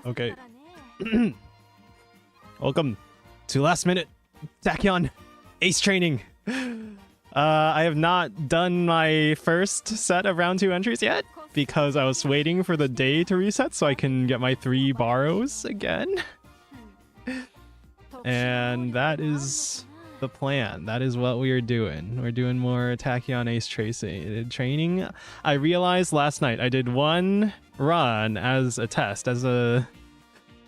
Okay. Welcome to last minute tachyon ace training. I have not done my first set of round 2 entries yet because I was waiting for the day to reset so I can get my 3 borrows again. And that is the plan. That is what we are doing. We're doing more tachyon ace training. I realized last night I did one run as a test,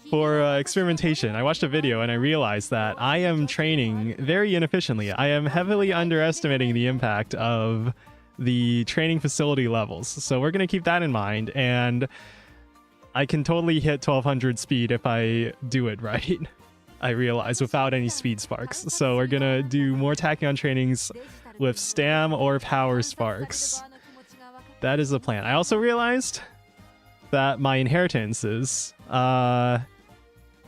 for experimentation. I watched a video and I realized that I am training very inefficiently. I am heavily underestimating the impact of the training facility levels. So we're going to keep that in mind, and I can totally hit 1200 speed if I do it right. I realize, without any speed sparks. So we're going to do more tachyon trainings with stam or power sparks. That is the plan. I also realized that my inheritances,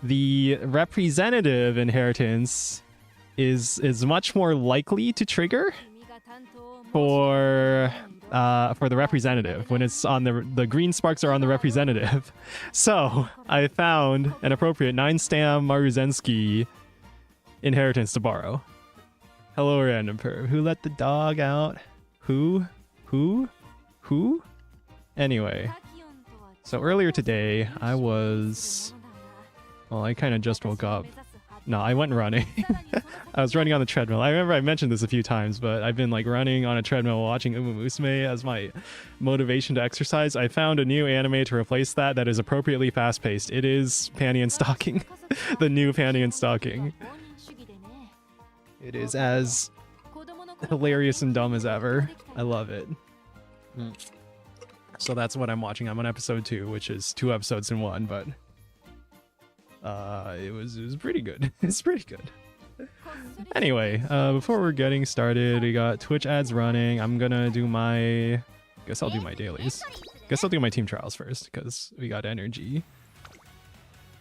the representative inheritance is much more likely to trigger for the representative when it's on the green sparks are on the representative. So I found an appropriate 9 stam Maruzensky inheritance to borrow. Hello, random perv. Who let the dog out? Who? Anyway, so earlier today I was, well, I kind of just woke up. No, I went running. I was running on the treadmill. I remember I mentioned this a few times, but I've been like running on a treadmill watching Musume as my motivation to exercise. I found a new anime to replace that is appropriately fast-paced. It is Panty and Stocking. The new Panty and Stocking. It is as hilarious and dumb as ever. I love it. So that's what I'm watching. I'm on episode 2, which is 2 episodes in 1, but it was pretty good. It's pretty good. Anyway, before we're getting started, we got Twitch ads running. I'm gonna do my, guess I'll do my dailies. Guess I'll do my team trials first because we got energy.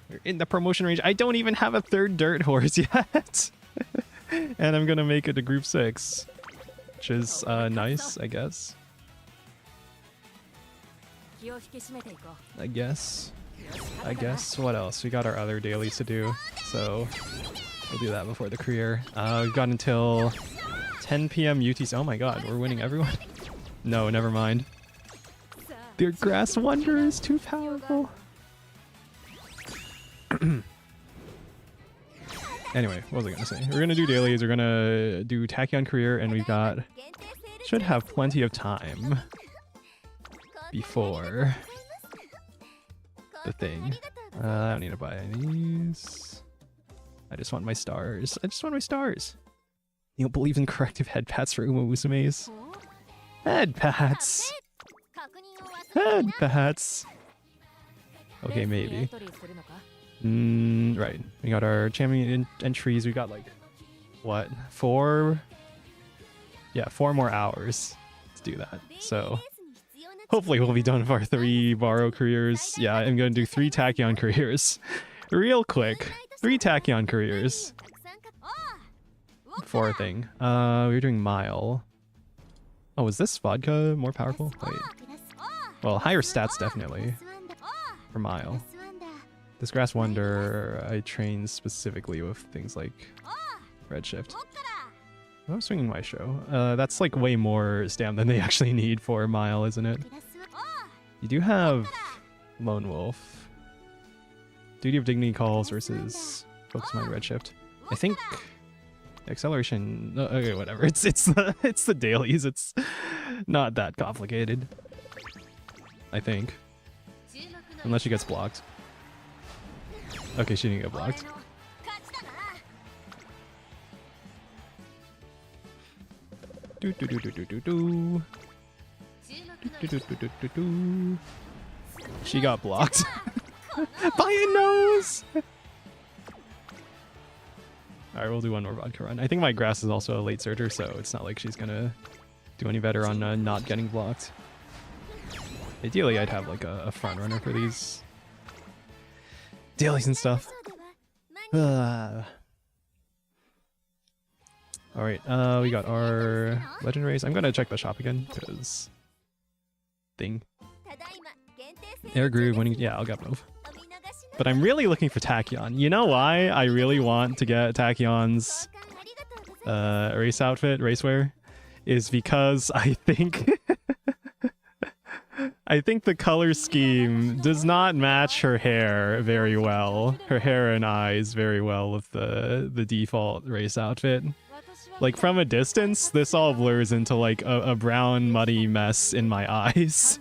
We're in the promotion range. I don't even have a 3rd dirt horse yet. And I'm gonna make it to group 6, which is nice, I guess. I guess. What else? We got our other dailies to do, so we'll do that before the career. We've got until 10 p.m. UTC. Oh my god, we're winning everyone. No, never mind. Their grass wonder is too powerful. Anyway, what was I gonna say? We're gonna do dailies, we're gonna do tachyon career, and we've got, should have plenty of time before the thing. I don't need to buy any of these. I just want my stars. You don't believe in corrective head pats for Musume's? Head pats! Head pats! Okay, maybe. Right. We got our champion entries. We got like, what? 4? Yeah, 4 more hours to do that. So hopefully we'll be done with our 3 borrow careers. Yeah, I'm going to do 3 tachyon careers. Real quick. 3 tachyon careers. For a thing. We were doing mile. Oh, is this vodka more powerful? Wait. Well, higher stats definitely. For mile. This grass wonder, I train specifically with things like redshift. I'm swinging my show. That's like way more stam than they actually need for mile, isn't it? You do have Lone Wolf. Duty of Dignity calls versus Focus Mind redshift. I think acceleration. Okay, whatever. It's the dailies. It's not that complicated. I think, unless she gets blocked. Okay, she didn't get blocked. She got blocked by a nose. Alright, we'll do one more vodka run. I think my grass is also a late surger, so it's not like she's gonna do any better on not getting blocked. Ideally, I'd have like a front runner for these dailies and stuff. Alright, we got our legendaries. I'm gonna check the shop again, because... Thing. Air Groove, winning... Yeah, I'll get both. But I'm really looking for Tachyon. You know why I really want to get Tachyon's race outfit, racewear? Is because I think... I think the color scheme does not match her hair very well. Her hair and eyes very well with the default race outfit. Like, from a distance, this all blurs into, like, a brown, muddy mess in my eyes.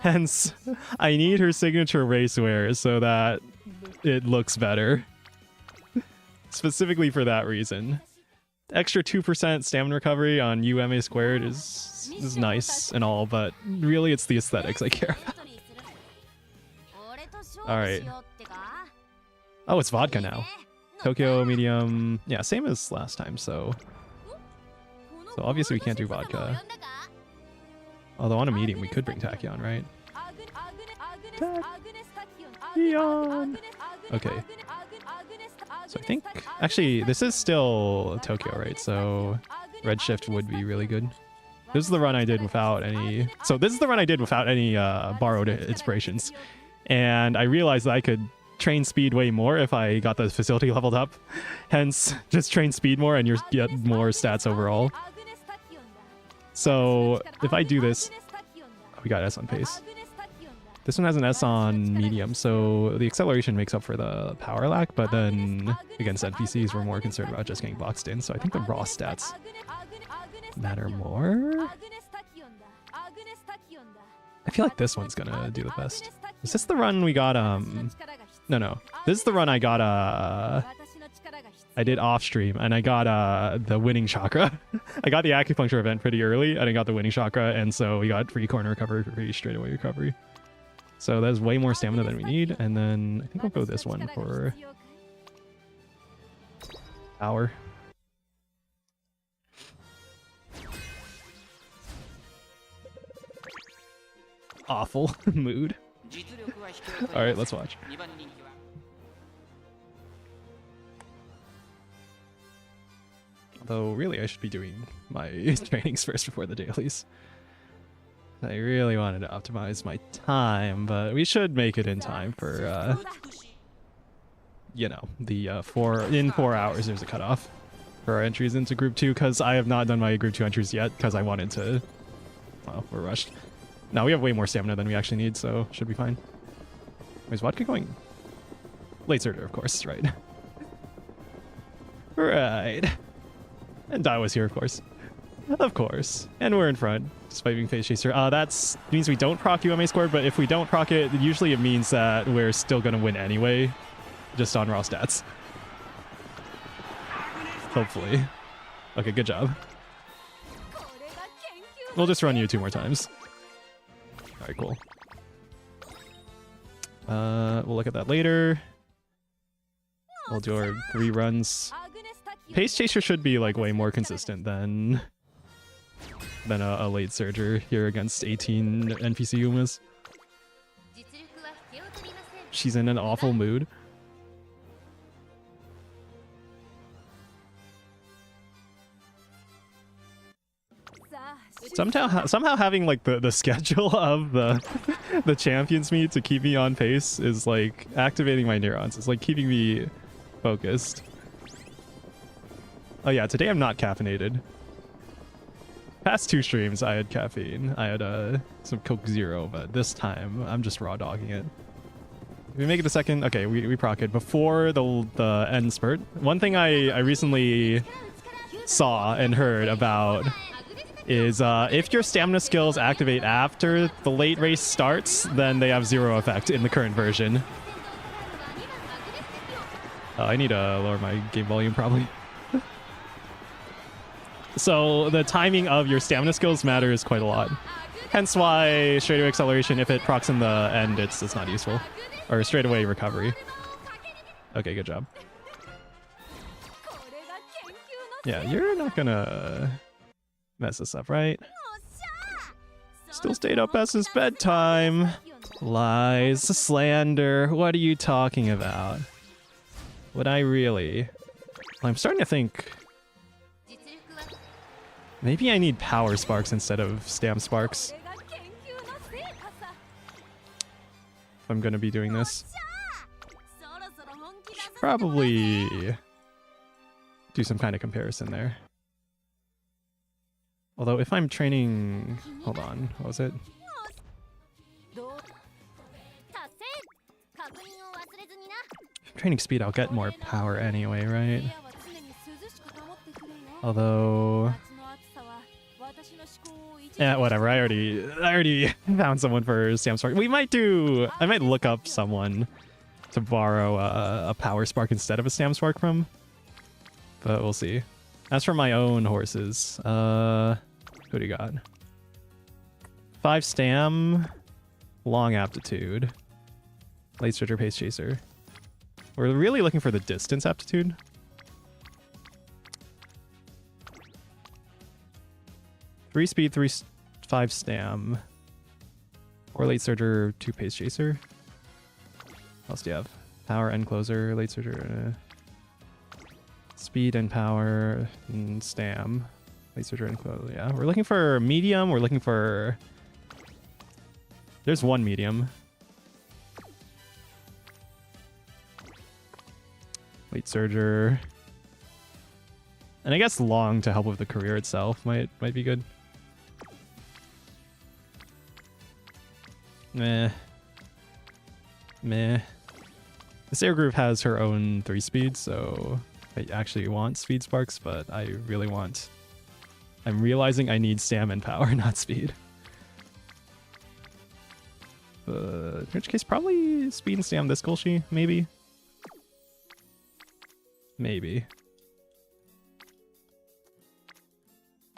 Hence, I need her signature racewear so that it looks better. Specifically for that reason. Extra 2% stamina recovery on UMA squared is nice and all, but really it's the aesthetics I care about. Alright. Oh, it's vodka now. Tokyo medium. Yeah, same as last time, so obviously we can't do vodka. Although on a medium we could bring Tachyon, right? Tachyon! Okay. So I think... Actually, this is still Tokyo, right? So Redshift would be really good. This is the run I did without any... So this is the run I did without any borrowed inspirations. And I realized that I could train speed way more if I got the facility leveled up. Hence, just train speed more and you get more stats overall. So if I do this... Oh, we got S on pace. This one has an S on medium, so the acceleration makes up for the power lack, but then against NPCs we're more concerned about just getting boxed in, so I think the raw stats matter more. I feel like this one's gonna do the best. Is this the run we got, No. This is the run I got, I did off stream, and I got, the winning chakra. I got the acupuncture event pretty early, and I got the winning chakra, and so we got free corner recovery for free straightaway recovery. So that's way more stamina than we need, and then I think I'll go this one for power. Awful mood. Alright, let's watch. Although, really, I should be doing my trainings first before the dailies. I really wanted to optimize my time, but we should make it in time for, you know, the 4 hours there's a cutoff for our entries into Group 2, because I have not done my Group 2 entries yet, because I wanted to... Well, we're rushed. Now we have way more stamina than we actually need, so should be fine. Is vodka going? Late Surtur, of course, right. Right. And Dai was here, of course. Of course. And we're in front, despite being Phase Chaser. That means we don't proc UMA score, but if we don't proc it, usually it means that we're still going to win anyway, just on raw stats. Hopefully. Okay, good job. We'll just run you 2 more times. Alright, cool. We'll look at that later. We'll do our 3 runs. Pace Chaser should be like way more consistent than a late Surger here against 18 NPC Umas. She's in an awful mood. Somehow having like the schedule of the champions meet to keep me on pace is like activating my neurons. It's like keeping me focused. Oh yeah, today I'm not caffeinated. Past 2 streams I had caffeine. I had some Coke Zero, but this time I'm just raw dogging it. If we make it a second, okay, we proc it before the end spurt. One thing I recently saw and heard about is if your stamina skills activate after the late race starts, then they have 0 effect in the current version. I need to lower my game volume probably. So the timing of your stamina skills matters quite a lot. Hence why straightaway acceleration, if it procs in the end, it's not useful. Or straightaway recovery. Okay, good job. Yeah, you're not gonna mess this up, right? Still stayed up past his bedtime. Lies, slander, what are you talking about? Would I really? Well, I'm starting to think Maybe I need power sparks instead of stam sparks. If I'm gonna be doing this. Should probably do some kind of comparison there. Although if I'm training... Hold on, what was it? If I'm training speed, I'll get more power anyway, right? Although... Yeah, whatever. I already found someone for Stam Spark. I might look up someone to borrow a Power Spark instead of a Stam Spark from. But we'll see. As for my own horses, who do you got? 5 Stam, Long Aptitude, Late Switcher, Pace Chaser. We're really looking for the distance aptitude. Three speed, 5 Stam, or Late Surger, 2 Pace Chaser. What else do you have? Power and Closer, Late Surger, Speed and Power, and Stam. Late Surger and Closer, yeah. We're looking for medium, we're looking for... There's one medium. Late Surger. And I guess long to help with the career itself might be good. Meh. This air group has her own 3 speeds, so I actually want speed sparks, but I'm realizing I need stam and power, not speed. In which case, probably speed and stam this Golshi, maybe? Maybe.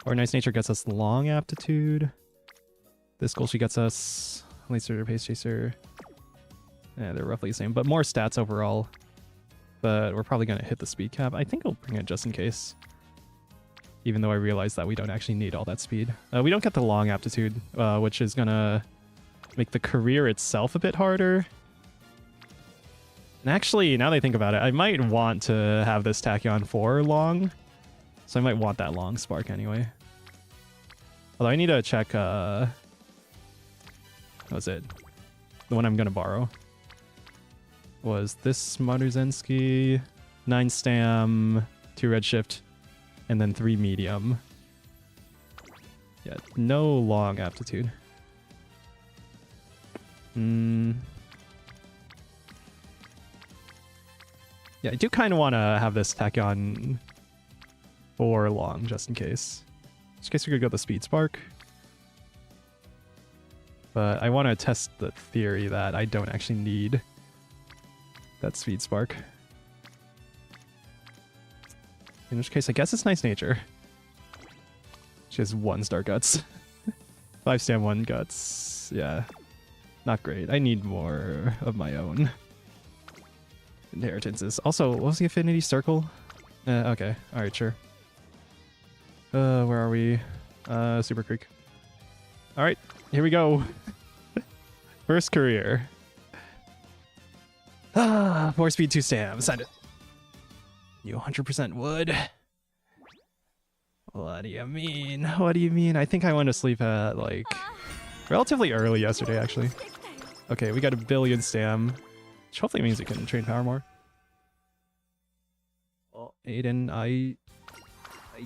Or Nice Nature gets us long aptitude. This Golshi gets us Late Surger, Pace Chaser. Yeah, they're roughly the same, but more stats overall. But we're probably going to hit the speed cap. I think I'll bring it just in case. Even though I realize that we don't actually need all that speed. We don't get the long aptitude, which is going to make the career itself a bit harder. And actually, now that I think about it, I might want to have this tachyon for long. So I might want that long spark anyway. Although I need to check... what was it? The one I'm going to borrow. Was this Marzensky, 9 Stam, 2 Redshift, and then 3 Medium. Yeah, no long aptitude. Yeah, I do kind of want to have this tachyon for long, just in case. Just in case we could go the Speed Spark. But I want to test the theory that I don't actually need that Speed Spark. In which case, I guess it's Nice Nature. She has 1 star guts. 5 Stam, 1 guts. Yeah. Not great. I need more of my own inheritances. Also, what was the Affinity Circle? Okay. Alright, sure. Where are we? Super Creek. Alright, here we go. First career. 4 speed, 2 Stam. Signed it. You 100% would. What do you mean? What do you mean? I think I went to sleep at, like, relatively early yesterday, actually. Okay, we got 1 billion Stam, which hopefully means we can train power more. Oh, Aiden,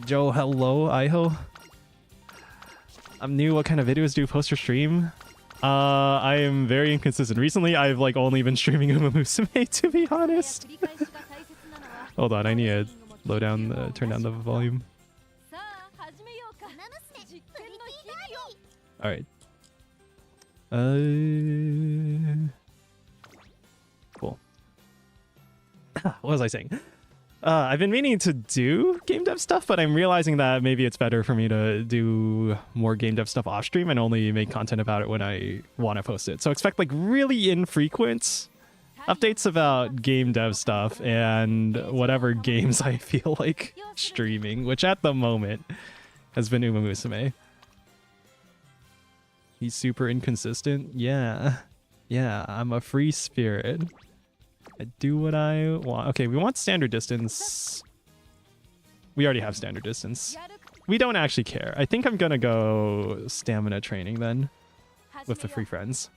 Joe, hello, Iho. I'm new. What kind of videos do you post or stream? I am very inconsistent. Recently, I've like only been streaming Musume, to be honest. Hold on, I need to turn down the volume. All right. Cool. What was I saying? I've been meaning to do game dev stuff, but I'm realizing that maybe it's better for me to do more game dev stuff off stream and only make content about it when I want to post it. So expect like really infrequent updates about game dev stuff and whatever games I feel like streaming, which at the moment has been Musume. He's super inconsistent. Yeah, I'm a free spirit. I do what I want. Okay, we want standard distance. We already have standard distance. we don't actually care. I think I'm gonna go stamina training then with the free friends.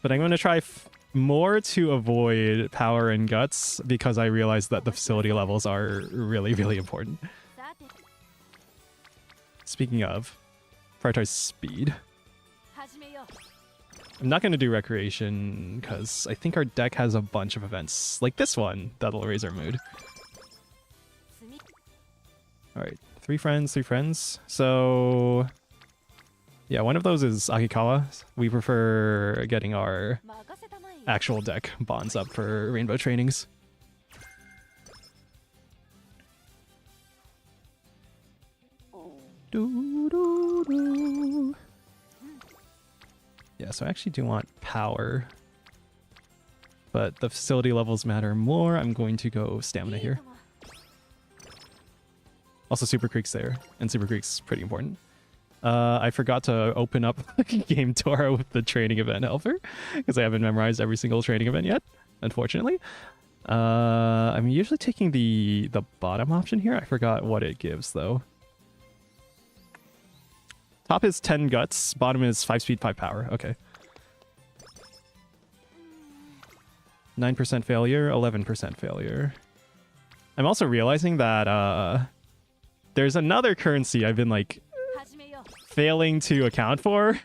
But I'm gonna try more to avoid power and guts because I realize that the facility levels are really, really important. Speaking of, prioritize speed. I'm not going to do recreation because I think our deck has a bunch of events like this one that'll raise our mood. Alright, 3 friends, 3 friends. So yeah, one of those is Akikawa. We prefer getting our actual deck bonds up for rainbow trainings. Yeah, so I actually do want power, but the facility levels matter more. I'm going to go stamina here. Also, Super Creek's there, and Super Creek's pretty important. I forgot to open up Game Dora with the training event helper, because I haven't memorized every single training event yet, unfortunately. I'm usually taking the bottom option here. I forgot what it gives, though. Top is 10 guts, bottom is 5 speed, 5 power. Okay. 9% failure, 11% failure. I'm also realizing that there's another currency I've been like failing to account for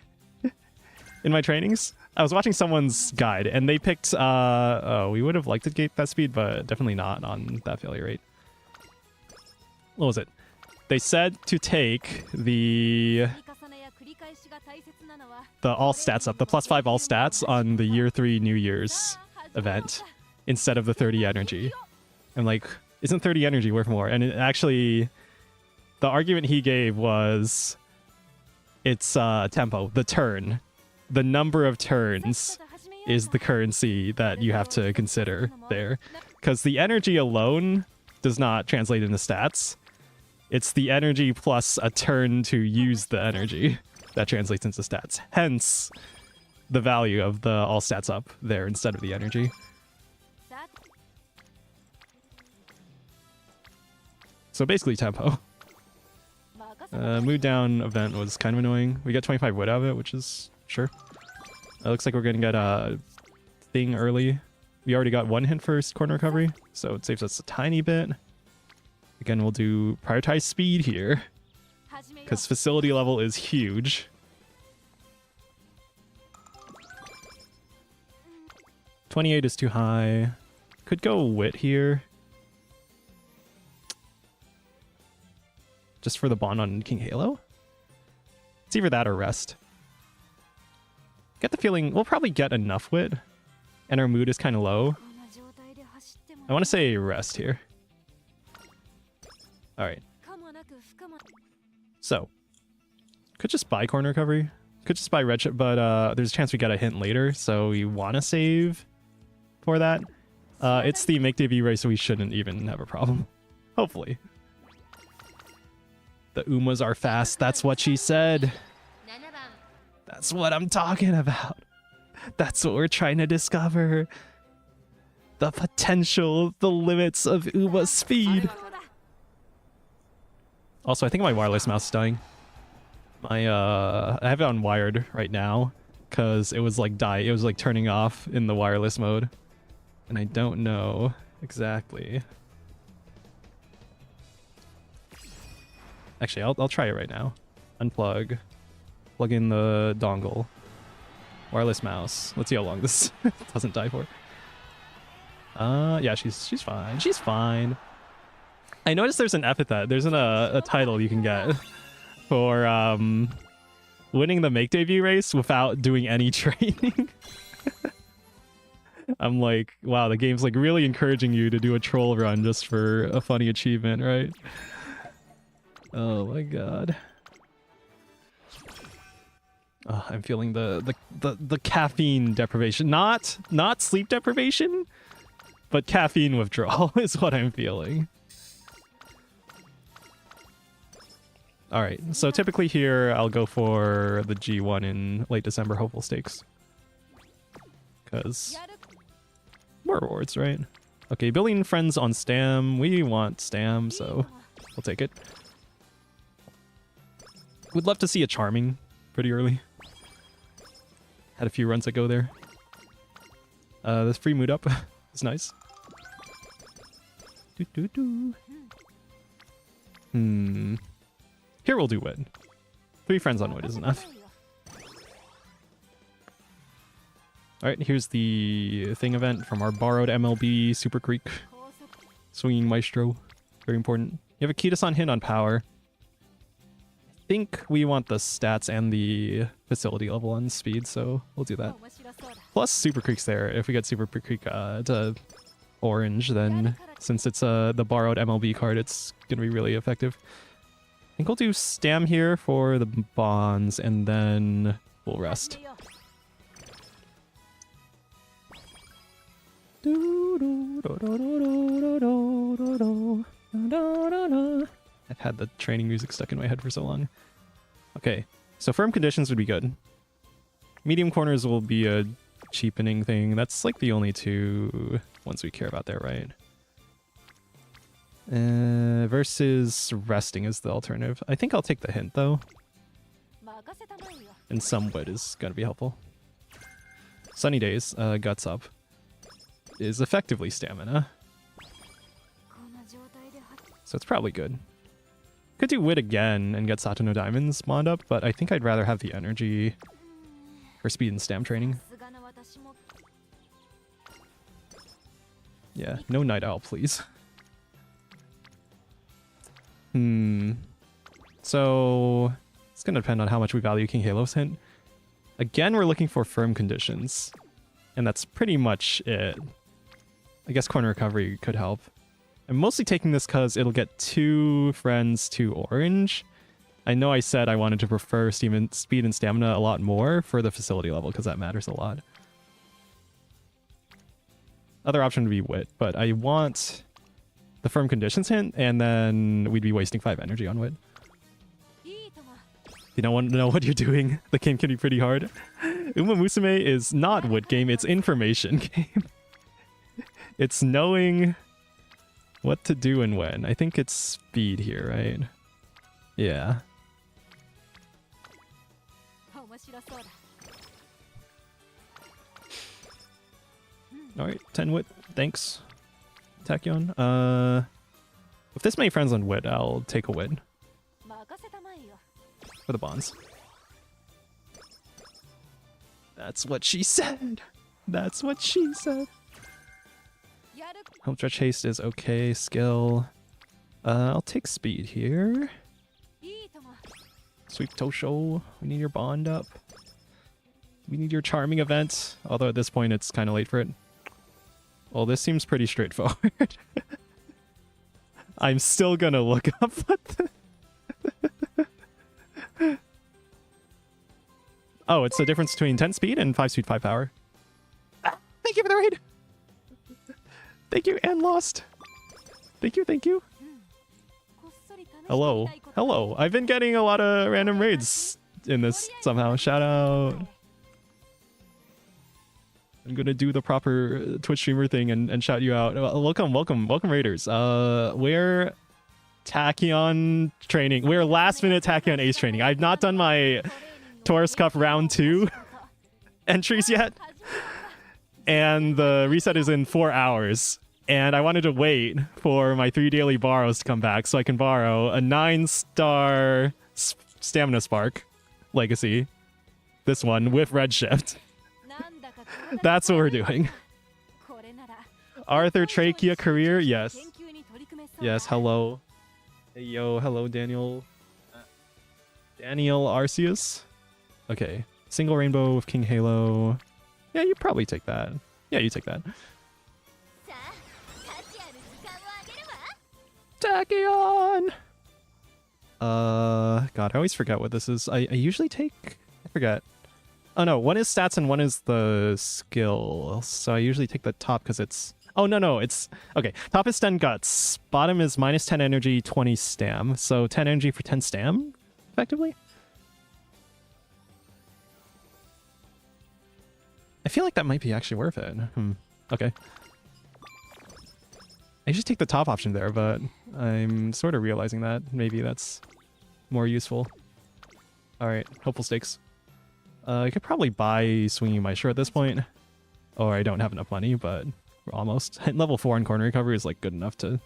in my trainings. I was watching someone's guide and they picked oh, we would have liked to get that speed, but definitely not on that failure rate. What was it? They said to take the all stats up, the +5 all stats on the year 3 New Year's event instead of the 30 energy. I'm like, isn't 30 energy worth more? And it actually, the argument he gave was it's tempo, the turn. The number of turns is the currency that you have to consider there. Because the energy alone does not translate into stats. It's the energy plus a turn to use the energy that translates into stats. Hence, the value of the all stats up there instead of the energy. So basically tempo. Mood down event was kind of annoying. We got 25 wood out of it, which is sure. It looks like we're gonna get a thing early. We already got 1 hint first corner recovery, so it saves us a tiny bit. Again, we'll do prioritize speed here, because facility level is huge. 28 is too high. Could go wit here. Just for the bond on King Halo? It's either that or rest. Get the feeling we'll probably get enough wit, and our mood is kind of low. I want to say rest here. Alright. So, could just buy corner recovery. Could just buy red chip, but there's a chance we get a hint later, so we want to save for that. It's the make debut race, so we shouldn't even have a problem. Hopefully. The Umas are fast, that's what she said. That's what I'm talking about. That's what we're trying to discover. The potential, the limits of Uma's speed. Also, I think my wireless mouse is dying. I have it on wired right now because it was like it was like turning off in the wireless mode, and I don't know exactly. Actually, I'll try it right now. Unplug, plug in the dongle, wireless mouse. Let's see how long this doesn't die for. Yeah, she's fine. She's fine. I noticed there's an epithet. There's a title you can get for winning the make debut race without doing any training. I'm like, wow, the game's like really encouraging you to do a troll run just for a funny achievement, right? Oh my god. Oh, I'm feeling the caffeine deprivation. Not sleep deprivation, but caffeine withdrawal is what I'm feeling. Alright, so typically here I'll go for the G1 in late December hopeful stakes. Because more rewards, right? Okay, building friends on Stam. We want Stam, so we'll take it. Would love to see a Charming pretty early. Had a few runs that go there. This free mood up is nice. Here we'll do Wood. 3 friends on Wood is enough. Alright, here's the thing event from our borrowed MLB Super Creek. Swinging Maestro. Very important. You have a Kitasan hint on power. I think we want the stats and the facility level on speed, so we'll do that. Plus Super Creek's there. If we get Super Creek to orange, then since it's the borrowed MLB card, it's going to be really effective. I think we'll do Stam here for the bonds, and then we'll rest. I've had the training music stuck in my head for so long. Okay, so firm conditions would be good. Medium corners will be a cheapening thing. That's like the only 2 ones we care about there, right? Versus resting is the alternative. I think I'll take the hint though. And some Wood is gonna be helpful. Sunny Days, Guts Up, is effectively stamina. So it's probably good. Could do Wit again and get Sato no Diamonds spawned up, but I think I'd rather have the energy for speed and stam training. Yeah, no Night Owl, please. So it's gonna depend on how much we value King Halo's hint. Again, we're looking for firm conditions, and that's pretty much it. I guess Corner Recovery could help. I'm mostly taking this because it'll get 2 friends to orange. I know I said I wanted to prefer speed and stamina a lot more for the facility level because that matters a lot. Other option would be Wit, but I want the firm conditions hint, and then we'd be wasting 5 energy on Wit. You don't want to know what you're doing. The game can be pretty hard. Uma Musume is not Wood game, it's information game. It's knowing what to do and when. I think it's speed here, right? Yeah. Alright, 10 Wit. Thanks. Tachyon. With this many friends on Wit, I'll take a Wit. For the bonds. That's what she said. That's what she said. Home stretch haste is okay. Skill. I'll take speed here. Sweep Tosho. We need your bond up. We need your charming event. Although at this point it's kind of late for it. Well, this seems pretty straightforward. I'm still gonna look up what the... Oh, it's the difference between 10 speed and 5 speed, 5 power. Ah, thank you for the raid! Thank you, and lost. Thank you, thank you. Hello. Hello. I've been getting a lot of random raids in this somehow. Shout out. I'm gonna do the proper Twitch streamer thing and shout you out. Welcome, welcome, welcome raiders. We're tachyon training. We're last minute tachyon ace training. I've not done my Taurus Cup Round 2 entries yet. And the reset is in 4 hours. And I wanted to wait for my 3 daily borrows to come back so I can borrow a 9-star Stamina Spark Legacy. This one with Redshift. That's what we're doing. Arthur Trachea career? Yes. Yes, hello. Hey, yo, hello, Daniel. Daniel Arceus? Okay. Single rainbow with King Halo. Yeah, you probably take that. Yeah, you take that. Tachyon! God, I always forget what this is. I usually take... I forget. Oh no, one is stats and one is the skill. So I usually take the top because it's... Oh, no, it's... Okay, top is 10 guts. Bottom is minus 10 energy, 20 stam. So 10 energy for 10 stam, effectively? I feel like that might be actually worth it. Okay. I just take the top option there, but I'm sort of realizing that maybe that's more useful. Alright, hopeful stakes. I could probably buy Swinging Maestro at this point. Or I don't have enough money, but we're almost. Level 4 on corner recovery is like good enough to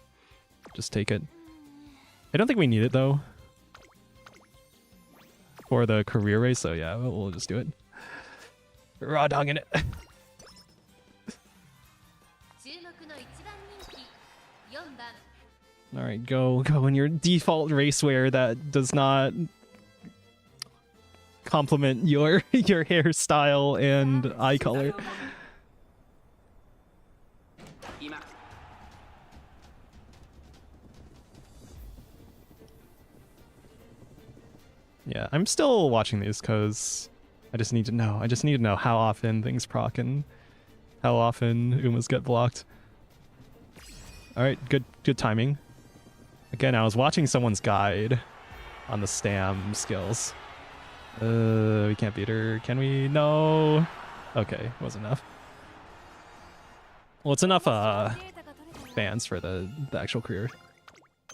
just take it. I don't think we need it though for the career race, so yeah, we'll just do it. Raw dogging it. Alright, go in your default racewear that does not complement your hairstyle and eye color. Yeah, I'm still watching these because I just need to know. I just need to know how often things proc and how often Umas get blocked. Alright, good timing. Again, I was watching someone's guide on the stam skills. We can't beat her. Can we? No. Okay, wasn't enough. Well, it's enough fans for the actual career.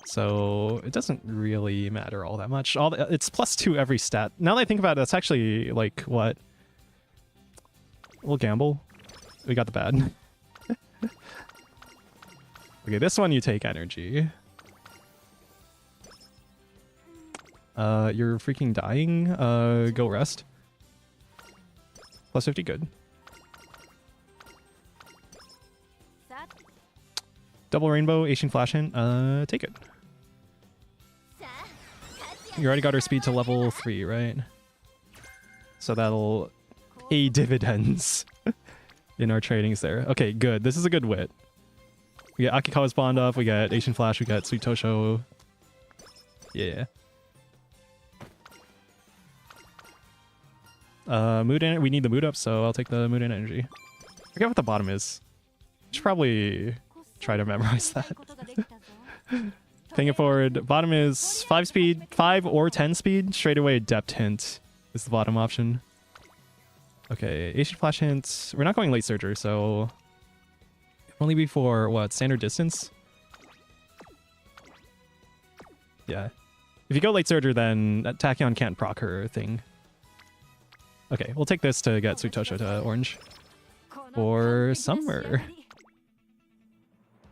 So it doesn't really matter all that much. It's +2 every stat. Now that I think about it, that's actually like what? We'll gamble. We got the bad. Okay, this one you take energy. You're freaking dying. Go rest. +50, good. Double rainbow, Asian flash in. Take it. You already got our speed to level 3, right? So that'll pay dividends in our tradings there. Okay, good. This is a good wit. We get Akikawa's Bond up, we get Asian Flash, we got Sweet Tosho. Yeah. Mood energy. We need the mood up, so I'll take the mood and energy. I forget what the bottom is. Should probably try to memorize that. Paying it forward. Bottom is 5 speed, 5 or 10 speed. Straight away, depth hint is the bottom option. Okay, Asian flash hint. We're not going late surger, so only before what, standard distance? Yeah. If you go late surger, then Tachyon can't proc her thing. Okay, we'll take this to get Sweet Tosho to orange. For summer.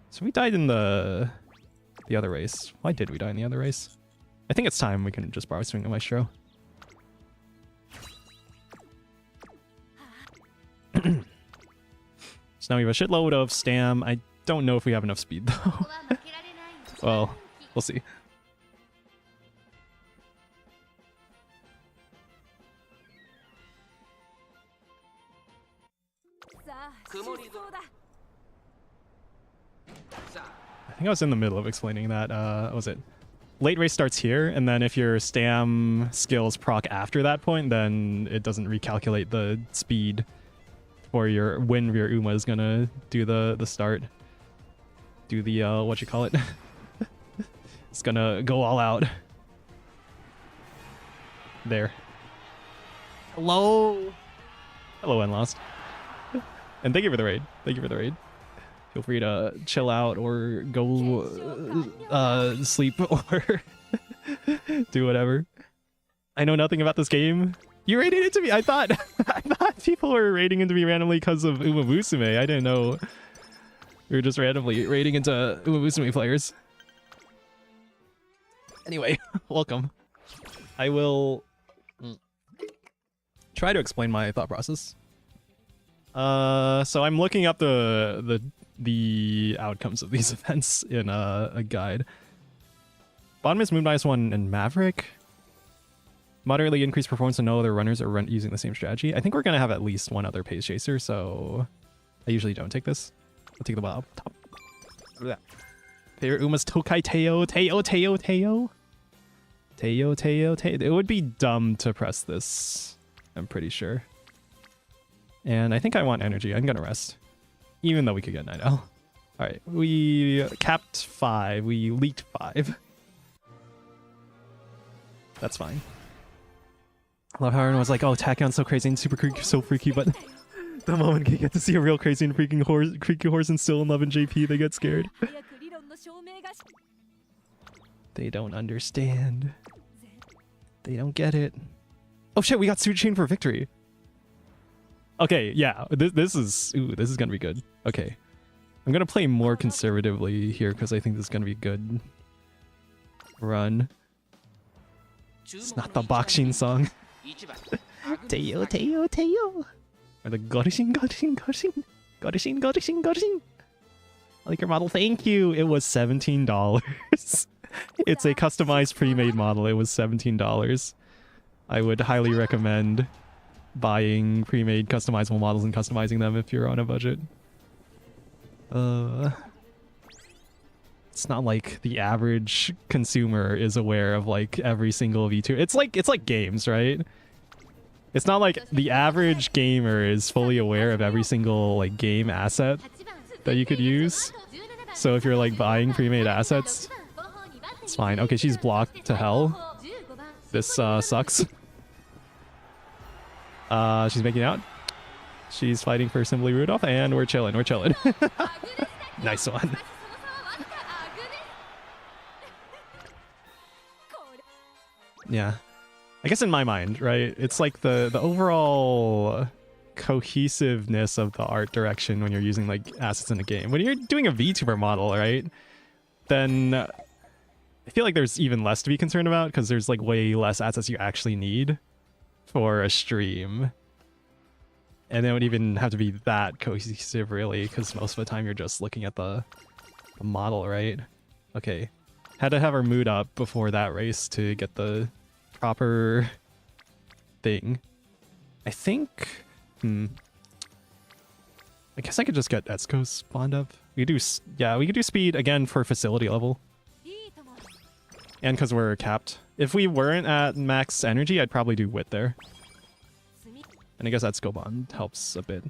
So we died in the other race. Why did we die in the other race? I think it's time we can just borrow Swing Maestro. So now we have a shitload of stam. I don't know if we have enough speed though. Well, we'll see. I think I was in the middle of explaining that. What was it? Late race starts here, and then if your stam skills proc after that point, then it doesn't recalculate the speed for your when your Uma is gonna do the start. Do the what you call it? It's gonna go all out. There. Hello. Hello, Unlost. And thank you for the raid. Thank you for the raid. Feel free to chill out or go sleep or do whatever. I know nothing about this game. You raided into me. I thought people were raiding into me randomly because of Musume. I didn't know we were just randomly raiding into Musume players. Anyway, welcome. I will try to explain my thought process. So I'm looking up the outcomes of these events in a guide. Bottom is Moon Bias 1 and Maverick. Moderately increased performance and no other runners are using the same strategy. I think we're going to have at least one other pace chaser, so I usually don't take this. I'll take the top. Favorite Uma's Tokai Teo. It would be dumb to press this, I'm pretty sure. And I think I want energy. I'm going to rest. Even though we could get 9L. Alright, we capped 5. We leaked 5. That's fine. Love how everyone was like, oh, Tachyon's so crazy and super so freaky, but the moment you get to see a real crazy and freaking horse and still in love in JP, they get scared. They don't understand. They don't get it. Oh shit, we got Suit Chain for victory. Okay, yeah, this is gonna be good. Okay. I'm gonna play more conservatively here because I think this is gonna be good. Run. It's not the boxing song. Teo, Teo, Teo. Or the Gorishin, Gorishin, Gorishin. Gorishin, Gorishin, Gorishin. I like your model. Thank you. It was $17. It's a customized pre-made model. It was $17. I would highly recommend buying pre-made customizable models and customizing them if you're on a budget. It's not like the average consumer is aware of like every single VTuber. It's like games, right? It's not like the average gamer is fully aware of every single like game asset that you could use. So if you're like buying pre-made assets, it's fine. Okay, she's blocked to hell. This sucks. She's making out. She's fighting for Simply Rudolph, and we're chilling. We're chilling. Nice one. Yeah. I guess in my mind, right, it's like the overall cohesiveness of the art direction when you're using like assets in a game. When you're doing a VTuber model, right, then I feel like there's even less to be concerned about because there's like way less assets you actually need for a stream. And they don't even have to be that cohesive really because most of the time you're just looking at the model, right? Okay. Had to have our mood up before that race to get the proper thing. I think... I guess I could just get Etsuko spawned up. We could do... Yeah, we could do speed again for facility level. And because we're capped. If we weren't at max energy, I'd probably do wit there. And I guess Etsuko bond helps a bit.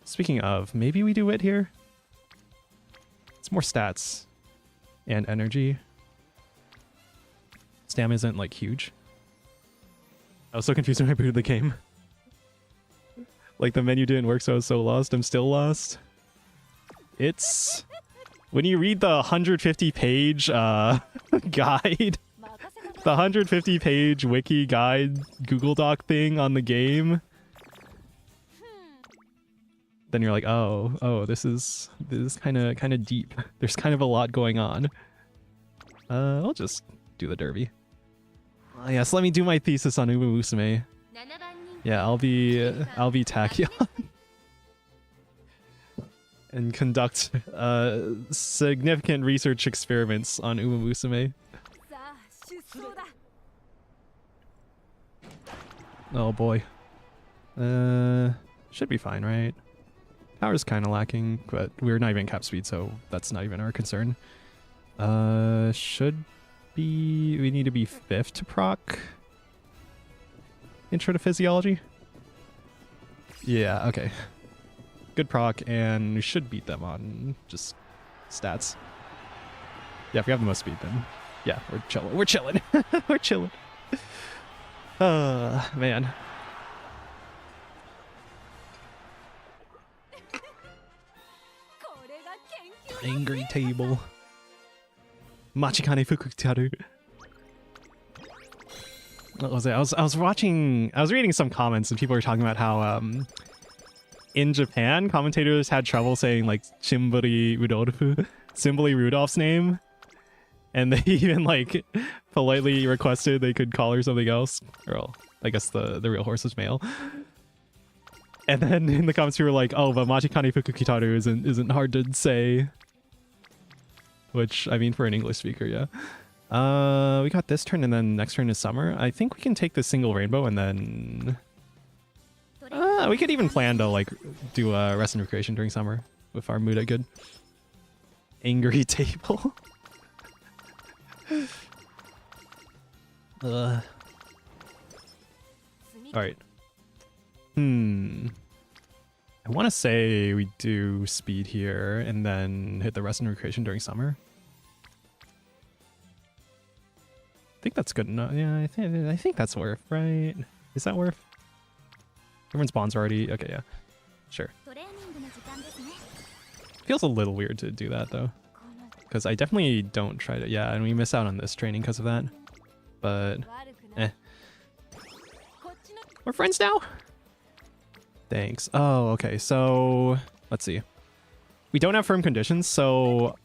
Speaking of, maybe we do wit here? It's more stats and energy. Stam isn't like huge. I was so confused when I booted the game. Like the menu didn't work, so I was so lost. I'm still lost. It's when you read the 150-page guide, the 150-page wiki guide Google Doc thing on the game, then you're like, oh, this is kind of deep. There's kind of a lot going on. I'll just do the derby. Yes, let me do my thesis on Musume. Yeah, I'll be tachyon and conduct significant research experiments on Musume. Oh boy. Should be fine, right? Power's kind of lacking, but we're not even cap speed, so that's not even our concern. Should be... We need to be 5th to proc Intro to Physiology? Yeah, okay. Good proc, and we should beat them on just stats. Yeah, if we have the most speed, then yeah, we're chilling. We're chilling. We're chilling. Man. Angry table. Machikane Fukutaru. What was it? I was reading some comments and people were talking about how in Japan commentators had trouble saying like Chimburi Rudolph's name, and they even like politely requested they could call her something else. Well, I guess the real horse is male. And then in the comments people were like, oh, but Machikane Fukutaru isn't hard to say. Which, I mean, for an English speaker, yeah. We got this turn, and then next turn is summer. I think we can take the single rainbow, and then... we could even plan to, like, do a rest and recreation during summer with our mood at good. Angry table. Alright. I want to say we do speed here and then hit the rest and recreation during summer. I think that's good enough. Yeah, I think that's worth, right? Is that worth? Everyone's bonds are already... Okay, yeah. Sure. Feels a little weird to do that though, because I definitely don't try to. Yeah, and we miss out on this training because of that. But we're friends now. Thanks. Oh, okay. So let's see. We don't have firm conditions, so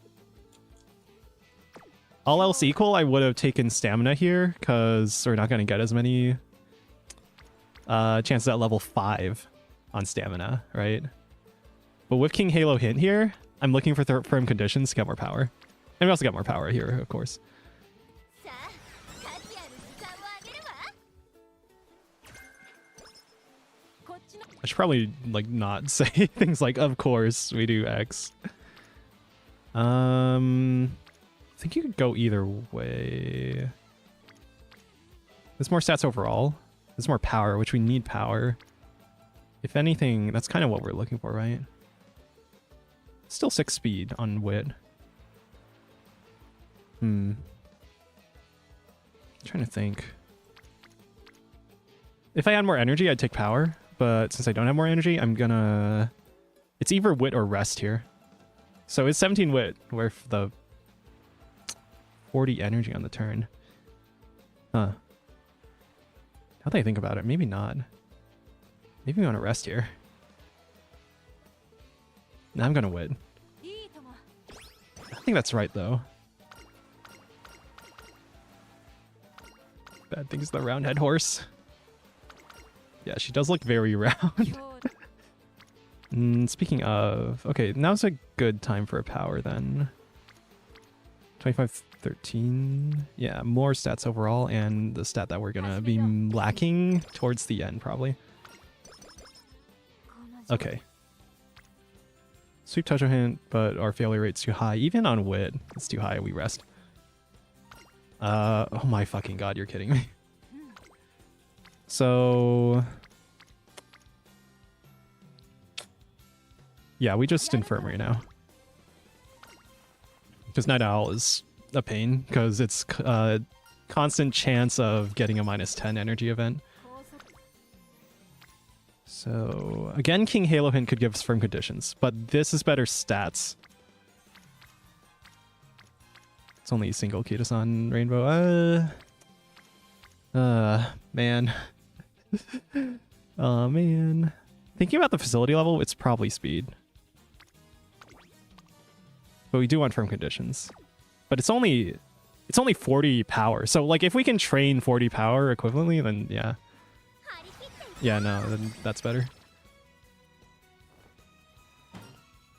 all else equal, I would have taken stamina here because we're not going to get as many chances at level 5 on stamina, right? But with King Halo Hint here, I'm looking for firm conditions to get more power. And we also got more power here, of course. I should probably like not say things like, of course we do X. I think you could go either way. There's more stats overall. There's more power, which we need power. If anything, that's kind of what we're looking for, right? Still 6 speed on wit. Trying to think. If I had more energy, I'd take power. But since I don't have more energy, I'm gonna... It's either wit or rest here. So it's 17 wit worth the 40 energy on the turn. Huh. Now that I think about it, maybe not. Maybe we want to rest here. Now I'm gonna wit. I think that's right though. Bad things the roundhead horse. Yeah, she does look very round. Speaking of... Okay, now's a good time for a power then. 25-13. Yeah, more stats overall, and the stat that we're gonna be lacking towards the end, probably. Okay. Sweep touch or hint, but our failure rate's too high. Even on wit, it's too high, we rest. Oh my fucking god, you're kidding me. So... Yeah, we just Infirmary now. Because Night Owl is a pain, because it's a constant chance of getting a -10 energy event. So, again, King Halo Hint could give us firm conditions, but this is better stats. It's only a single Kitasan Rainbow. Man. Oh, man. Thinking about the facility level, it's probably speed. But we do want firm conditions. But it's only 40 power. So, like, if we can train 40 power equivalently, then yeah. Yeah, no, then that's better.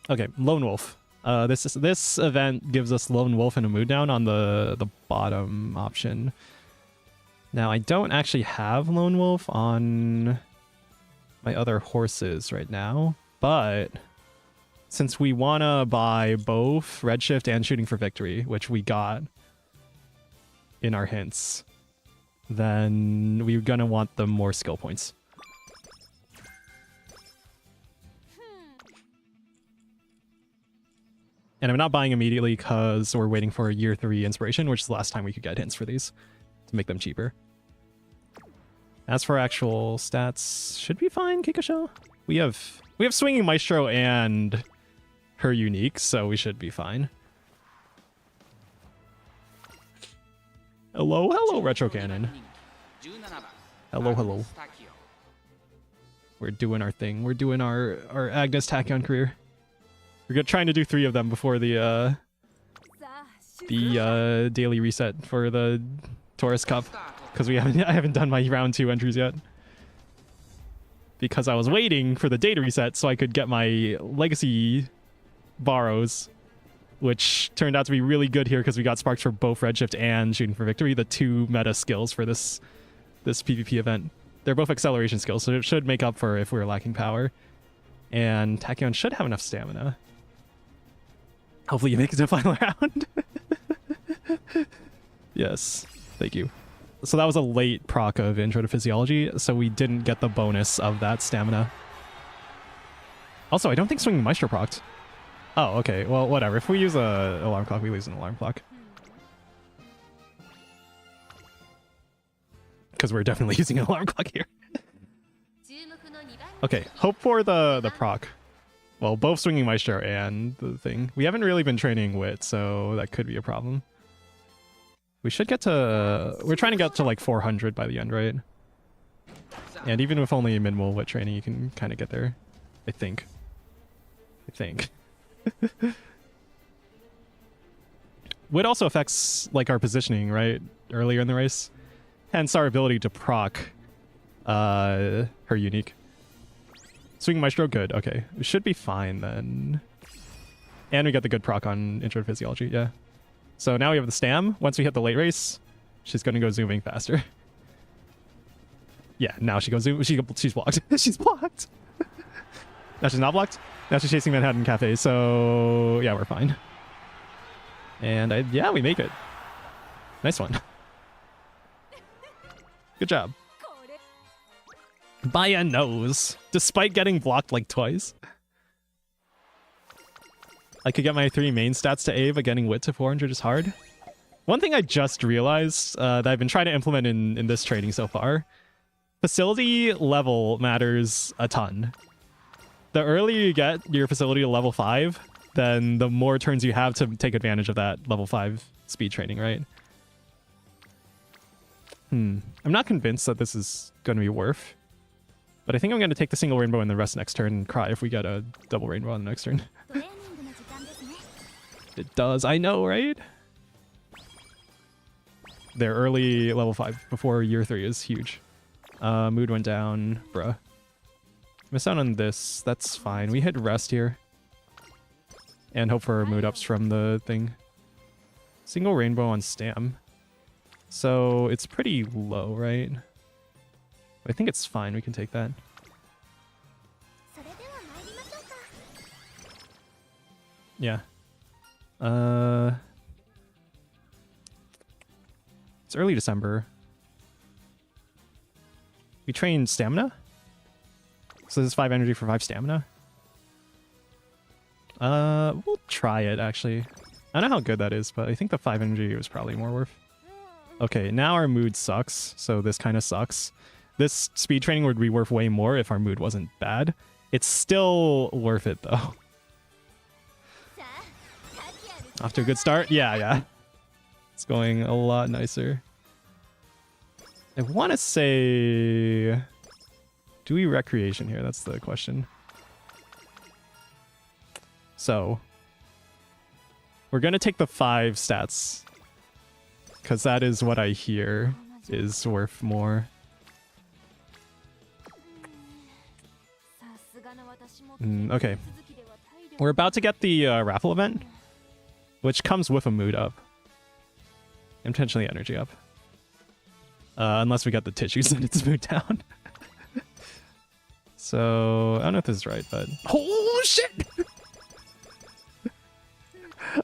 Okay, Lone Wolf. This event gives us Lone Wolf and a Mood Down on the bottom option. Now, I don't actually have Lone Wolf on my other horses right now, but since we want to buy both Redshift and Shooting for Victory, which we got in our hints, then we're going to want the more skill points. And I'm not buying immediately because we're waiting for a year 3 inspiration, which is the last time we could get hints for these to make them cheaper. As for actual stats, should be fine, Kikosho. We have Swinging Maestro and her unique, so we should be fine. Hello, hello, Retro Cannon. Hello, hello. We're doing our thing. We're doing our Agnes Tachyon career. We're trying to do 3 of them before the daily reset for the Taurus Cup, because I haven't done my round 2 entries yet. Because I was waiting for the data reset so I could get my legacy borrows, which turned out to be really good here because we got sparks for both Redshift and Shooting for Victory, the 2 meta skills for this PvP event. They're both acceleration skills, so it should make up for if we were lacking power. And Tachyon should have enough stamina. Hopefully you make it to the final round. Yes, thank you. So that was a late proc of Intro to Physiology, so we didn't get the bonus of that stamina. Also, I don't think Swinging Maestro procced. Oh, okay, well, whatever. If we use a alarm clock, we lose an alarm clock. Because we're definitely using an alarm clock here. Okay, hope for the proc. Well, both Swinging Maestro and the thing. We haven't really been training Wit, so that could be a problem. We should get to... We're trying to get to like 400 by the end, right? And even with only minimal Wit training, you can kind of get there. I think. Wit also affects like our positioning, right? Earlier in the race. Hence our ability to proc her unique. Swing Maestro, good. Okay. We should be fine then. And we get the good proc on Intro to Physiology, yeah. So now we have the Stam. Once we hit the late race, she's going to go zooming faster. Yeah, now she goes zoom. She's blocked. She's blocked. Now she's not blocked. Now she's chasing Manhattan Cafe. So yeah, we're fine. And yeah, we make it. Nice one. Good job. By a nose, despite getting blocked like twice. I could get my 3 main stats to A, but getting Wit to 400 is hard. One thing I just realized that I've been trying to implement in this training so far, facility level matters a ton. The earlier you get your facility to level 5, then the more turns you have to take advantage of that level 5 speed training, right? I'm not convinced that this is going to be worth. But I think I'm going to take the single rainbow in the rest next turn and cry if we get a double rainbow on the next turn. It does, I know, right? Their early level 5 before year 3 is huge. Mood went down, bruh. Miss out on this, that's fine. We hit rest here. And hope for mood ups from the thing. Single rainbow on Stam. So it's pretty low, right? I think it's fine, we can take that. Yeah. It's early December. We train stamina? So this is 5 energy for 5 stamina? We'll try it, actually. I don't know how good that is, but I think the 5 energy was probably more worth. Okay, now our mood sucks, so this kind of sucks. This speed training would be worth way more if our mood wasn't bad. It's still worth it, though. Off to a good start? Yeah. It's going a lot nicer. I want to say... Do we recreation here? That's the question. So... We're going to take the 5 stats. Because that is what I hear is worth more. Okay. We're about to get the raffle event, which comes with a mood up. And potentially energy up. Unless we got the tissues and it's mood down. So, I don't know if this is right, but... Oh, shit!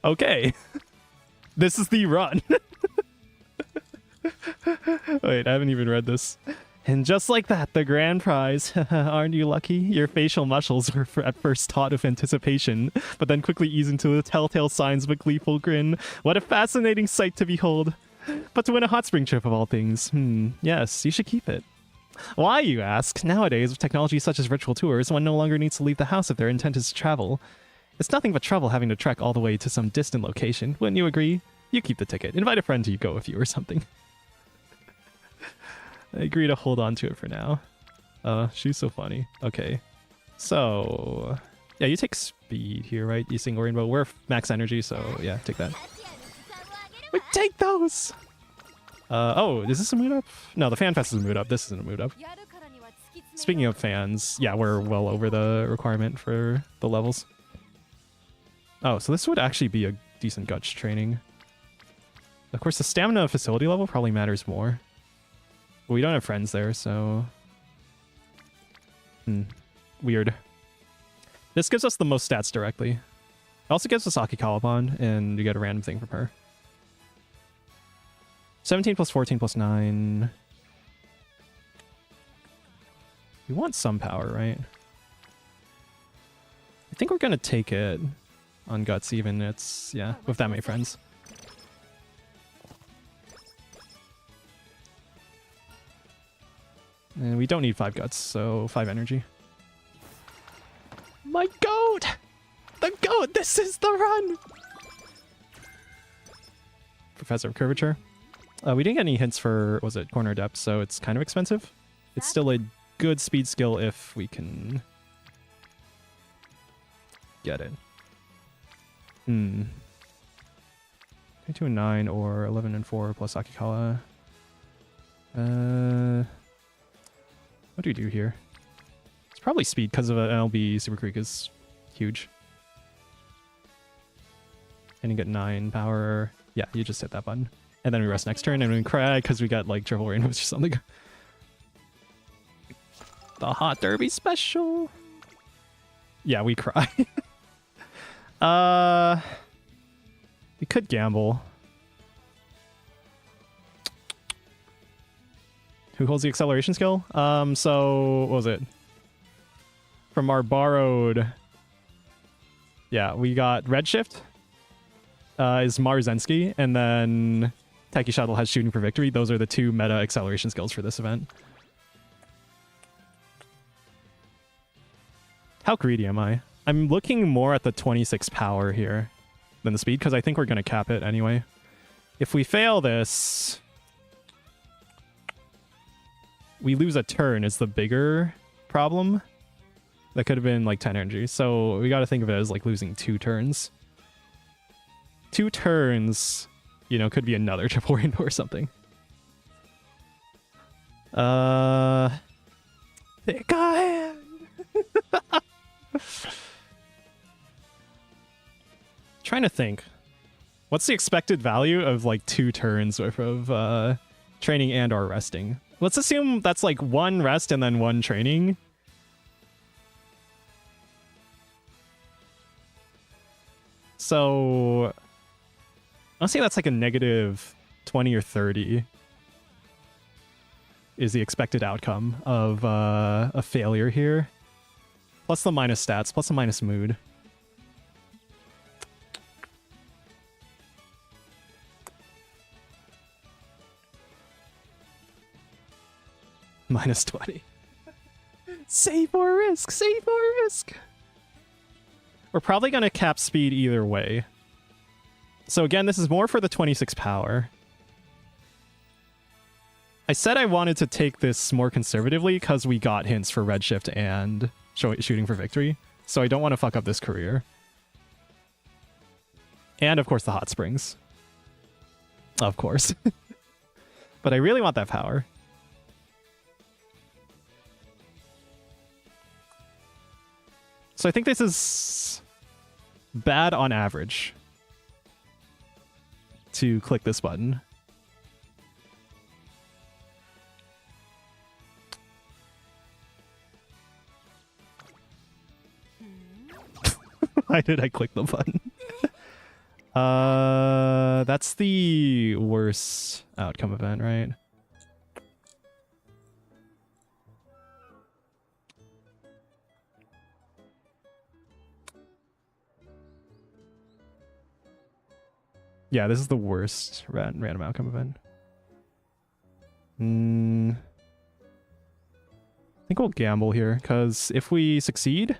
Okay. This is the run. Wait, I haven't even read this. And just like that, the grand prize. Aren't you lucky? Your facial muscles were at first taut with anticipation, but then quickly ease into the telltale signs of a gleeful grin. What a fascinating sight to behold. But to win a hot spring trip of all things, yes, you should keep it. Why, you ask? Nowadays, with technology such as virtual tours, one no longer needs to leave the house if their intent is to travel. It's nothing but trouble having to trek all the way to some distant location. Wouldn't you agree? You keep the ticket. Invite a friend to go with you or something. I agree to hold on to it for now. She's so funny. Okay. So... Yeah, you take speed here, right? You single rainbow. We're max energy, so yeah, take that. We take those! Oh, is this a mood up? No, the fan fest is a mood up. This isn't a mood up. Speaking of fans, yeah, we're well over the requirement for the levels. Oh, so this would actually be a decent guts training. Of course, the stamina facility level probably matters more. But we don't have friends there, so... Weird. This gives us the most stats directly. It also gives us Akikawa Bond, and you get a random thing from her. 17 plus 14 plus 9. We want some power, right? I think we're gonna take it on Guts, even it's, yeah, with that many friends. And we don't need 5 Guts, so 5 energy. my goat! The goat! This is the run! Professor of Curvature. We didn't get any hints for, was it Corner Depth, so it's kind of expensive. It's still a good speed skill if we can get it. 22 and 9 or 11 and 4 plus Akikawa. What do we do here? It's probably speed because of an LB Super Creek is huge. And you get 9 power. Yeah, you just hit that button. And then we rest next turn and we cry because we got like triple rainbows or something. The Hot Derby special. Yeah, we cry. We could gamble. Who holds the acceleration skill? So what was it? From our borrowed. Yeah, we got Redshift. Is Marzensky, and then Taiki Shuttle has Shooting for Victory. Those are the 2 meta acceleration skills for this event. How greedy am I? I'm looking more at the 26 power here than the speed, because I think we're going to cap it anyway. If we fail this, we lose a turn is the bigger problem. That could have been like 10 energy. So we got to think of it as like losing 2 turns. 2 turns, you know, could be another triple rainbow or something. Pick a hand. Trying to think. What's the expected value of like 2 turns worth of training and or resting? Let's assume that's like 1 rest and then 1 training. So I'll say that's like a negative 20 or 30 is the expected outcome of a failure here. Plus the minus stats, plus the minus mood. Minus 20. Save or risk, save or risk. We're probably going to cap speed either way. So again, this is more for the 26 power. I said I wanted to take this more conservatively because we got hints for Redshift and Shooting for Victory. So I don't want to fuck up this career. And of course the Hot Springs. Of course. But I really want that power. So I think this is bad on average to click this button. Why did I click the button? That's the worst outcome event, right? Yeah, this is the worst random outcome event. I think we'll gamble here, because if we succeed,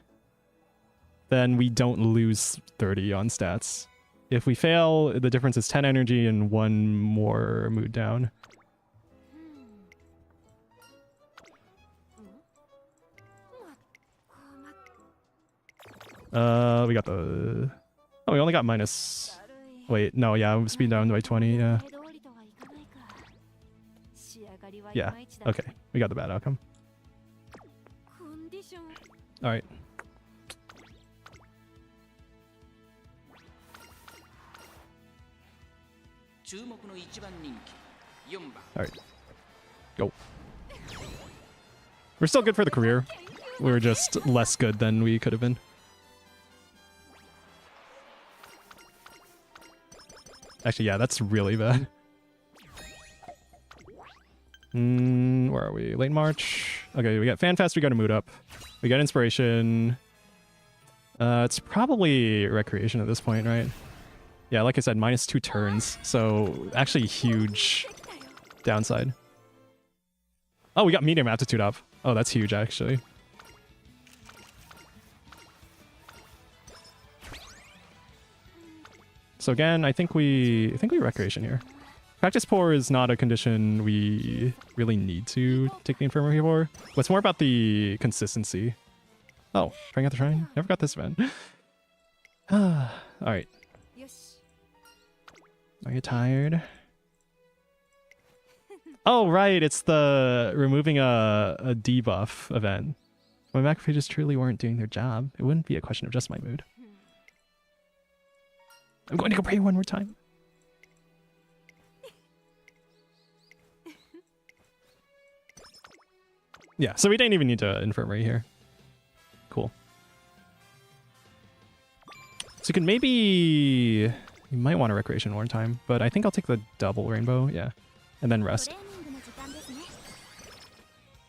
then we don't lose 30 on stats. If we fail, the difference is 10 energy and 1 more mood down. We got the... Oh, we only got minus... Wait, no, yeah, speed down by 20, yeah. Yeah, okay, we got the bad outcome. Alright. Alright. Go. We're still good for the career. We were just less good than we could have been. Actually, yeah, that's really bad. Where are we? Late March. Okay, we got FanFest, we got a mood up. We got inspiration. It's probably recreation at this point, right? Yeah, like I said, minus 2 turns. So actually huge downside. Oh, we got medium aptitude up. Oh, that's huge, actually. So again, I think we recreation here. Practice pour is not a condition we really need to take the infirmary for. What's more about the consistency. Oh, trying out the shrine? Never got this event. Alright. Are you tired? Oh, right, it's the removing a debuff event. My macrophages truly weren't doing their job. It wouldn't be a question of just my mood. I'm going to go pray one more time. Yeah, so we didn't even need to infirmary here. Cool. So you can maybe... You might want a recreation one time, but I think I'll take the double rainbow, yeah. And then rest.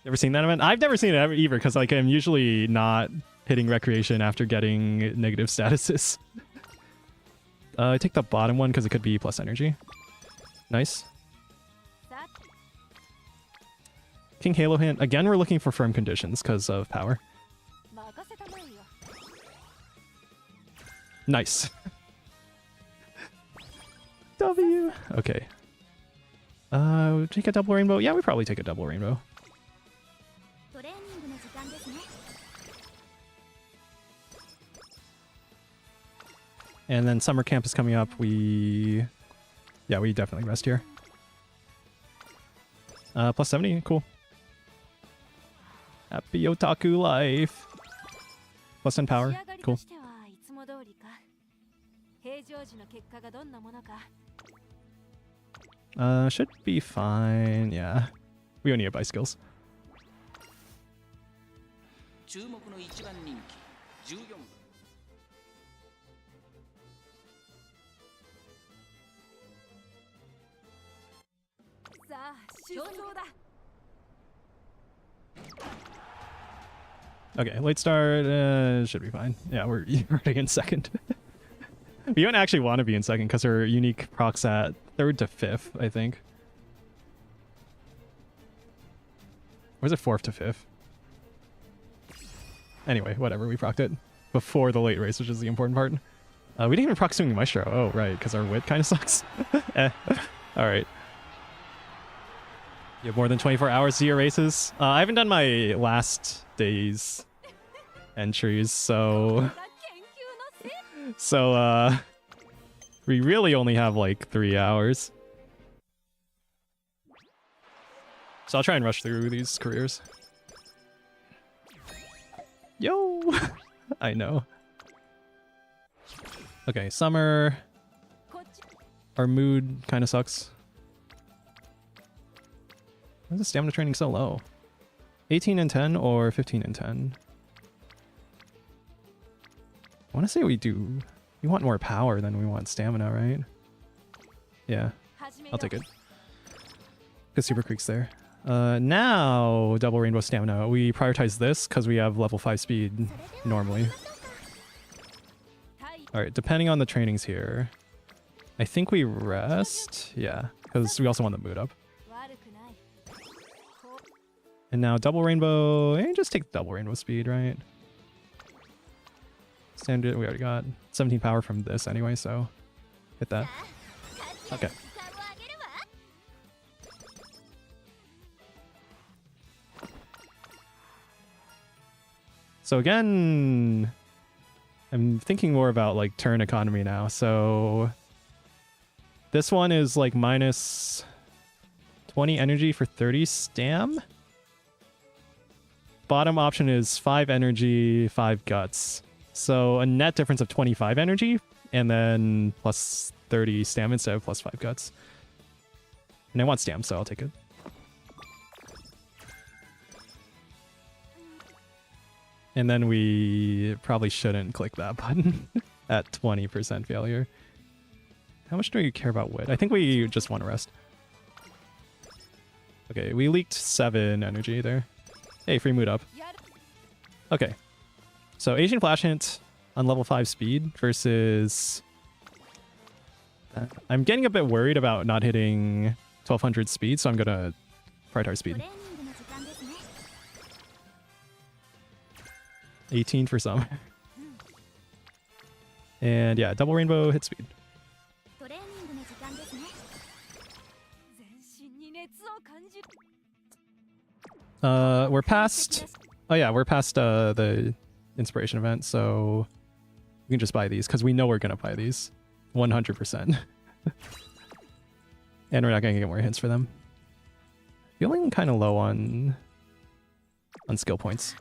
Never seen that event? I've never seen it ever either, because like I'm usually not hitting recreation after getting negative statuses. I take the bottom one because it could be plus energy. Nice. King Halo Hand. Again, we're looking for firm conditions because of power. Nice. W. Okay. Take a double rainbow? Yeah, we probably take a double rainbow. And then summer camp is coming up. We definitely rest here. Plus 70, cool. Happy otaku life. Plus 10 power, cool. Should be fine, yeah. We only have bicycles. Okay, late start should be fine. Yeah, we're already in second. We don't actually want to be in second because our unique procs at 3rd to 5th, I think. Or is it 4th to 5th? Anyway, whatever, we procced it before the late race, which is the important part. We didn't even proc Swinging Maestro. Oh, right, because our wit kind of sucks. Alright. You have more than 24 hours to your races. I haven't done my last day's entries, so we really only have like 3 hours. So I'll try and rush through these careers. Yo! I know. Okay, summer. Our mood kind of sucks. Why is the stamina training so low? 18 and 10 or 15 and 10? I want to say we want more power than we want stamina, right? Yeah, I'll take it. Because Super Creek's there. Now, double rainbow stamina. We prioritize this because we have level 5 speed normally. Alright, depending on the trainings here. I think we rest. Yeah, because we also want the mood up. And now double rainbow, just take double rainbow speed, right? Standard, we already got 17 power from this anyway, so hit that. Okay. So again, I'm thinking more about like turn economy now. So this one is like minus 20 energy for 30 stam. Bottom option is 5 energy, 5 guts. So a net difference of 25 energy, and then plus 30 stam instead of plus 5 guts. And I want stam, so I'll take it. And then we probably shouldn't click that button at 20% failure. How much do you care about wit? I think we just want to rest. Okay, we leaked 7 energy there. Hey, free mood up. Okay. So Asian Flash Hint on level 5 speed versus... I'm getting a bit worried about not hitting 1200 speed, so I'm going to prioritize speed. 18 for some. And yeah, double rainbow hit speed. We're past... Oh yeah, we're past the inspiration event, so we can just buy these, because we know we're going to buy these. 100%. And we're not going to get more hints for them. Feeling kind of low on skill points.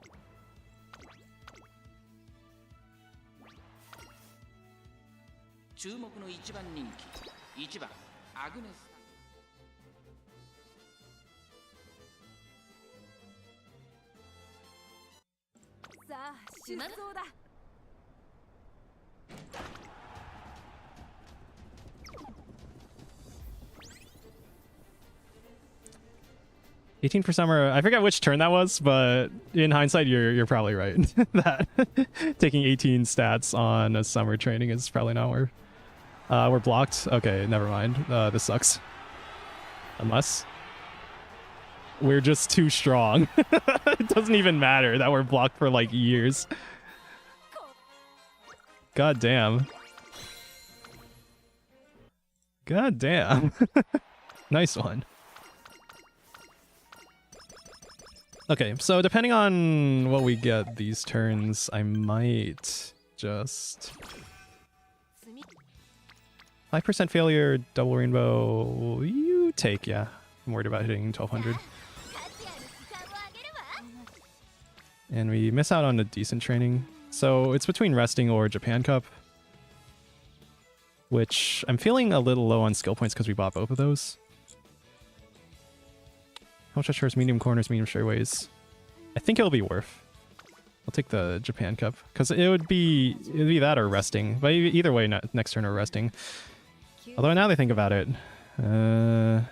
$18 for summer. I forget which turn that was, but in hindsight, you're probably right. That taking 18 stats on a summer training is probably not worth. We're blocked. Okay, never mind. This sucks. Unless we're just too strong. It doesn't even matter that we're blocked for like years. God damn. God damn. Nice one. Okay, so depending on what we get these turns, I might just... 5% failure, double rainbow, you take, yeah. I'm worried about hitting 1200. And we miss out on a decent training. So it's between resting or Japan Cup. Which I'm feeling a little low on skill points because we bought both of those. How much shorts, medium corners, medium straightways? I think it'll be worth. I'll take the Japan Cup because it would be that or resting. But either way, next turn or resting. Although now they think about it, I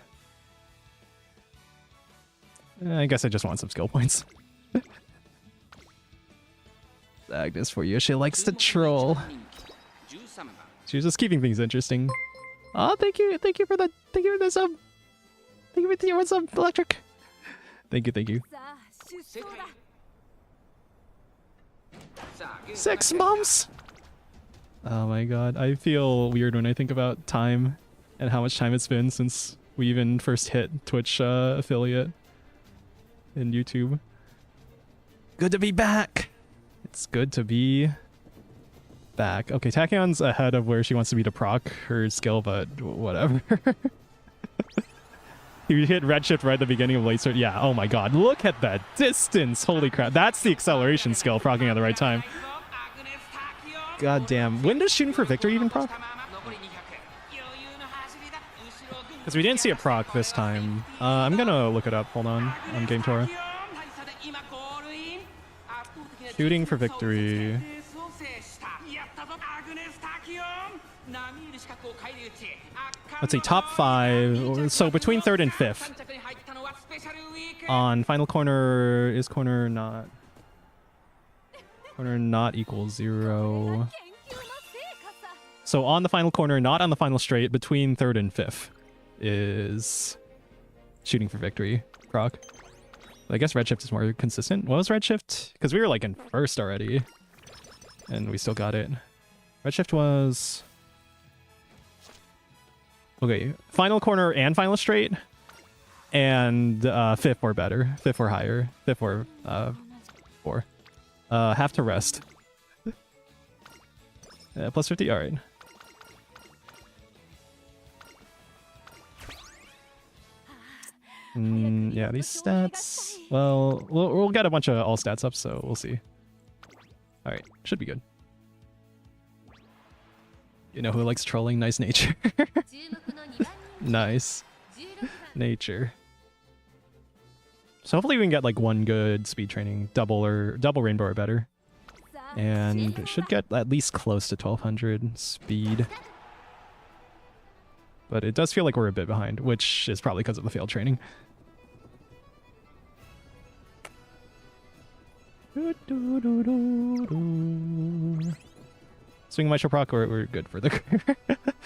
guess I just want some skill points. Agnes for you. She likes to troll. She's just keeping things interesting. Oh, thank you for the sub. Thank you for the what's up, Electric. Thank you. 6 months. Oh my god, I feel weird when I think about time and how much time it's been since we even first hit Twitch affiliate in YouTube. Good to be back. It's good to be back. Okay, Tachyon's ahead of where she wants to be to proc her skill, but whatever. You hit redshift right at the beginning of late start. Yeah, oh my god, look at that distance. Holy crap, that's the acceleration skill, proccing at the right time. God damn. When does shooting for victory even proc? Because we didn't see a proc this time. I'm gonna look it up. Hold on Game Tora. Shooting for victory. Let's see, top 5. So between 3rd and 5th. On final corner, is corner not equals 0. So on the final corner, not on the final straight, between 3rd and 5th is shooting for victory proc. I guess redshift is more consistent. What was redshift? Because we were like in 1st already, and we still got it. Redshift was... Okay, final corner and final straight, and 5th or better. 5th or higher. 5th or 4. Have to rest. Plus 50, alright. Yeah, these stats... Well, we'll get a bunch of all stats up, so we'll see. Alright, should be good. You know who likes trolling? Nice nature. Nice. Nature. So hopefully we can get like one good speed training, double rainbow or better. And should get at least close to 1200 speed. But it does feel like we're a bit behind, which is probably because of the failed training. Swing Maestro proc, we're good for the...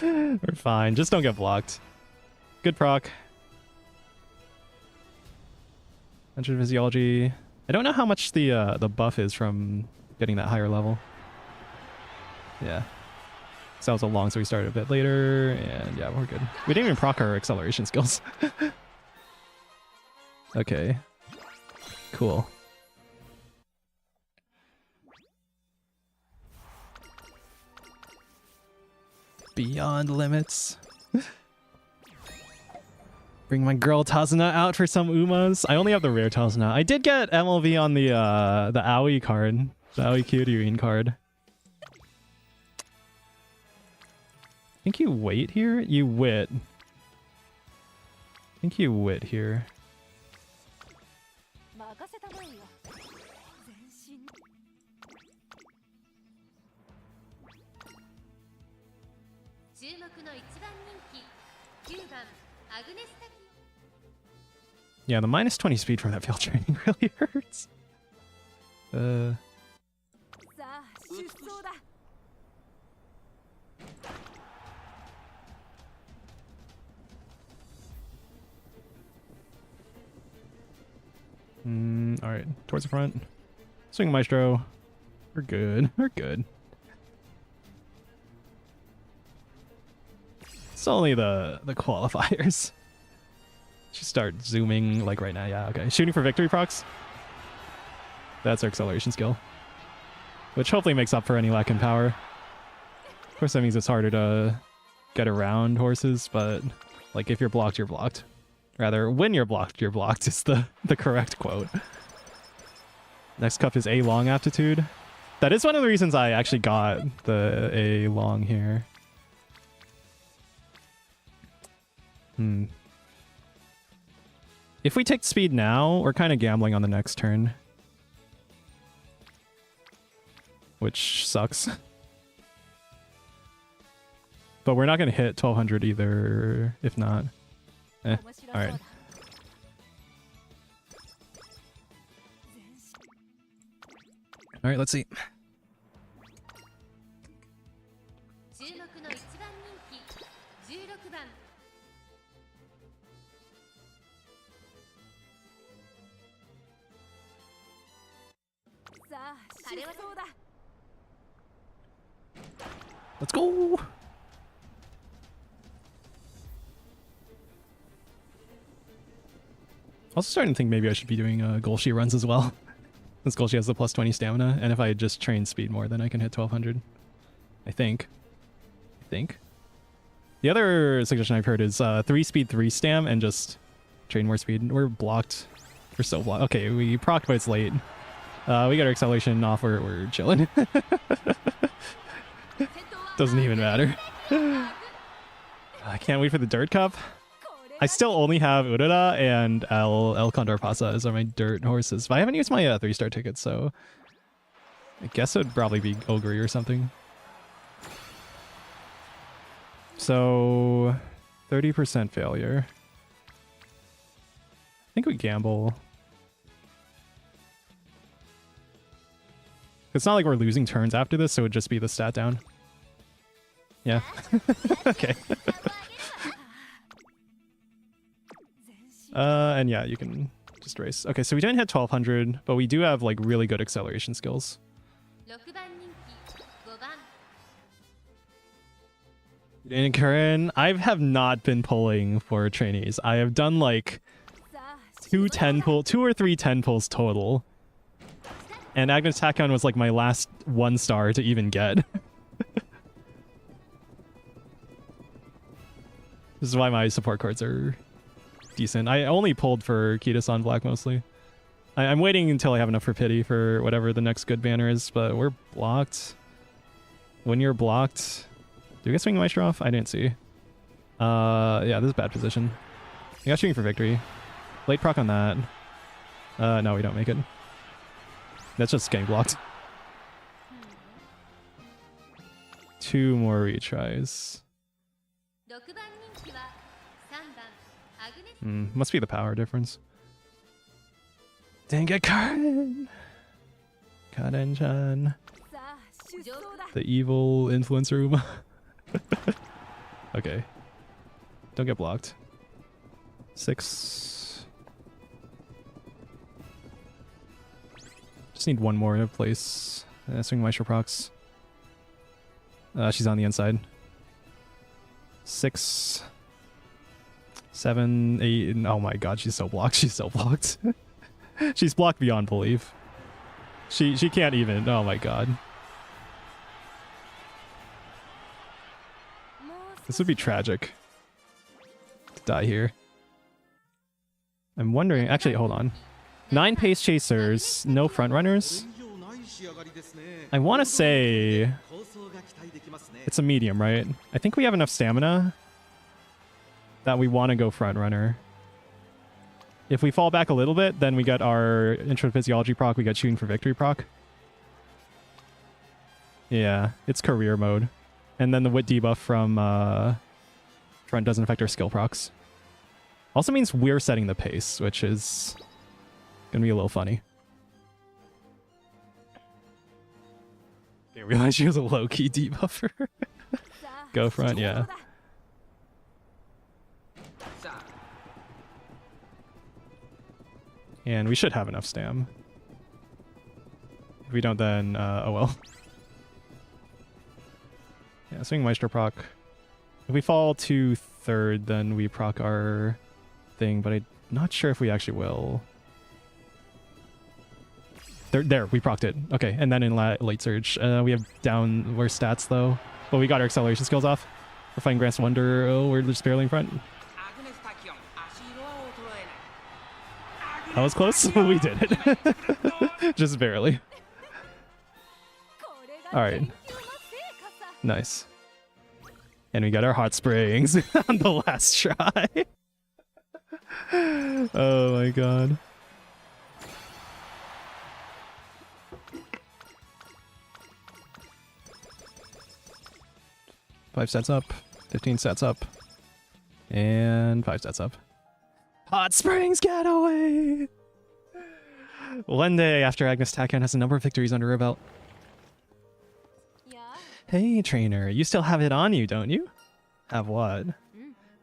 We're fine, just don't get blocked. Good proc. 100 physiology. I don't know how much the buff is from getting that higher level. Yeah. So that was a long, so we started a bit later, and yeah, we're good. We didn't even proc our acceleration skills. Okay. Cool. Beyond limits. Bring my girl Tazuna out for some Umas. I only have the rare Tazuna. I did get MLV on the Aoi card. The Aoi Kyuryu card. I think you wait here? You wit. I think you wit here. Yeah, the minus 20 speed from that field training really hurts. Alright, towards the front. Swing Maestro. We're good. We're good. It's only the qualifiers. Should start zooming like right now. Yeah, okay. Shooting for victory procs. That's our acceleration skill. Which hopefully makes up for any lack in power. Of course, that means it's harder to get around horses, but like if you're blocked, you're blocked. Rather, when you're blocked is the correct quote. Next cup is A long aptitude. That is one of the reasons I actually got the A long here. If we take speed now, we're kind of gambling on the next turn. Which sucks. But we're not going to hit 1200 either, if not. Alright. Alright, let's see. Let's go! Also starting to think maybe I should be doing Golshi runs as well. Since Golshi has the plus 20 stamina, and if I just train speed more, then I can hit 1200. I think. The other suggestion I've heard is 3 speed, 3 stam, and just train more speed. We're blocked. We're so blocked. Okay, we procced, but it's late. We got our acceleration off, we're chilling. Doesn't even matter. I can't wait for the Dirt Cup. I still only have Urara and El Condor Pasa as my dirt horses. But I haven't used my 3-star tickets, so I guess it would probably be Ogre or something. So 30% failure. I think we gamble. It's not like we're losing turns after this, so it would just be the stat down. Yeah. Okay. And yeah, you can just race. Okay, so we didn't hit 1200, but we do have like really good acceleration skills. And Karen, I have not been pulling for trainees. I have done like 2 or 3 10 pulls total. And Agnes Tachyon was like my last 1 star to even get. This is why my support cards are decent. I only pulled for Kitas on black mostly. I'm waiting until I have enough for pity for whatever the next good banner is, but we're blocked. When you're blocked... Do we get swing Maestro off? I didn't see. Yeah, this is a bad position. I got shooting for victory. Late proc on that. No, we don't make it. That's just getting blocked. 2 more retries. Must be the power difference. Dang it, Karen! Karen-chan. The evil influencer Uma. Okay. Don't get blocked. 6. Just need 1 more to place. Swing Maestro procs. She's on the inside. 6. 7, 8, oh my god, she's so blocked. She's so blocked. She's blocked beyond belief. She can't even. Oh my god. This would be tragic. To die here. I'm wondering, actually, hold on. 9 pace chasers, no front runners. I want to say it's a medium, right? I think we have enough stamina that we want to go front runner. If we fall back a little bit, then we get our intro to physiology proc, we get shooting for victory proc. Yeah, it's career mode. And then the wit debuff from front doesn't affect our skill procs. Also means we're setting the pace, which is gonna be a little funny. Didn't realize she was a low-key debuffer. Go front, yeah. And we should have enough stam. If we don't, then oh well. Yeah, swing Maestro proc. If we fall to 3rd, then we proc our thing, but I'm not sure if we actually will. There, we procced it. Okay, and then in late surge, we have down worse stats though, but we got our acceleration skills off. We're fighting Grant's Wonder. Oh, we're just barely in front. That was close. We did it. Just barely. Alright. Nice. And we got our hot springs on the last try. Oh my god. Five sets up. 15 sets up. And 5 sets up. Hot Springs getaway! One day after Agnes Tachyon has a number of victories under her belt. Yeah. Hey, trainer, you still have it on you, don't you? Have what?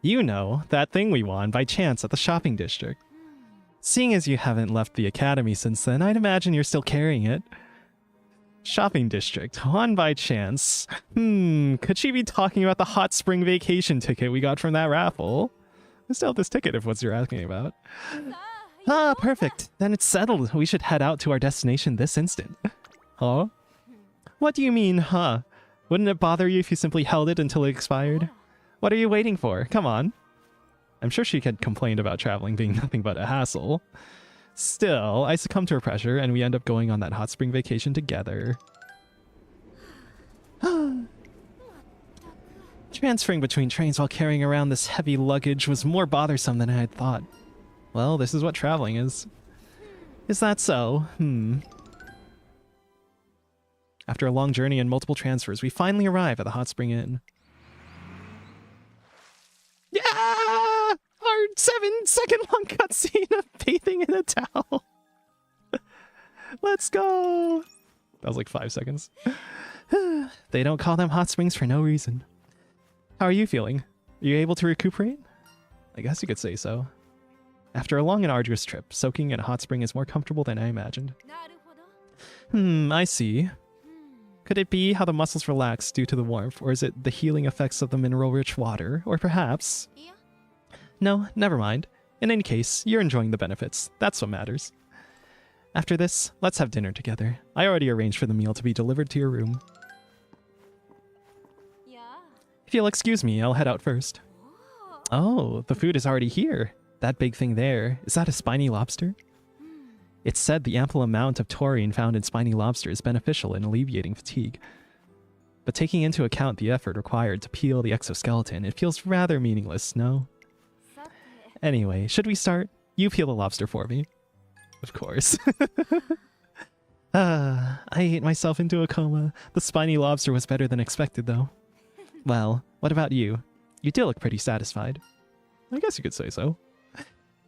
You know, that thing we won by chance at the shopping district. Seeing as you haven't left the academy since then, I'd imagine you're still carrying it. Shopping district, won by chance. Could she be talking about the hot spring vacation ticket we got from that raffle? I still have this ticket if what you're asking about. Ah, perfect. Then it's settled. We should head out to our destination this instant. Huh? What do you mean, huh? Wouldn't it bother you if you simply held it until it expired? What are you waiting for? Come on. I'm sure she had complained about traveling being nothing but a hassle. Still, I succumb to her pressure and we end up going on that hot spring vacation together. Transferring between trains while carrying around this heavy luggage was more bothersome than I had thought. Well, this is what traveling is. Is that so? After a long journey and multiple transfers, we finally arrive at the Hot Spring Inn. Yeah! Our 7-second long cutscene of bathing in a towel. Let's go! That was like 5 seconds. They don't call them hot springs for no reason. How are you feeling? Are you able to recuperate? I guess you could say so. After a long and arduous trip, soaking in a hot spring is more comfortable than I imagined. I see. Could it be how the muscles relax due to the warmth, or is it the healing effects of the mineral-rich water, or perhaps... No, never mind. In any case, you're enjoying the benefits. That's what matters. After this, let's have dinner together. I already arranged for the meal to be delivered to your room. If you'll excuse me, I'll head out first. Oh, the food is already here. That big thing there, is that a spiny lobster? It's said the ample amount of taurine found in spiny lobster is beneficial in alleviating fatigue. But taking into account the effort required to peel the exoskeleton, it feels rather meaningless, no? Anyway, should we start? You peel the lobster for me. Of course. I ate myself into a coma. The spiny lobster was better than expected, though. Well, what about you? You do look pretty satisfied. I guess you could say so.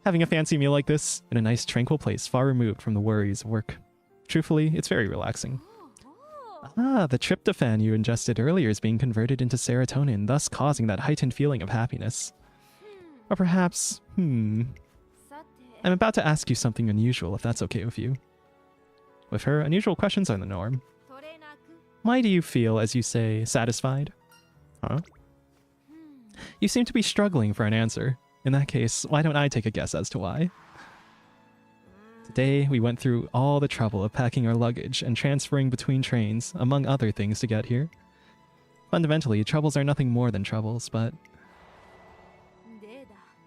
Having a fancy meal like this, in a nice tranquil place far removed from the worries of work. Truthfully, it's very relaxing. Ah, the tryptophan you ingested earlier is being converted into serotonin, thus causing that heightened feeling of happiness. Or perhaps, I'm about to ask you something unusual, if that's okay with you. With her, unusual questions are the norm. Why do you feel, as you say, satisfied? Huh? You seem to be struggling for an answer. In that case, why don't I take a guess as to why? Today, we went through all the trouble of packing our luggage and transferring between trains, among other things, to get here. Fundamentally, troubles are nothing more than troubles, but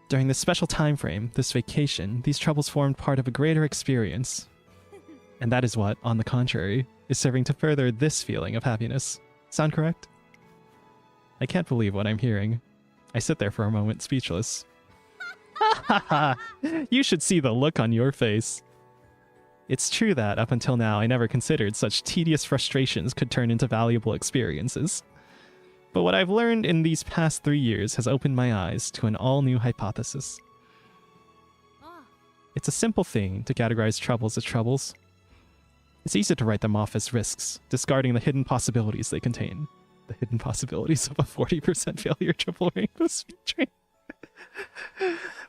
during this special time frame, this vacation, these troubles formed part of a greater experience. And that is what, on the contrary, is serving to further this feeling of happiness. Sound correct? I can't believe what I'm hearing. I sit there for a moment, speechless. Ha ha ha! You should see the look on your face. It's true that, up until now, I never considered such tedious frustrations could turn into valuable experiences. But what I've learned in these past 3 years has opened my eyes to an all-new hypothesis. It's a simple thing to categorize troubles as troubles. It's easy to write them off as risks, discarding the hidden possibilities they contain. The hidden possibilities of a 40% failure triple rainbow speed train.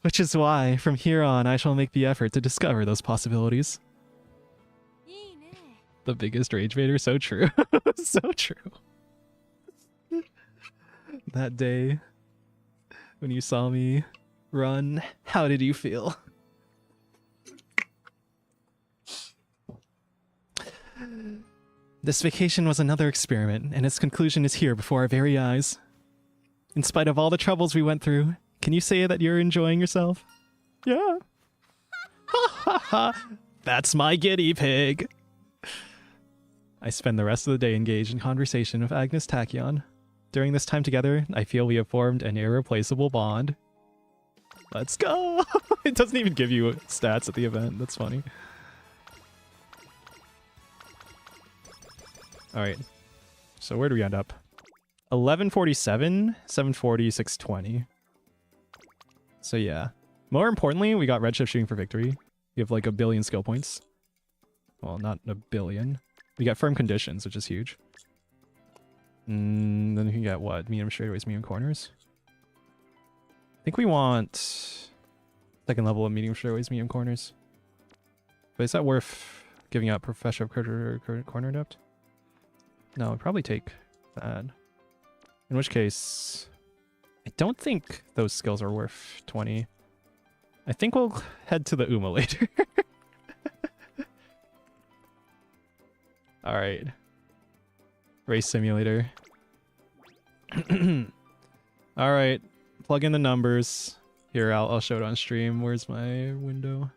Which is why, from here on, I shall make the effort to discover those possibilities. The biggest rage baiter, so true. So true. That day, when you saw me run, how did you feel? This vacation was another experiment, and its conclusion is here before our very eyes. In spite of all the troubles we went through, can you say that you're enjoying yourself? Yeah. Ha ha ha! That's my guinea pig! I spend the rest of the day engaged in conversation with Agnes Tachyon. During this time together, I feel we have formed an irreplaceable bond. Let's go! It doesn't even give you stats at the event. That's funny. Alright. So where do we end up? 1147, 740, 620. So yeah. More importantly, we got Redshift shooting for victory. We have like 1 billion skill points. Well, not 1 billion. We got firm conditions, which is huge. Then we can get what? Medium straightaways, medium corners? I think we want second level of medium straightaways, medium corners. But is that worth giving up professional corner depth? No, I'd probably take that. In which case, I don't think those skills are worth 20. I think we'll head to the Uma later. Alright. Race simulator. Alright. Plug in the numbers. Here, I'll show it on stream. Where's my window?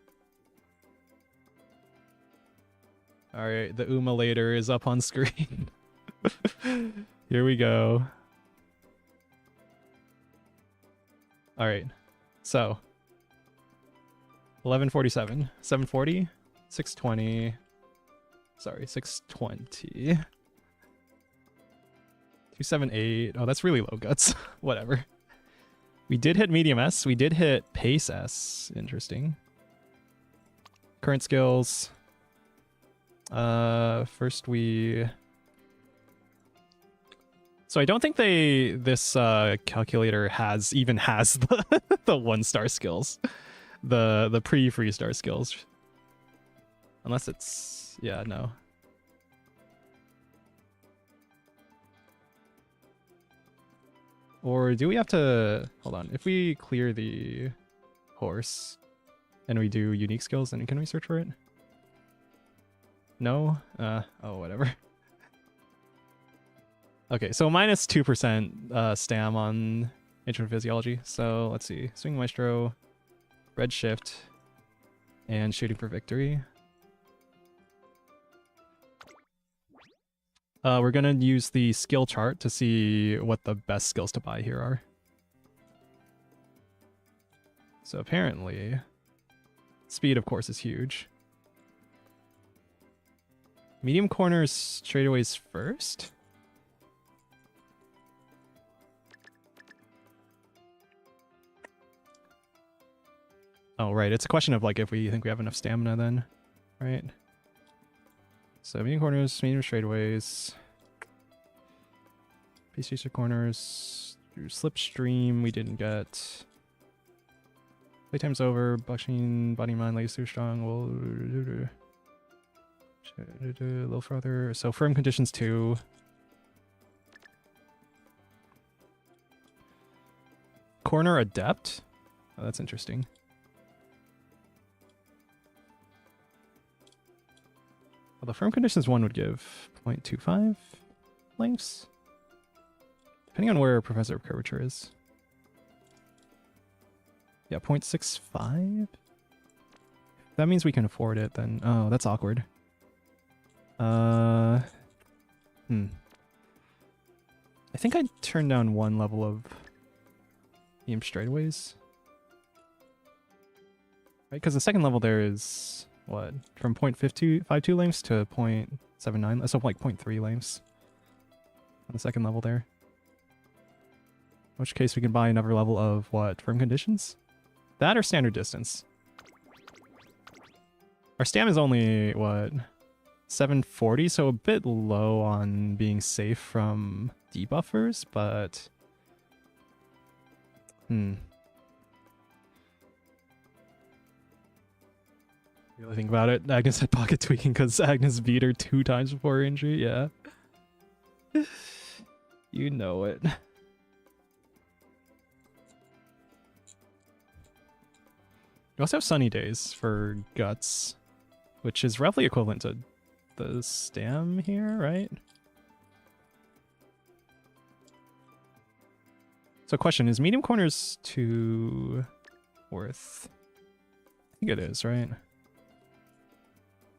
Alright, the Uma later is up on screen. Here we go. Alright. So. 1147. 740. 620. Sorry, 620. 278. Oh, that's really low guts. Whatever. We did hit medium S. We did hit pace S. Interesting. Current skills. First we... So I don't think this calculator even has the the 1-star skills. The pre-3-star skills. Unless it's... Yeah, no. Or do we have to... Hold on. If we clear the horse and we do unique skills, then can we search for it? No? Oh, whatever. Okay, so minus 2% stam on Intro to Physiology. So let's see. Swing Maestro, Red Shift, and Shooting for Victory. We're gonna use the skill chart to see what the best skills to buy here are. So apparently, speed, of course, is huge. Medium corners straightaways first? Oh, right. It's a question of, like, if we think we have enough stamina then, right? So medium corners, medium straightaways. Pace chaser corners. Through slipstream, we didn't get. Playtime's over. Bucksheen, body mind, legs too strong. We'll a little further. So firm conditions 2. Corner adept. Oh, that's interesting. Although firm conditions 1 would give 0.25 lengths. Depending on where Professor of Curvature is. Yeah, 0.65? That means we can afford it then. Oh, that's awkward. I think I'd turn down one level of medium straightaways. Right, because the second level there is, what, from 0.52 lengths to 0.79, so like 0.3 lengths on the second level there. In which case we can buy another level of, what, firm conditions? That or standard distance. Our stam is only, what, 740, so a bit low on being safe from debuffers, but... Really think about it. Agnes had pocket tweaking because Agnes beat her 2 times before her injury. Yeah. You know it. We also have sunny days for guts, which is roughly equivalent to the stam here, right? So question, is medium corners 2 worth? I think it is, right? I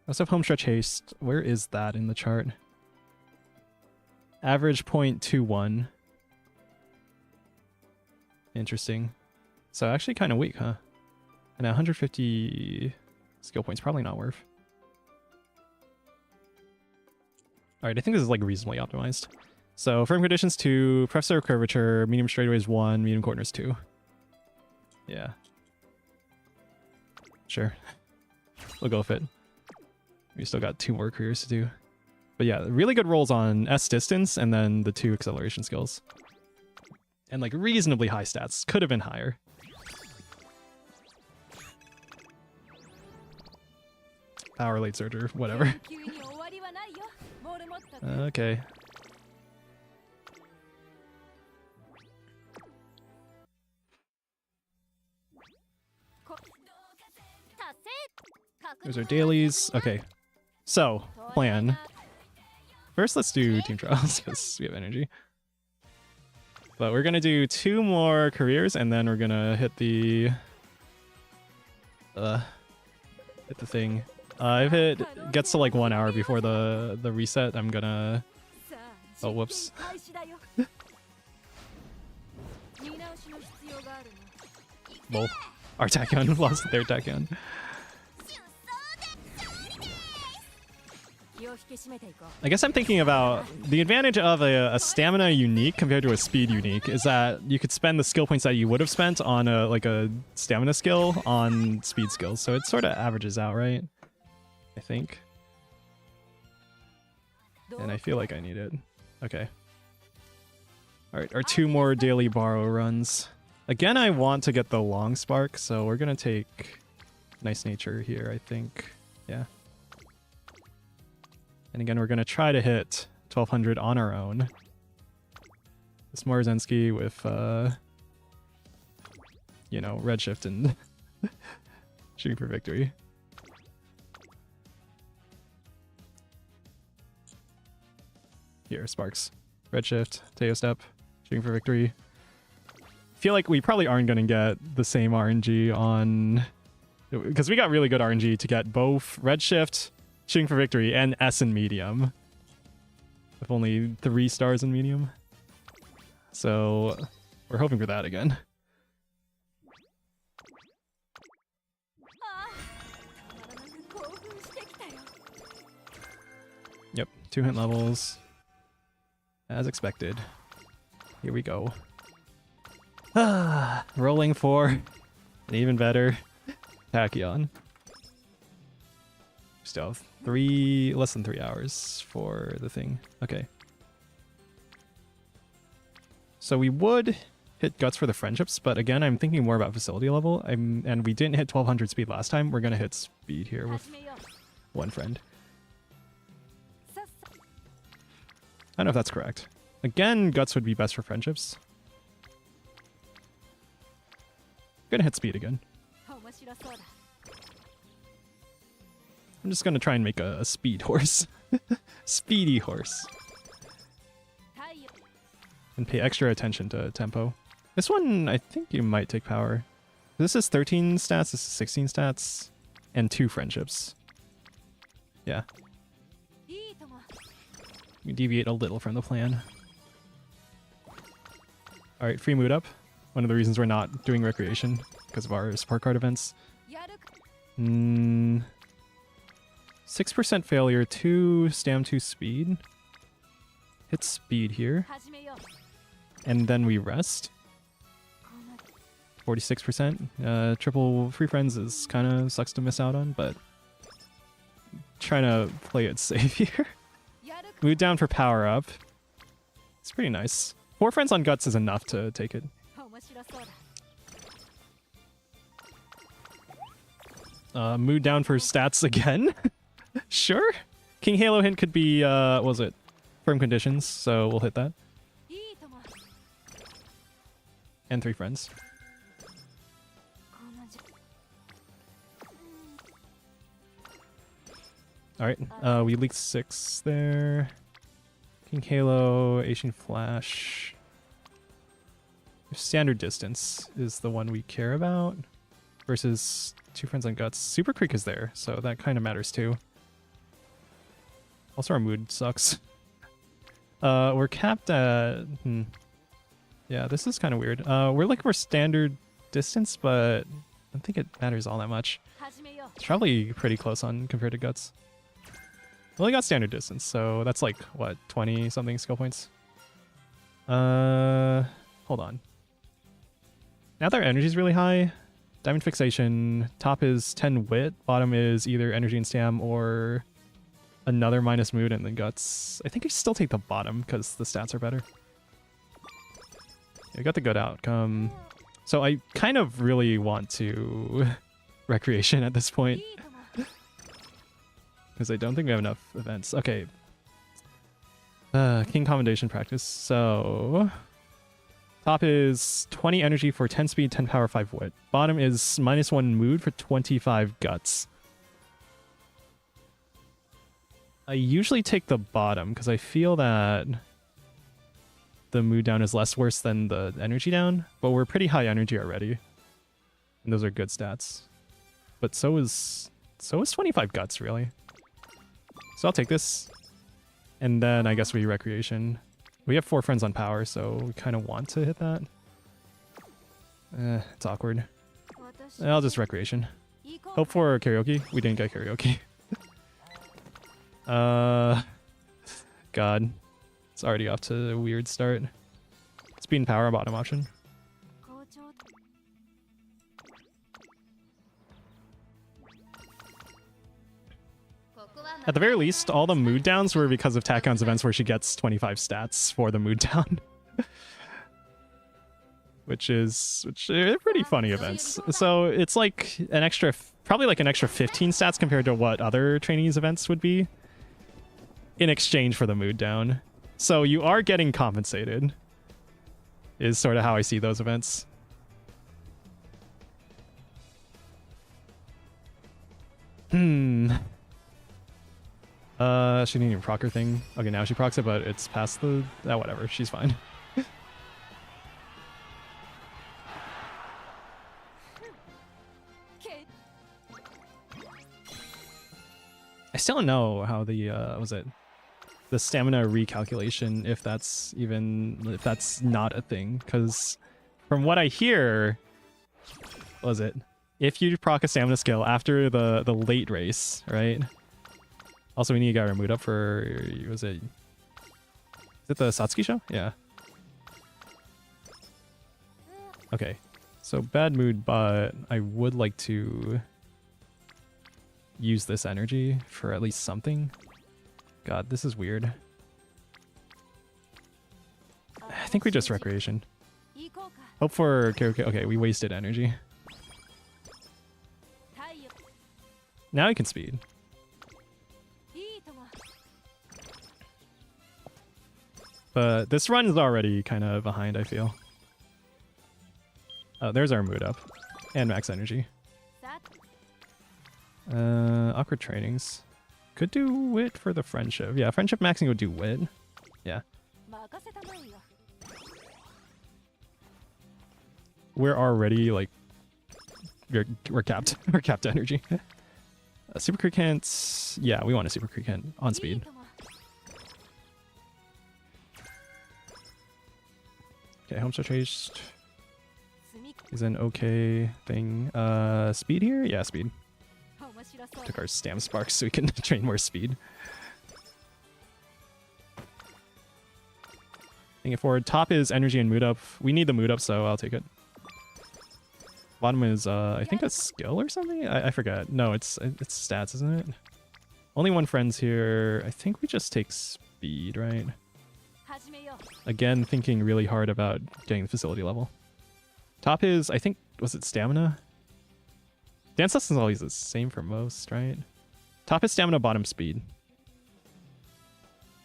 also have homestretch haste. Where is that in the chart? Average 0.21. Interesting. So actually kind of weak, huh? And 150 skill points, probably not worth. Alright, I think this is like reasonably optimized. So firm conditions 2, Professor of Curvature, medium straightaways 1, medium corners 2. Yeah. Sure. We'll go with it. We still got 2 more careers to do. But yeah, really good rolls on S distance and then the 2 acceleration skills. And like reasonably high stats. Could have been higher. Power late surger, whatever. Okay. There's our dailies. Okay. So, plan. First, let's do team trials because we have energy. But we're gonna do 2 more careers and then we're gonna hit the thing. If it gets to like 1 hour before the reset, I'm gonna... Oh, whoops. Both. Our tachyon lost their tachyon. I guess I'm thinking about the advantage of a stamina unique compared to a speed unique is that you could spend the skill points that you would have spent on a stamina skill on speed skills, so it sort of averages out, right? I think. And I feel like I need it. Okay. Alright, our 2 more daily borrow runs. Again, I want to get the long spark, so we're gonna take nice nature here, I think. Yeah. And again, we're gonna try to hit 1200 on our own. This Morzensky with, you know, redshift and shooting for victory. Here, sparks. Redshift, Teo step, shooting for victory. Feel like we probably aren't gonna get the same RNG on... Because we got really good RNG to get both redshift, shooting for victory, and S in medium. With only 3 stars in medium. So, we're hoping for that again. Yep, 2 hit levels. As expected. Here we go. Rolling for an even better tachyon. Still have less than 3 hours for the thing. Okay. So we would hit guts for the friendships, but again, I'm thinking more about facility level. And we didn't hit 1200 speed last time. We're gonna hit speed here with 1 friend. I don't know if that's correct. Again, guts would be best for friendships. Gonna hit speed again. I'm just gonna try and make a speed horse. Speedy horse. And pay extra attention to tempo. This one, I think you might take power. This is 13 stats, this is 16 stats, and 2 friendships. Yeah. We deviate a little from the plan. Alright, free mood up. One of the reasons we're not doing recreation, because of our support card events. 6% failure, 2 stam, 2 speed. Hit speed here. And then we rest. 46%. Triple free friends is kind of sucks to miss out on, but trying to play it safe here. Mood down for power up. It's pretty nice. 4 friends on guts is enough to take it. Mood down for stats again. Sure. King Halo hint could be what was it? Firm conditions, so we'll hit that. And 3 friends. Alright, we leaked 6 there. King Halo, Asian Flash. Standard distance is the one we care about. Versus 2 friends on guts. Super Creek is there, so that kind of matters too. Also our mood sucks. We're capped at... Yeah, this is kind of weird. We're looking for standard distance, but I don't think it matters all that much. It's probably pretty close on compared to guts. Well, we got standard distance, so that's like, what, 20-something skill points? Hold on. Now that our energy's really high, Diamond Fixation, top is 10 wit, bottom is either energy and stam or another minus mood and then guts. I think I still take the bottom because the stats are better. Yeah, we got the good outcome. So I kind of really want to recreation at this point. Because I don't think we have enough events. Okay. King Commendation practice. So top is 20 energy for 10 speed, 10 power, 5 wit. Bottom is -1 mood for 25 guts. I usually take the bottom because I feel that the mood down is less worse than the energy down, but we're pretty high energy already. And those are good stats. But so is 25 guts, really. So I'll take this. And then I guess we recreation. We have 4 friends on power, so we kind of want to hit that. It's awkward. I'll just recreation. Hope for karaoke. We didn't get karaoke. God. It's already off to a weird start. Speed and power, bottom option. At the very least, all the mood downs were because of Takyon's events where she gets 25 stats for the mood down. which are pretty funny events. So it's like an extra, probably like an extra 15 stats compared to what other trainees events would be in exchange for the mood down. So you are getting compensated, is sort of how I see those events. She didn't even proc her thing. Okay, now she procs it, but it's past the... whatever, she's fine. I still don't know how the, was it? The stamina recalculation, if that's not a thing, because from what I hear, what was it? If you proc a stamina skill after the late race, right? Also, we need to get our mood up for, was it? Is it the Satsuki show? Yeah. Okay. So bad mood, but I would like to use this energy for at least something. God, this is weird. I think we just recreation. Hope for karaoke. Okay, we wasted energy. Now we can speed. But this run is already kind of behind, I feel. Oh, there's our mood up. And max energy. Awkward trainings. Could do wit for the friendship. Yeah, friendship maxing would do wit. Yeah. We're already like we're capped. We're capped energy. Super Creek Hint. Yeah, we want a Super Creek Hint on speed. Okay, Homestar Chased is an okay thing. Speed here? Yeah, speed. Took our stam sparks so we can train more speed. Bring it forward. Top is energy and mood up. We need the mood up, so I'll take it. Bottom is I think a skill or something? I forget. No, it's stats, isn't it? Only one friend's here. I think we just take speed, right? Again, thinking really hard about getting the facility level. Top is, I think, was it stamina? Dance lesson is always the same for most, right? Top is stamina, bottom speed.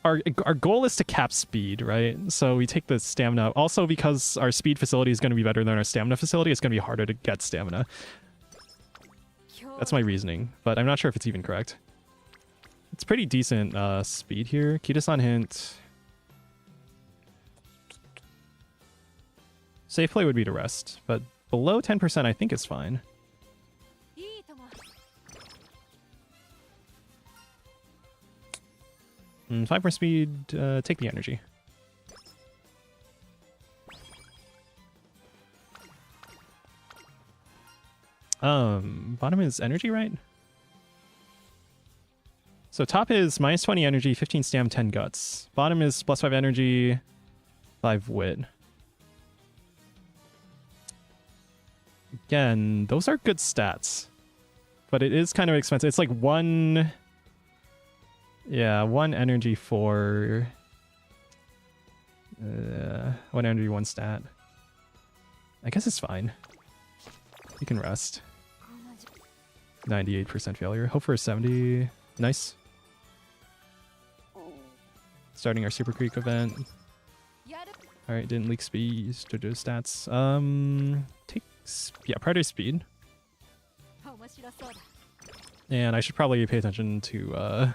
Our goal is to cap speed, right? So we take the stamina. Also, because our speed facility is going to be better than our stamina facility, it's going to be harder to get stamina. That's my reasoning, but I'm not sure if it's even correct. It's pretty decent speed here. Kitasan hint. Safe play would be to rest, but below 10% I think is fine. 5 more speed, take the energy. Bottom is energy, right? So top is minus 20 energy, 15 stam, 10 guts. Bottom is plus 5 energy, 5 wit. Again, those are good stats. But it is kind of expensive. It's like one... Yeah, 1 energy for... 1 energy, 1 stat. I guess it's fine. You can rest. 98% failure. Hope for a 70. Nice. Starting our Super Creek event. Alright, didn't leak speed to do stats. Yeah, priority speed. And I should probably pay attention to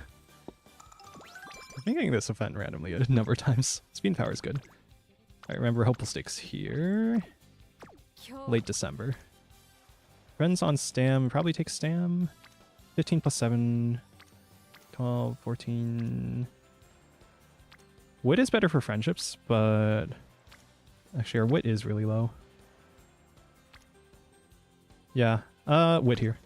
making this event randomly a number of times. Speed and power is good. Alright, remember hopeful stakes here. Late December. Friends on stam, probably take stam. 15 plus 7. 12, 14. Wit is better for friendships, but actually our wit is really low. Yeah, wit here.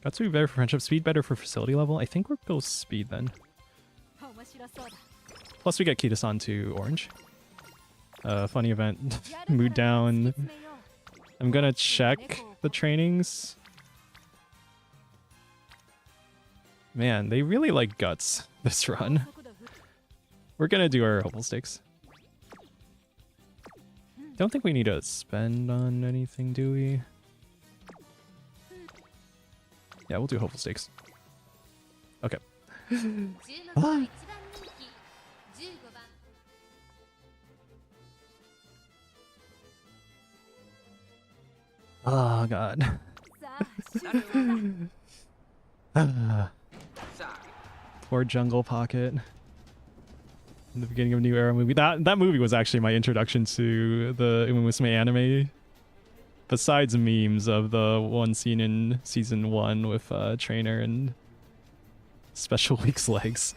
Gatsu better for friendship, speed better for facility level. I think we'll go speed then. Plus we get Kitasan to orange. Funny event. Mood down. I'm gonna check the trainings. Man, they really like guts this run. We're gonna do our hopeful stakes. Don't think we need to spend on anything, do we? Yeah, we'll do hopeful stakes. Okay. Oh god. Poor Jungle Pocket. In the beginning of a new era movie. That movie was actually my introduction to the Musume anime. Besides memes of the one scene in season 1 with Trainer and Special Week's legs.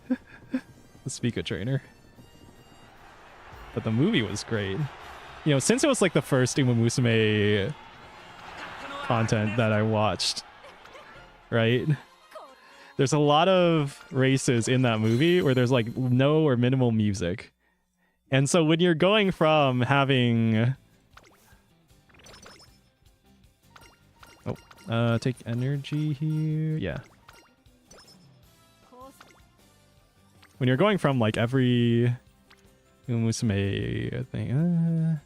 The Speaker Trainer. But the movie was great. You know, since it was like the first Musume content that I watched, right? There's a lot of races in that movie where there's like no or minimal music. And so when you're going from having... Oh, take energy here. Yeah. When you're going from like every Musume thing,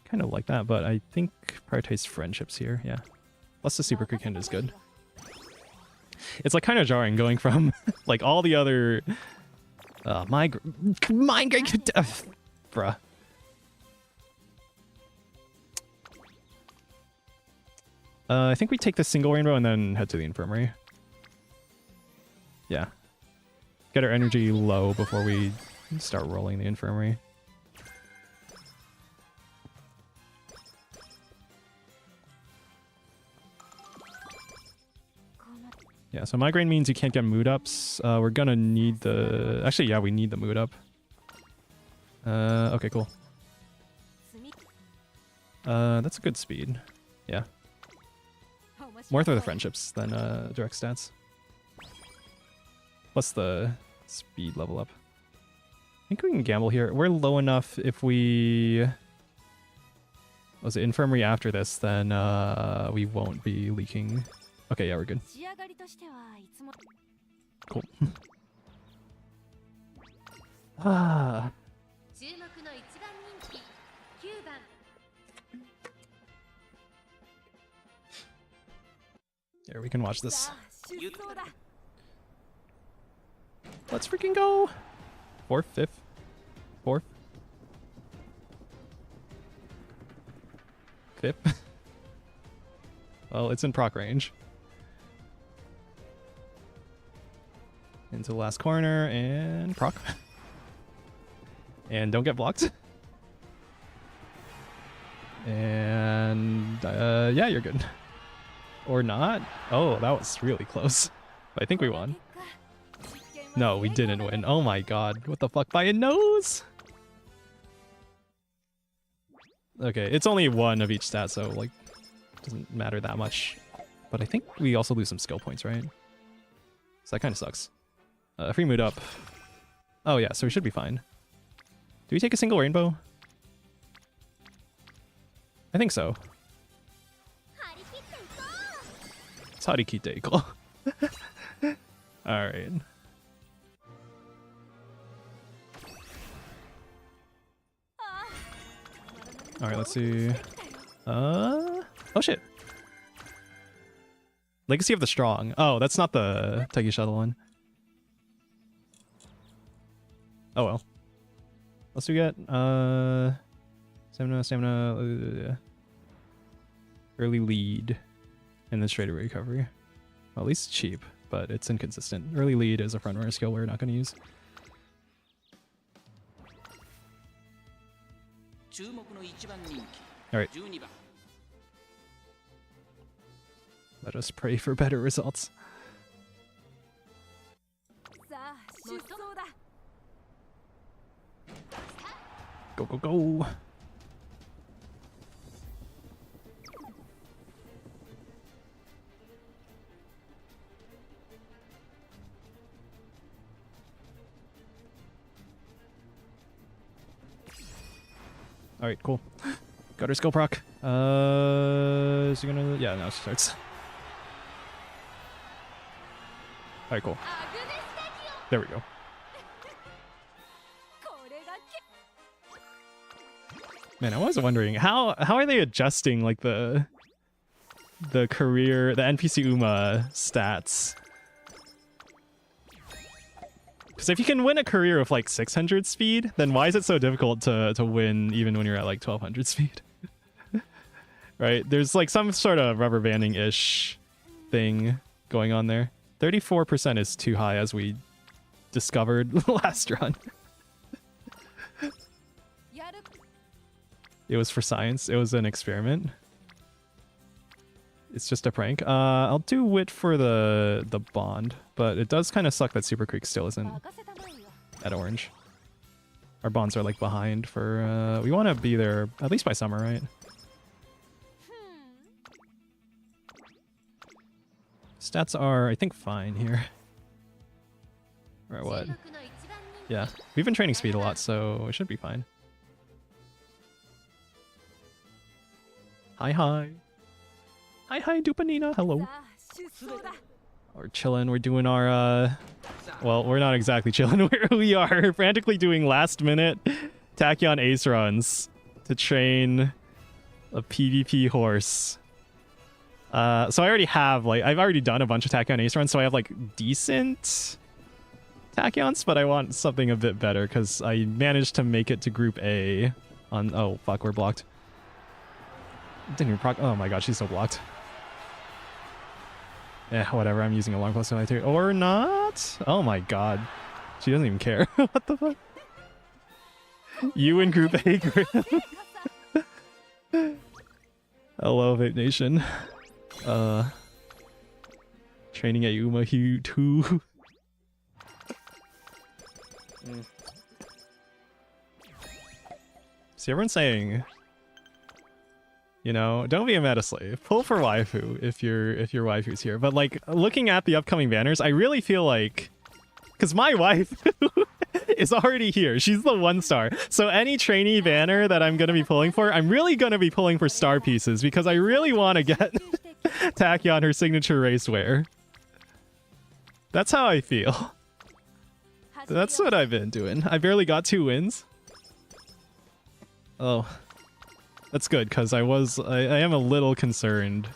kind of like that, but I think prioritize friendships here. Yeah. Plus the Super Quick Hand is good. It's like kind of jarring going from like all the other bruh. I think we take the single rainbow and then head to the infirmary. Yeah. Get our energy low before we start rolling the infirmary. Yeah, so migraine means you can't get mood ups. We're gonna need the... Actually, yeah, we need the mood up. Okay, cool. That's a good speed. Yeah. More through the friendships than direct stats. Plus the speed level up. I think we can gamble here. We're low enough if we... Was it infirmary after this, then we won't be leaking. Okay, yeah, we're good. Cool. Ah. Here, we can watch this. Let's freaking go! Fourth, fifth, fourth, fifth. Well, it's in proc range. Into the last corner and proc. And don't get blocked. And yeah, you're good. Or not. Oh, that was really close. I think we won. No, we didn't win. Oh my god. What the fuck? By a nose? Okay, it's only one of each stat, so like doesn't matter that much. But I think we also lose some skill points, right? So that kind of sucks. Free mood up. Oh yeah, so we should be fine. Do we take a single rainbow? I think so. Harikite iko. Alright. Alright, let's see. Oh shit. Legacy of the Strong. Oh, that's not the Tegi Shuttle one. Oh well. What else do we get? Stamina. Early lead. And then straight away recovery. Well, at least cheap, but it's inconsistent. Early lead is a front runner skill we're not going to use. Alright. Let us pray for better results. Go, go, go! Alright, cool. Got her skill proc. Is he gonna... Yeah, now she starts. Alright, cool. There we go. Man, I was wondering, how are they adjusting, like, the career... The NPC UMA stats? Because if you can win a career of like 600 speed, then why is it so difficult to win even when you're at like 1200 speed? Right? There's like some sort of rubber banding-ish thing going on there. 34% is too high, as we discovered last run. It was for science. It was an experiment. It's just a prank. I'll do wit for the bond, but it does kind of suck that Super Creek still isn't at orange. Our bonds are like behind for... we want to be there at least by summer, right? Stats are, I think, fine here. Or what? Yeah, we've been training speed a lot, so it should be fine. Hi, hi. Hi, hi, Dupanina. Hello. We're chilling. We're doing our, well, we're not exactly chilling. We are frantically doing last-minute tachyon ace runs to train a PvP horse So I already have, like, I've already done a bunch of Tachyon Ace runs, so I have, like, decent Tachyons, but I want something a bit better, because I managed to make it to Group A on... Oh, fuck, we're blocked. Didn't even proc... Oh my god, she's so blocked. Yeah, whatever, I'm using a long plus too. Or not? Oh my god. She doesn't even care. What the fuck? You in Group A, Hello, Vape Nation. Training at Uma Hugh 2. See, everyone's saying, you know, don't be a meta slave. Pull for waifu if your waifu's here. But like, looking at the upcoming banners, I really feel like, because my waifu is already here. She's the 1-star. So any trainee banner that I'm going to be pulling for, I'm really going to be pulling for star pieces because I really want to get Tachyon her signature race wear. That's how I feel. That's what I've been doing. I barely got 2 wins. Oh. That's good, because I am a little concerned.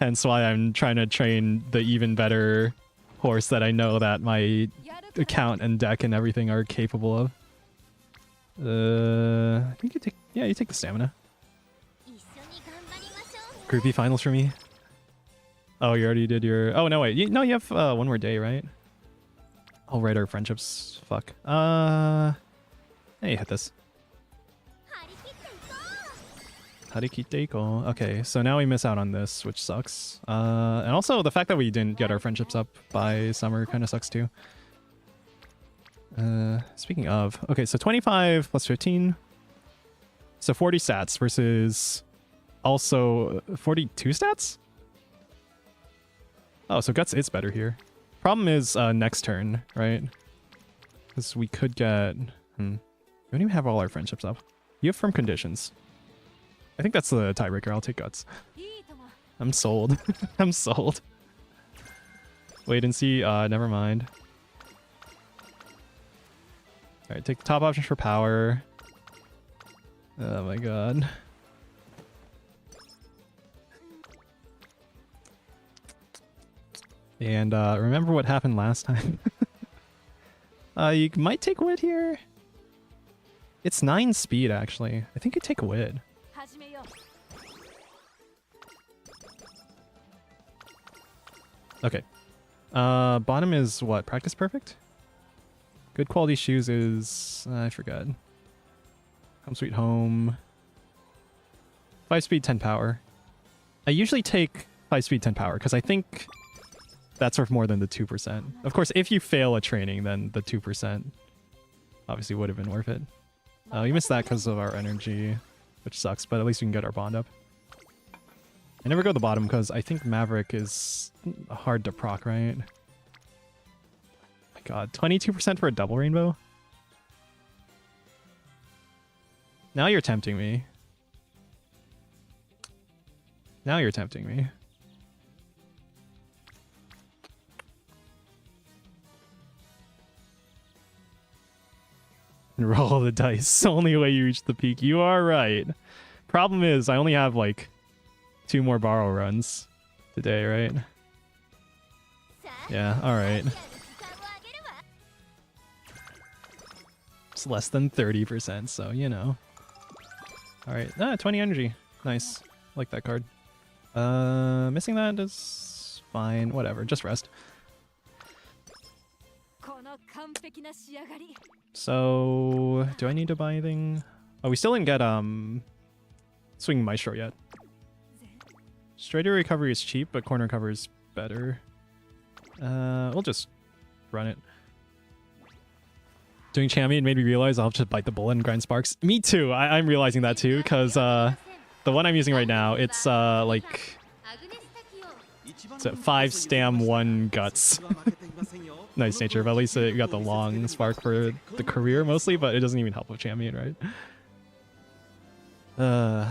Hence why I'm trying to train the even better horse that I know that my account and deck and everything are capable of. I think you take... Yeah, you take the stamina. Groupie finals for me. Oh, you already did your... Oh, no, wait. No, you have one more day, right? Oh, right, our friendships. Fuck. Hey, hit this. Harikiteiko. Okay, so now we miss out on this, which sucks. And also the fact that we didn't get our friendships up by summer kind of sucks too. Speaking of, okay, so 25 plus 15. So 40 stats versus also 42 stats? Oh, so Guts is better here. Problem is next turn, right? Because we could get... We don't even have all our friendships up. You have firm conditions. I think that's the tiebreaker. I'll take Guts. I'm sold. I'm sold. Wait and see. Never mind. Alright, take the top option for power. Oh my god. And remember what happened last time? You might take Wit here. It's 9 speed, actually. I think you take Wit. Okay. Bottom is what? Practice perfect? Good quality shoes is... I forgot. Home sweet home. 5 speed, 10 power. I usually take 5 speed, 10 power because I think that's worth more than the 2%. Of course, if you fail a training, then the 2% obviously would have been worth it. We missed that because of our energy, which sucks, but at least we can get our bond up. I never go to the bottom because I think Maverick is hard to proc, right? Oh my god, 22% for a double rainbow? Now you're tempting me. Now you're tempting me. Roll the dice. Only way you reach the peak. You are right. Problem is, I only have like 2 more borrow runs today, right? Yeah, alright. It's less than 30%, so you know. Alright, 20 energy. Nice. Like that card. Missing that is fine. Whatever, just rest. So, do I need to buy anything? Oh, we still didn't get Swing Maestro yet. Straighter recovery is cheap, but corner cover is better. We'll just run it. Doing champion made me realize I'll have to bite the bullet and grind sparks. Me too. I'm realizing that too, because the one I'm using right now, it's like it's a 5 stam 1 guts. Nice nature, but at least you got the long spark for the career mostly, but it doesn't even help with champion, right?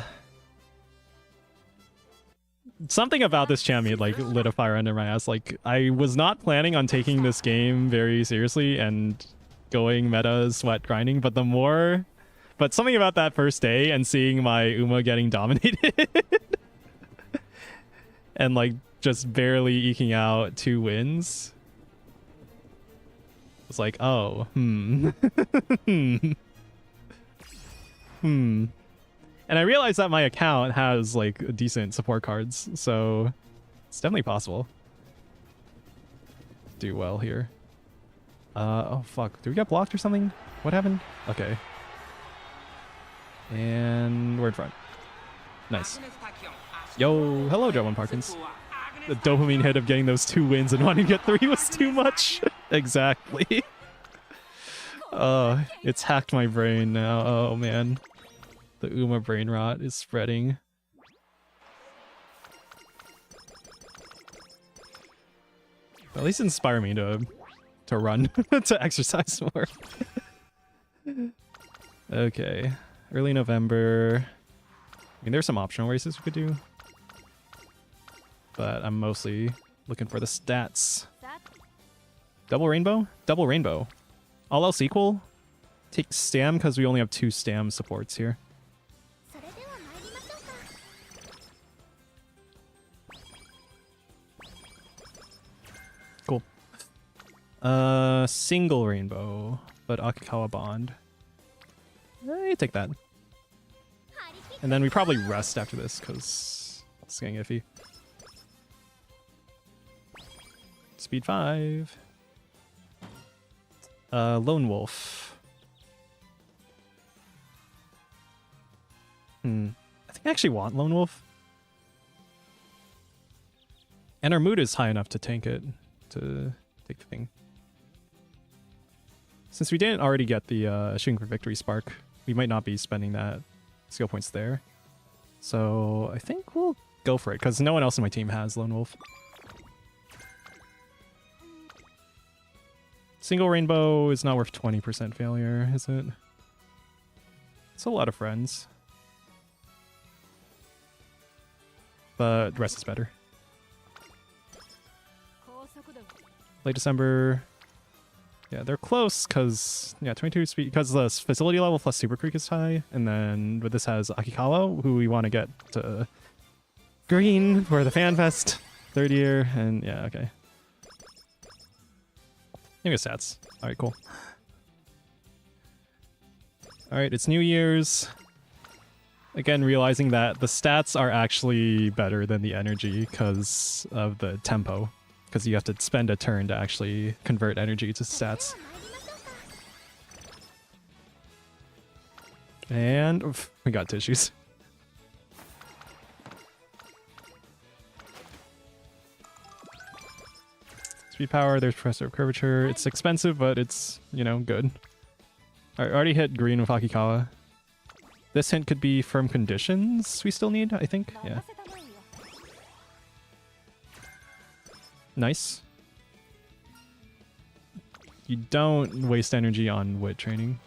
Something about this champion like lit a fire under my ass. Like, I was not planning on taking this game very seriously and going meta sweat grinding, but something about that first day and seeing my Uma getting dominated and like just barely eking out 2 wins. It's like, oh, hmm. And I realized that my account has like decent support cards, so it's definitely possible. Do well here. Oh fuck, did we get blocked or something? What happened? Okay. And we're in front. Nice. Yo, hello, Joe Parkins. The dopamine hit of getting those 2 wins and wanting to get 3 was too much. Exactly. It's hacked my brain now. Oh man. The Uma brain rot is spreading. At least inspire me to run, to exercise more. Okay. Early November. I mean, there's some optional races we could do. But I'm mostly looking for the stats. Double rainbow? Double rainbow. All else equal? Take Stam because we only have 2 Stam supports here. Cool. Single rainbow, but Akikawa bond. You take that. And then we probably rest after this because it's getting iffy. Speed 5. Lone Wolf. I think I actually want Lone Wolf. And our mood is high enough to tank it, to take the thing. Since we didn't already get the Shooting for Victory Spark, we might not be spending that skill points there. So I think we'll go for it, because no one else in my team has Lone Wolf. Single rainbow is not worth 20% failure, is it? It's a lot of friends. But rest is better. Late December. Yeah, they're close because, yeah, 22 speed, because the facility level plus Super Creek is high. And then, but this has Akikawa, who we want to get to green for the Fan Fest 3rd year. And yeah, okay. You get stats. Alright, cool. Alright, it's New Year's. Again, realizing that the stats are actually better than the energy because of the tempo. Because you have to spend a turn to actually convert energy to stats. And oof, we got tissues. Speed power, there's Professor of Curvature. It's expensive, but it's, you know, good. Alright, already hit green with Akikawa. This hint could be firm conditions we still need, I think. Yeah. Nice. You don't waste energy on wit training.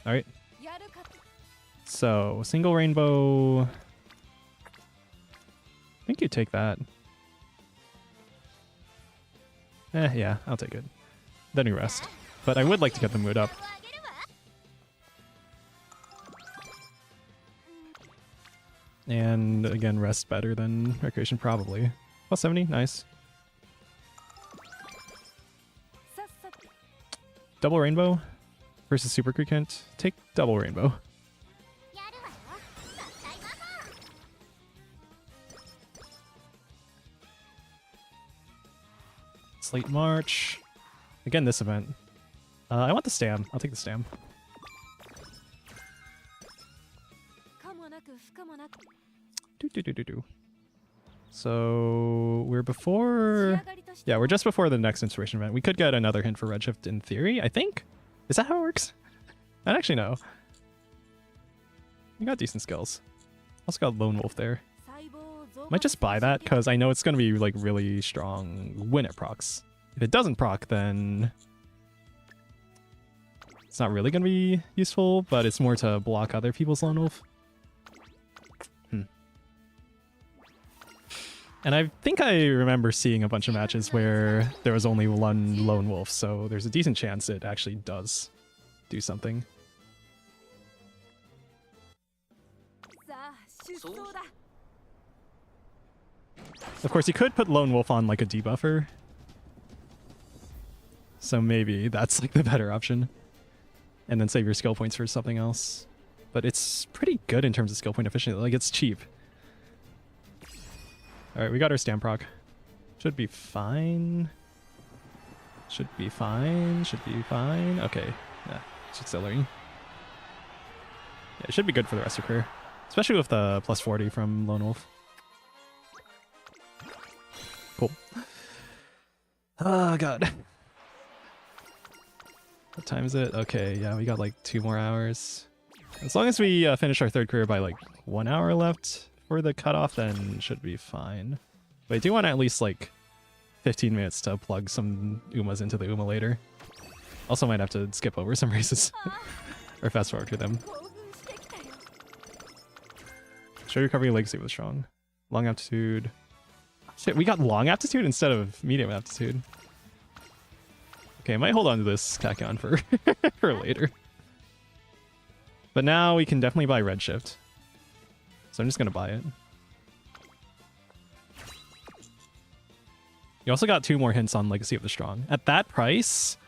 Alright. So, single rainbow. I think you take that. Yeah, I'll take it. Then we rest. But I would like to get the mood up. And again, rest better than recreation, probably. Plus 70, nice. Double rainbow versus Super Creek hint. Take double rainbow. It's late March. Again, this event. I want the Stam. I'll take the Stam. So we're before... Yeah, we're just before the next inspiration event. We could get another hint for Redshift in theory, I think? Is that how it works? I don't actually know. You got decent skills. Also got Lone Wolf there. Might just buy that, because I know it's going to be like really strong when it procs. If it doesn't proc, then... It's not really going to be useful, but it's more to block other people's Lone Wolf. And I think I remember seeing a bunch of matches where there was only one Lone Wolf, so there's a decent chance it actually does do something. Of course, you could put Lone Wolf on like a debuffer. So maybe that's like the better option. And then save your skill points for something else. But it's pretty good in terms of skill point efficiency. Like, it's cheap. Alright, we got our stamp proc. Should be fine. Should be fine. Should be fine. Okay. Yeah, it's auxiliary. Yeah, it should be good for the rest of your career. Especially with the plus 40 from Lone Wolf. Cool. Oh, God. What time is it? Okay, yeah, we got like 2 more hours. As long as we finish our third career by like 1 hour left for the cutoff, then should be fine. But I do want at least like 15 minutes to plug some Umas into the Uma later. Also might have to skip over some races. Or fast forward through them. Show recovery legacy was strong. Long aptitude. Shit, we got long aptitude instead of medium aptitude. Okay, I might hold on to this tachyon for for later. But now we can definitely buy Redshift. So I'm just gonna buy it. You also got 2 more hints on Legacy of the Strong. At that price,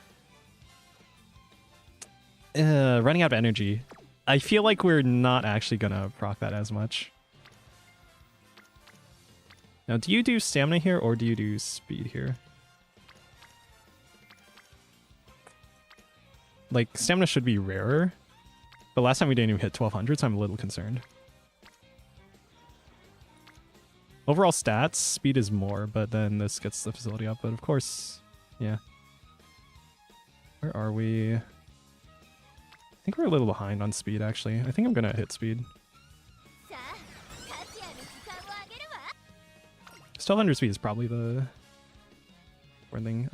running out of energy. I feel like we're not actually gonna proc that as much. Now, do you do stamina here or do you do speed here? Like, stamina should be rarer. But last time we didn't even hit 1200, so I'm a little concerned. Overall stats, speed is more, but then this gets the facility up. But of course, yeah. Where are we? I think we're a little behind on speed, actually. I think I'm gonna hit speed. 1200 speed is probably the important thing.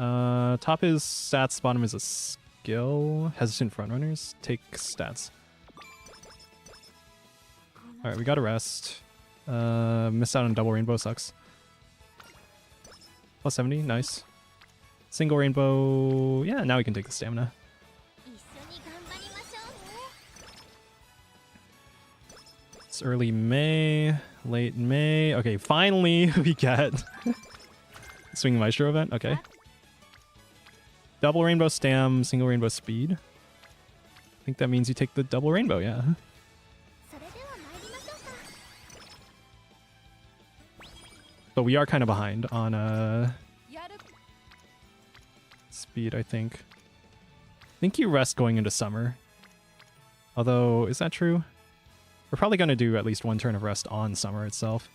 Top is stats, bottom is a skill. Hesitant frontrunners, take stats. Alright, we gotta rest. Missed out on double rainbow, sucks. Plus 70, nice. Single rainbow, yeah, now we can take the stamina. It's early May, late May. Okay, finally we get Swing Maestro event, okay. Double rainbow stam, single rainbow speed. I think that means you take the double rainbow, yeah. But we are kind of behind on speed, I think. I think you rest going into summer. Although, is that true? We're probably going to do at least 1 turn of rest on summer itself.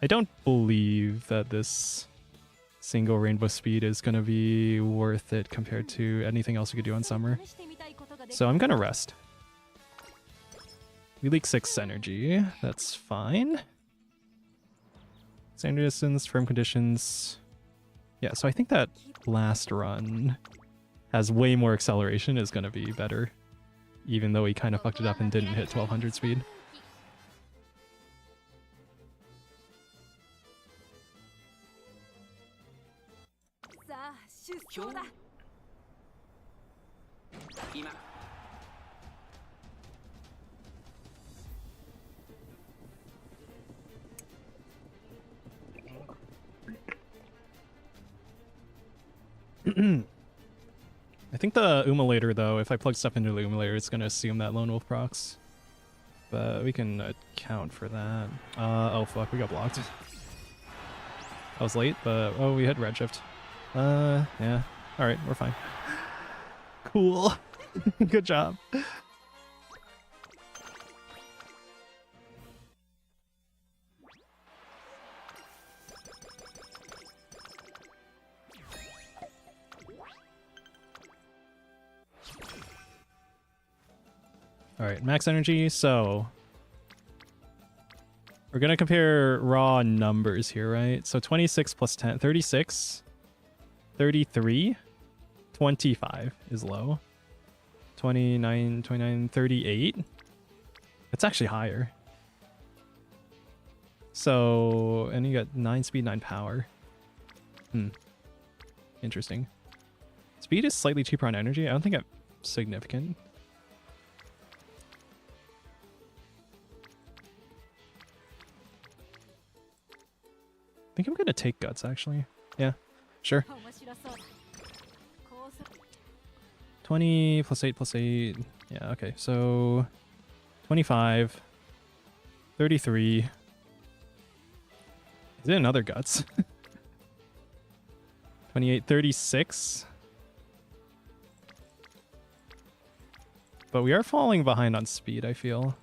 I don't believe that this single rainbow speed is going to be worth it compared to anything else we could do on summer. So I'm going to rest. We leak 6 energy. That's fine. Standard distance, firm conditions. Yeah, so I think that last run has way more acceleration, is going to be better. Even though he kind of fucked it up and didn't hit 1200 speed. I think the Umulator, though, if I plug stuff into the Umulator, it's going to assume that Lone Wolf procs. But we can account for that. Oh fuck, we got blocked. I was late, but oh, we had Redshift. Yeah. Alright, we're fine. Cool. Good job. Alright, max energy, so we're gonna compare raw numbers here, right? So 26 plus 10, 36, 33, 25 is low. 29, 38. It's actually higher. So, and you got 9 speed, 9 power. Interesting. Speed is slightly cheaper on energy. I don't think I'm significant. gonna take guts actually. Yeah, sure. 20 plus 8 plus 8. Yeah, okay. So 25, 33. Is it another guts? 28, 36. But we are falling behind on speed, I feel.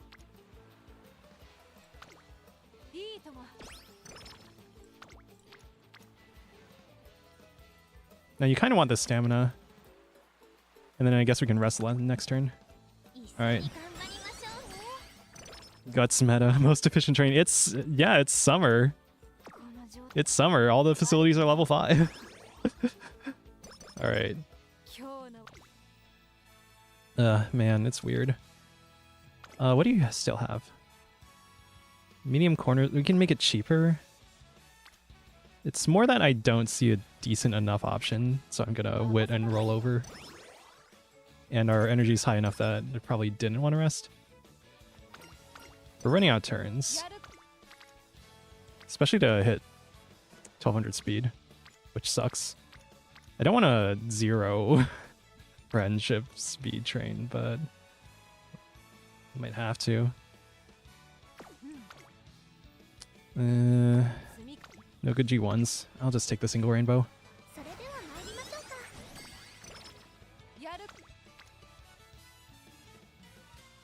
Now you kind of want this stamina. And then I guess we can rest next turn. Alright. Guts meta, most efficient train. It's, yeah, it's summer. It's summer. All the facilities are level 5. Alright. Man, it's weird. What do you still have? Medium corner. We can make it cheaper. It's more that I don't see a decent enough option, so I'm gonna wit and roll over. And our energy's high enough that I probably didn't want to rest. We're running out of turns. Especially to hit 1200 speed, which sucks. I don't want to 0 friendship speed train, but I might have to. No good G1s. I'll just take the single rainbow.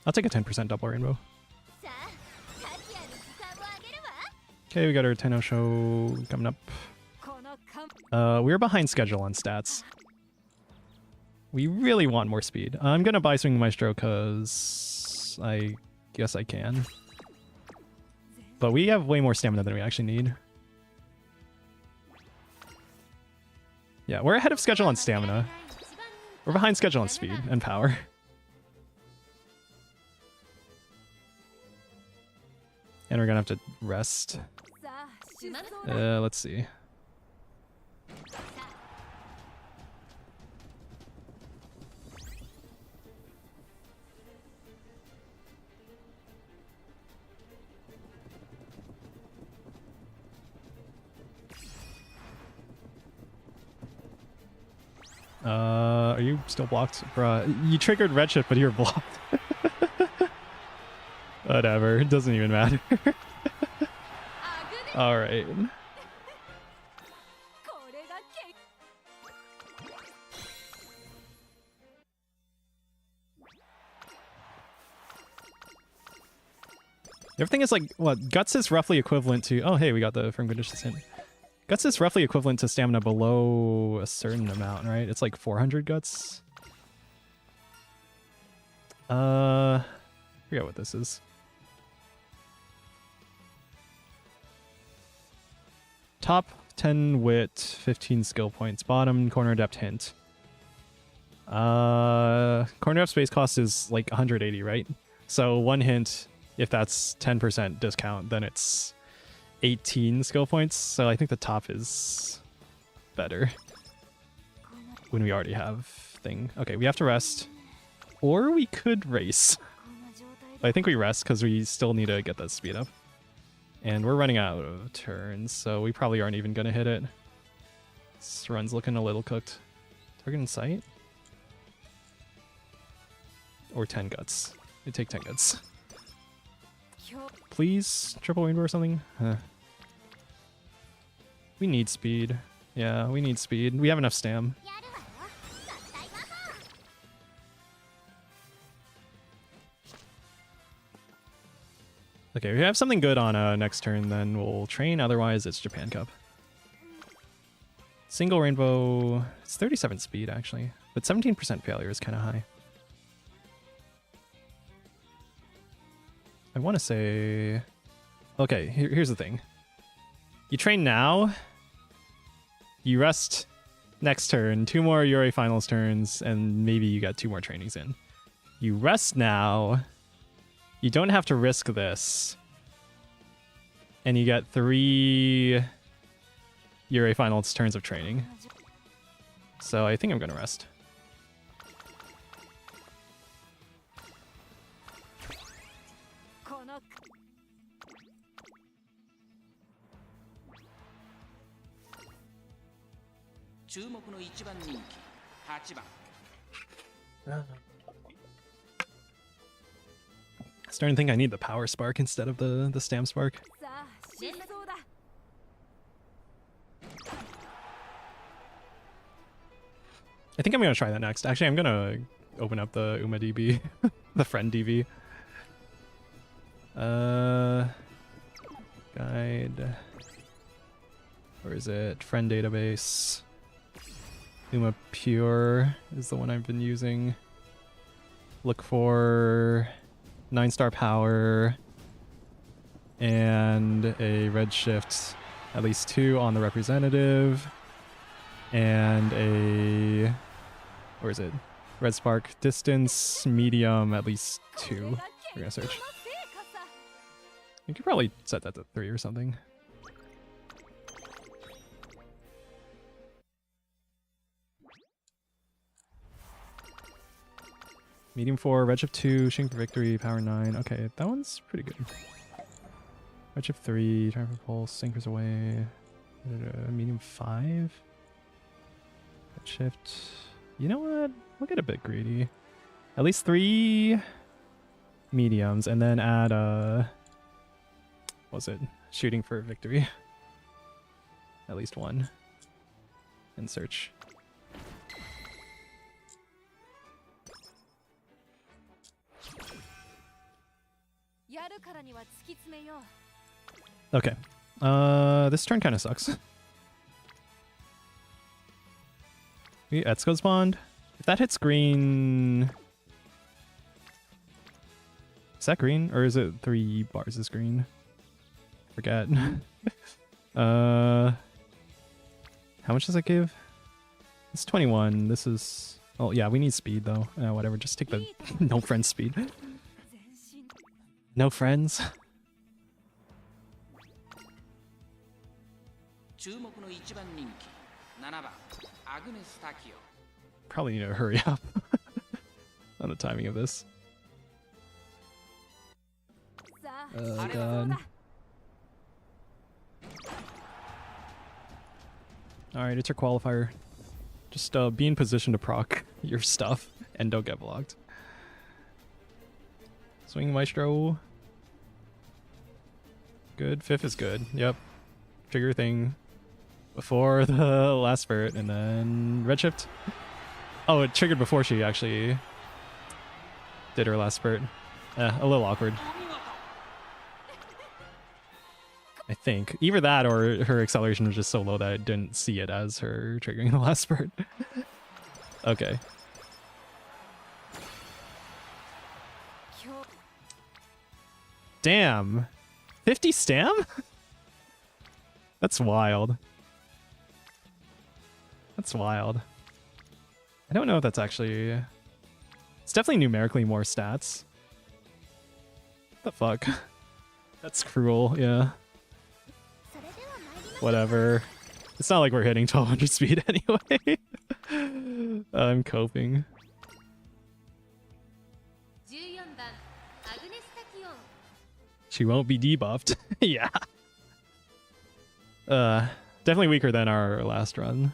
I'll take a 10% double rainbow. Okay, we got our Tenno show coming up. We're behind schedule on stats. We really want more speed. I'm gonna buy Swing Maestro because I guess I can. But we have way more stamina than we actually need. Yeah, we're ahead of schedule on stamina. We're behind schedule on speed and power. And we're gonna have to rest. Let's see. Are you still blocked? Bruh, you triggered redshift, but you're blocked. Whatever, it doesn't even matter. Alright. Everything is like, what, Guts is roughly equivalent to... Oh, hey, we got the Firm Conditions hint. Guts is roughly equivalent to stamina below a certain amount, right? It's like 400 Guts. I forget what this is. Top 10 wit, 15 skill points. Bottom corner adept hint. Corner adept space cost is like 180, right? So one hint, if that's 10% discount, then it's 18 skill points. So I think the top is better when we already have thing. Okay, we have to rest. Or we could race. But I think we rest because we still need to get that speed up. And we're running out of turns, so we probably aren't even going to hit it. This run's looking a little cooked. Target in sight? Or 10 guts. We take 10 guts. Please, triple rainbow or something? We need speed. Yeah, we need speed. We have enough stam. Okay, if we have something good on next turn, then we'll train. Otherwise, it's Japan Cup. Single rainbow... It's 37 speed, actually. But 17% failure is kind of high. I want to say... Okay, here's the thing. You train now. You rest next turn. 2 more Yuri Finals turns, and maybe you got 2 more trainings in. You rest now. You don't have to risk this. And you get 3 Yuri Finals turns of training. So I think I'm going to rest. Starting to think I need the power spark instead of the stamp spark. I think I'm gonna try that next. Actually, I'm gonna open up the UmaDB, the friend DB. Guide. Where is it? Friend database. Uma Pure is the one I've been using. Look for 9-star power and a redshift, at least 2 on the representative, and a, where is it? Red spark distance medium, at least 2. We're gonna search. You could probably set that to 3 or something. Medium 4, redshift 2, shooting for victory, power 9. Okay, that one's pretty good. Redshift 3, time for pulse, sinkers away. Medium 5. Redshift. You know what? We'll get a bit greedy. At least 3 mediums, and then add what was it? Shooting for victory. At least 1. And search. Okay. This turn kind of sucks. We Etsuko's Bond. If that hits green... Is that green? Or is it 3 bars is green? Forget. How much does it give? It's 21. This is... Oh, yeah, we need speed, though. Whatever, just take the no friends speed. No friends. Probably need to hurry up on the timing of this. Oh god. Alright, it's your qualifier. Just be in position to proc your stuff and don't get blocked. Swing Maestro. Good. 5th is good. Yep. Trigger thing before the last spirit, and then redshift. Oh, it triggered before she actually did her last spurt. A little awkward. I think. Either that or her acceleration was just so low that I didn't see it as her triggering the last spurt. Okay. Damn. 50 stam? That's wild. That's wild. I don't know if that's actually... It's definitely numerically more stats. What the fuck? That's cruel, yeah. Whatever. It's not like we're hitting 1200 speed anyway. I'm coping. She won't be debuffed. Yeah. Definitely weaker than our last run.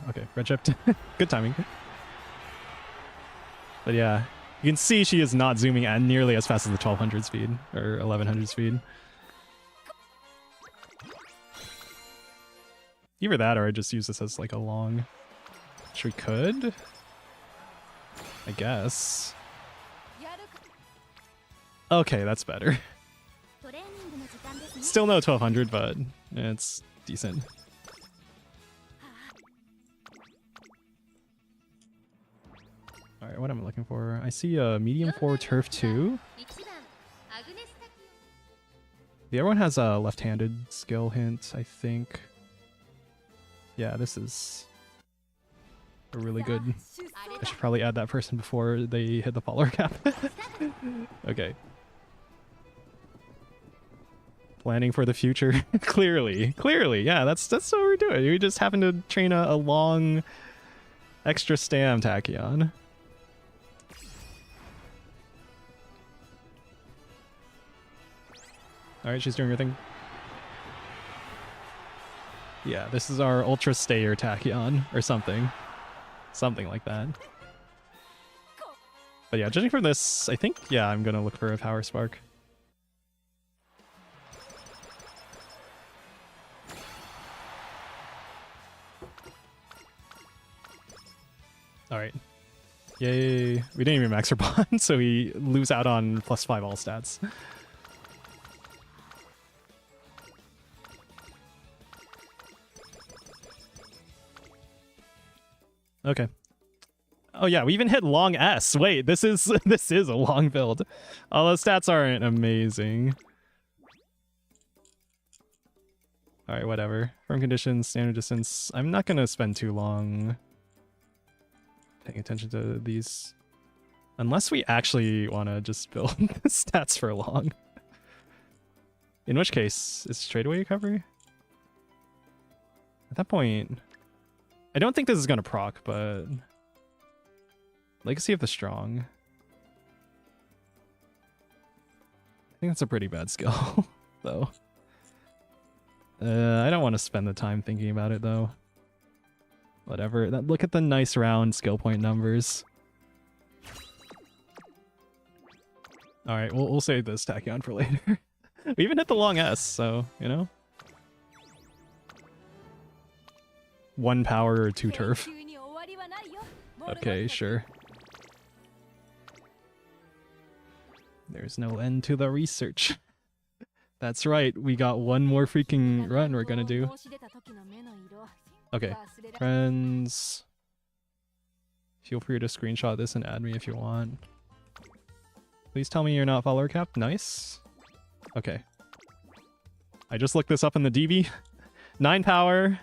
Okay, redshift. Good timing. But yeah, you can see she is not zooming at nearly as fast as the 1200 speed, or 1100 speed. Either that or I just use this as like a long... Which we could? I guess. Okay, that's better. Still no 1200, but it's decent. Alright, what am I looking for? I see a medium 4 turf 2. The other one has a left-handed skill hint, I think. Yeah, this is a really good... I should probably add that person before they hit the polar cap. Okay. Planning for the future. Clearly. Yeah, that's what we're doing. We just happen to train a long extra stam tachyon. Alright, she's doing her thing. Yeah, this is our ultra stayer tachyon or something. Something like that. But yeah, judging from this, I think, yeah, I'm gonna look for a power spark. Alright. Yay. We didn't even max her bond, so we lose out on +5 all stats. Okay. Oh yeah, we even hit long S. Wait, this is a long build. All those stats aren't amazing. Alright, whatever. Firm conditions, standard distance. I'm not gonna spend too long paying attention to these. Unless we actually want to just build stats for long. In which case, is straightaway recovery? At that point, I don't think this is going to proc, but Legacy of the Strong. I think that's a pretty bad skill, though. I don't want to spend the time thinking about it, though. Whatever. Look at the nice round skill point numbers. Alright, we'll save this tachyon for later. We even hit the long S, so, you know. 1 power or 2 turf. Okay, sure. There's no end to the research. That's right, we got one more freaking run we're gonna do. Okay, friends. Feel free to screenshot this and add me if you want. Please tell me you're not follower capped. Nice. Okay. I just looked this up in the DB. 9 power,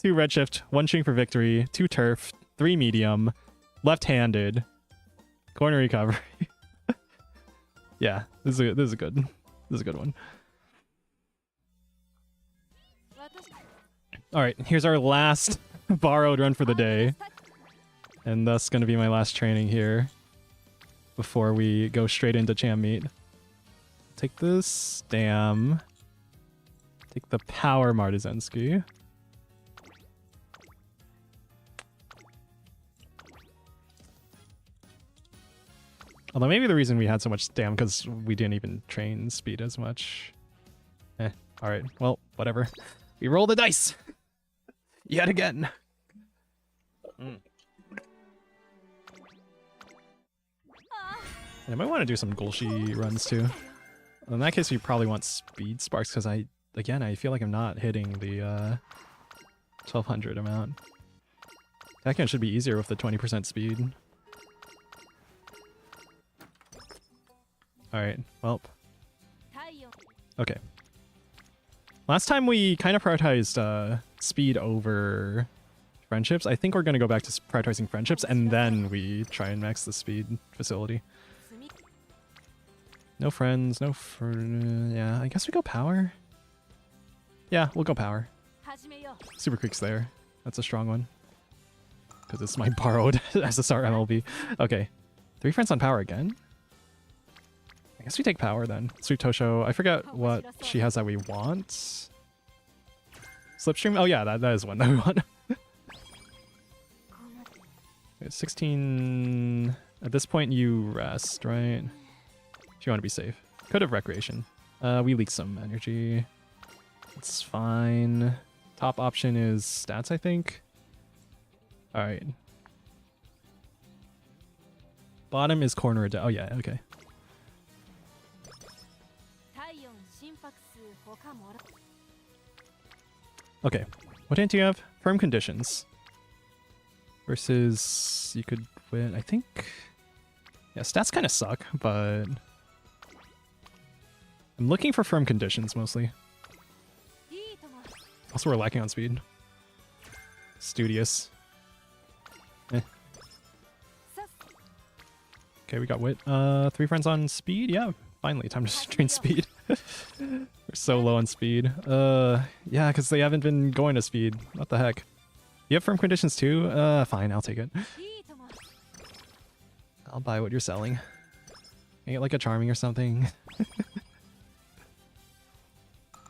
2 redshift, 1 string for victory, 2 turf, 3 medium, left-handed, corner recovery. Yeah, this is good. This is a good one. Alright, here's our last borrowed run for the day. And thus going to be my last training here before we go straight into Cham meet. Take this Stam. Take the Power Martizensky. Although maybe the reason we had so much Stam because we didn't even train speed as much. Alright, well, whatever. We roll the dice! Yet again. And I might want to do some Gulshi runs too. In that case, we probably want speed sparks because I feel like I'm not hitting the 1200 amount. Tachyon should be easier with the 20% speed. Alright, well. Okay. Last time we kind of prioritized speed over friendships. I think we're going to go back to prioritizing friendships and then we try and max the speed facility. No friends, no yeah, I guess we go power. Yeah, we'll go power. Super Creek's there. That's a strong one. Because it's my borrowed SSR MLB. Okay. 3 friends on power again? I guess we take power then. Sweet Tosho. I forget what she has that we want. Slipstream? Oh yeah, that is one that we want. 16... At this point you rest, right? If you want to be safe. Could have Recreation. We leak some energy. It's fine. Top option is stats, I think. Alright. Bottom is corner. Oh yeah, okay. Okay. What hint do you have? Firm conditions. Versus you could win, I think. Yeah, stats kind of suck, but I'm looking for firm conditions mostly. Also, we're lacking on speed. Studious. Okay, we got wit. 3 friends on speed? Yeah, finally, time to train speed. We're so low on speed. Yeah, because they haven't been going to speed. What the heck? You have firm conditions too? Fine, I'll take it. I'll buy what you're selling. Can I get like a charming or something?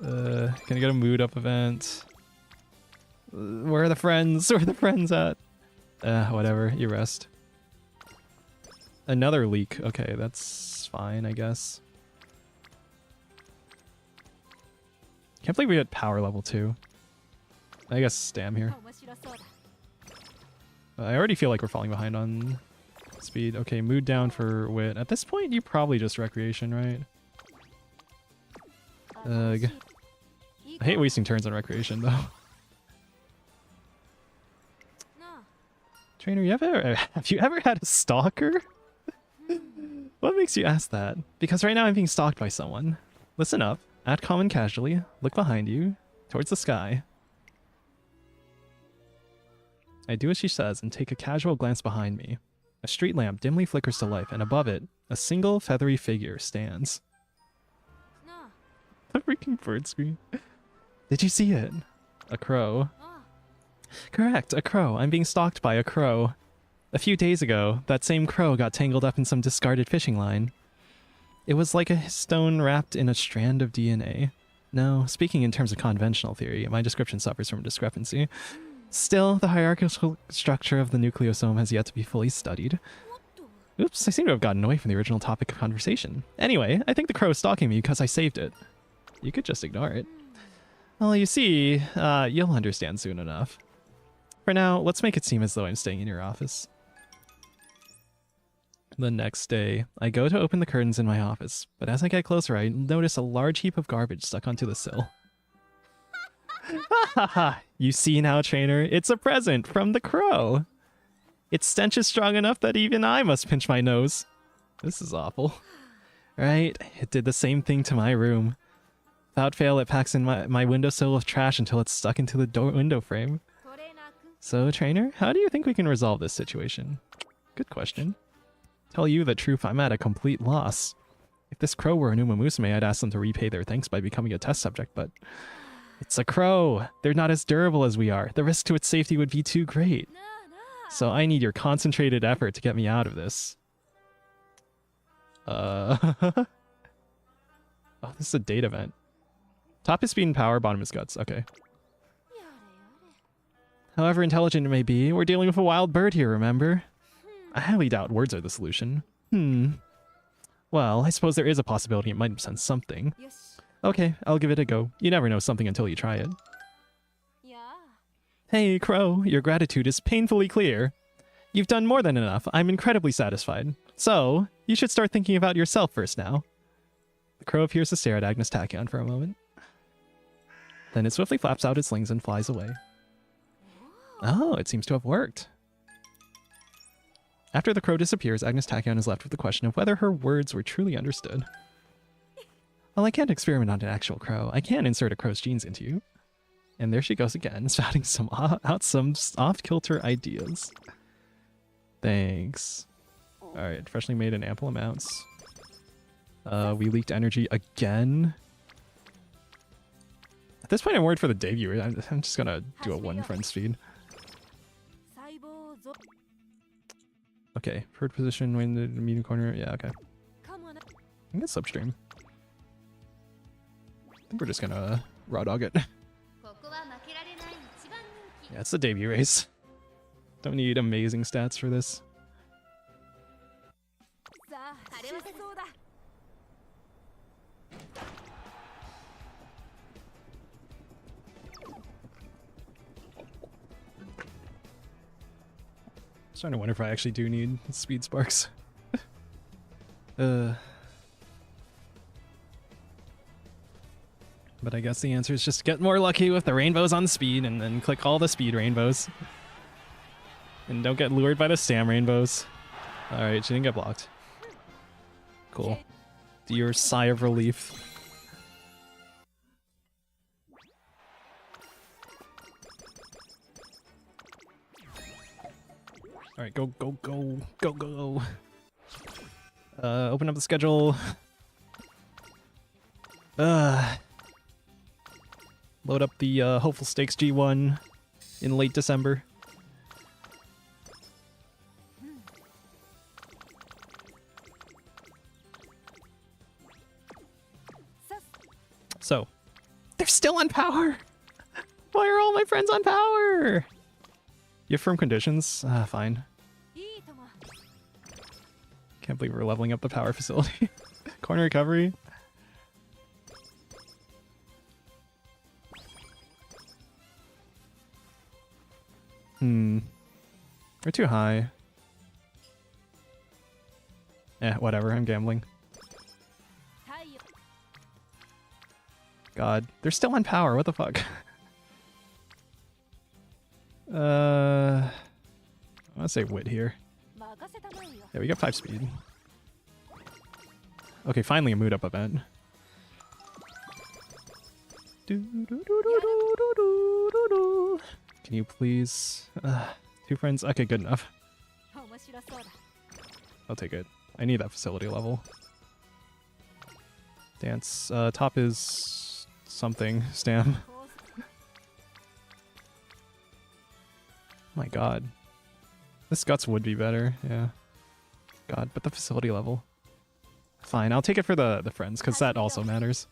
Can I get a mood up event? Where are the friends? Where are the friends at? Whatever, you rest. Another leak. Okay, that's fine, I guess. Can't believe we had power level 2. I guess stam here. I already feel like we're falling behind on speed. Okay, mood down for wit. At this point, you probably just recreation, right? Ugh. I hate wasting turns on recreation, though. Trainer, have you ever had a stalker? What makes you ask that? Because right now I'm being stalked by someone. Listen up. Act calm and casually. Look behind you. Towards the sky. I do as she says and take a casual glance behind me. A street lamp dimly flickers to life, and above it, a single feathery figure stands. A freaking bird screen. Did you see it? A crow. Correct, a crow. I'm being stalked by a crow. A few days ago, that same crow got tangled up in some discarded fishing line. It was like a stone wrapped in a strand of DNA. No, speaking in terms of conventional theory, my description suffers from discrepancy. Still, the hierarchical structure of the nucleosome has yet to be fully studied. Oops, I seem to have gotten away from the original topic of conversation. Anyway, I think the crow is stalking me because I saved it. You could just ignore it. Well, you see, you'll understand soon enough. For now, let's make it seem as though I'm staying in your office. The next day, I go to open the curtains in my office, but as I get closer, I notice a large heap of garbage stuck onto the sill. You see now, trainer, it's a present from the crow. Its stench is strong enough that even I must pinch my nose. This is awful. Right, it did the same thing to my room. Without fail, it packs in my windowsill with trash until it's stuck into the window frame. So, trainer, how do you think we can resolve this situation? Good question. Tell you the truth, I'm at a complete loss. If this crow were a Numa Musume, I'd ask them to repay their thanks by becoming a test subject, but it's a crow. They're not as durable as we are. The risk to its safety would be too great. So I need your concentrated effort to get me out of this. Oh, this is a date event. Top is speed and power, bottom is guts. Okay. However intelligent it may be, we're dealing with a wild bird here, remember? I highly doubt words are the solution. Well, I suppose there is a possibility it might sense something. Okay, I'll give it a go. You never know something until you try it. Hey, Crow, your gratitude is painfully clear. You've done more than enough. I'm incredibly satisfied. So, you should start thinking about yourself first now. The crow appears to stare at Agnes Tachyon for a moment. Then it swiftly flaps out its wings and flies away. Oh, it seems to have worked. After the crow disappears, Agnes Tachyon is left with the question of whether her words were truly understood. Well, I can't experiment on an actual crow. I can insert a crow's genes into you. And there she goes again, spouting some off-kilter ideas. Thanks. Alright, freshly made in ample amounts. We leaked energy again. At this point, I'm worried for the debut. I'm just gonna do a one-friend speed. Okay, third position, win the medium corner. Yeah, okay. I can get substream. I think we're just gonna raw dog it. Yeah, it's the debut race. Don't need amazing stats for this. Starting to wonder if I actually do need speed sparks. But I guess the answer is just get more lucky with the rainbows on speed and then click all the speed rainbows. And don't get lured by the stam rainbows. Alright, she didn't get blocked. Cool. Do your sigh of relief. Alright, go, go, go, go, go. Open up the schedule. Load up the Hopeful Stakes G1 in late December. So, they're still on power! Why are all my friends on power? You have firm conditions? Fine. Can't believe we're leveling up the power facility. Corner recovery? We're too high. Whatever, I'm gambling. God, they're still on power, what the fuck? I want to say wit here. Yeah, we got 5 speed. Okay, finally a mood up event. Can you please... 2 friends? Okay, good enough. I'll take it. I need that facility level. Dance. Top is... something. Stam. My god. This Guts would be better, yeah. God, but the facility level. Fine, I'll take it for the friends, because that also matters.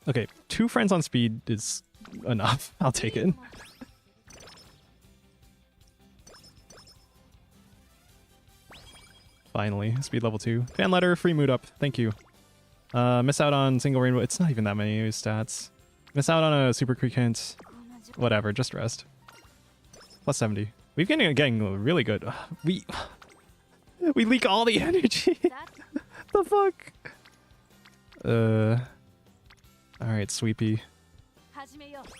Okay, 2 friends on speed is enough. I'll take it. Finally, speed level 2. Fan letter, free mood up. Thank you. Miss out on single rainbow. It's not even that many stats. Miss out on a super quick hint. Whatever, just rest. Plus 70. We've been getting really good. We leak all the energy. The fuck? Alright, Sweepy.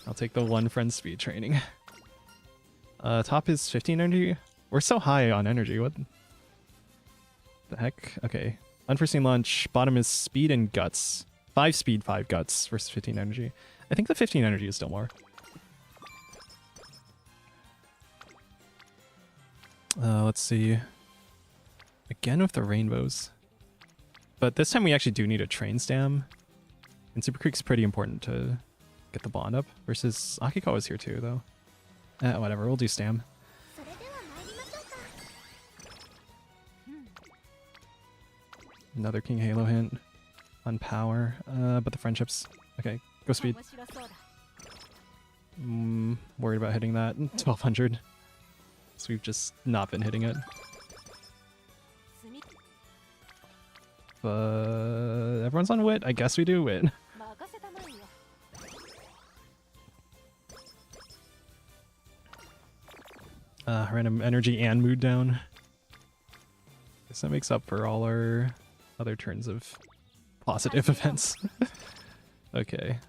I'll take the 1 friend speed training. Top is 15 energy? We're so high on energy, what the heck? Okay. Unforeseen lunch. Bottom is speed and guts. 5 speed, 5 guts versus 15 energy. I think the 15 energy is still more. Let's see. Again with the rainbows. But this time we actually do need a train stam. And Super Creek's pretty important to get the bond up. Versus Akikawa's here too, though. Whatever, we'll do stam. Another King Halo hint on power. But the friendships. Okay, go speed. Worried about hitting that. 1200. So we've just not been hitting it. Everyone's on wit. I guess we do wit. Random energy and mood down. Guess that makes up for all our other turns of positive events. Okay.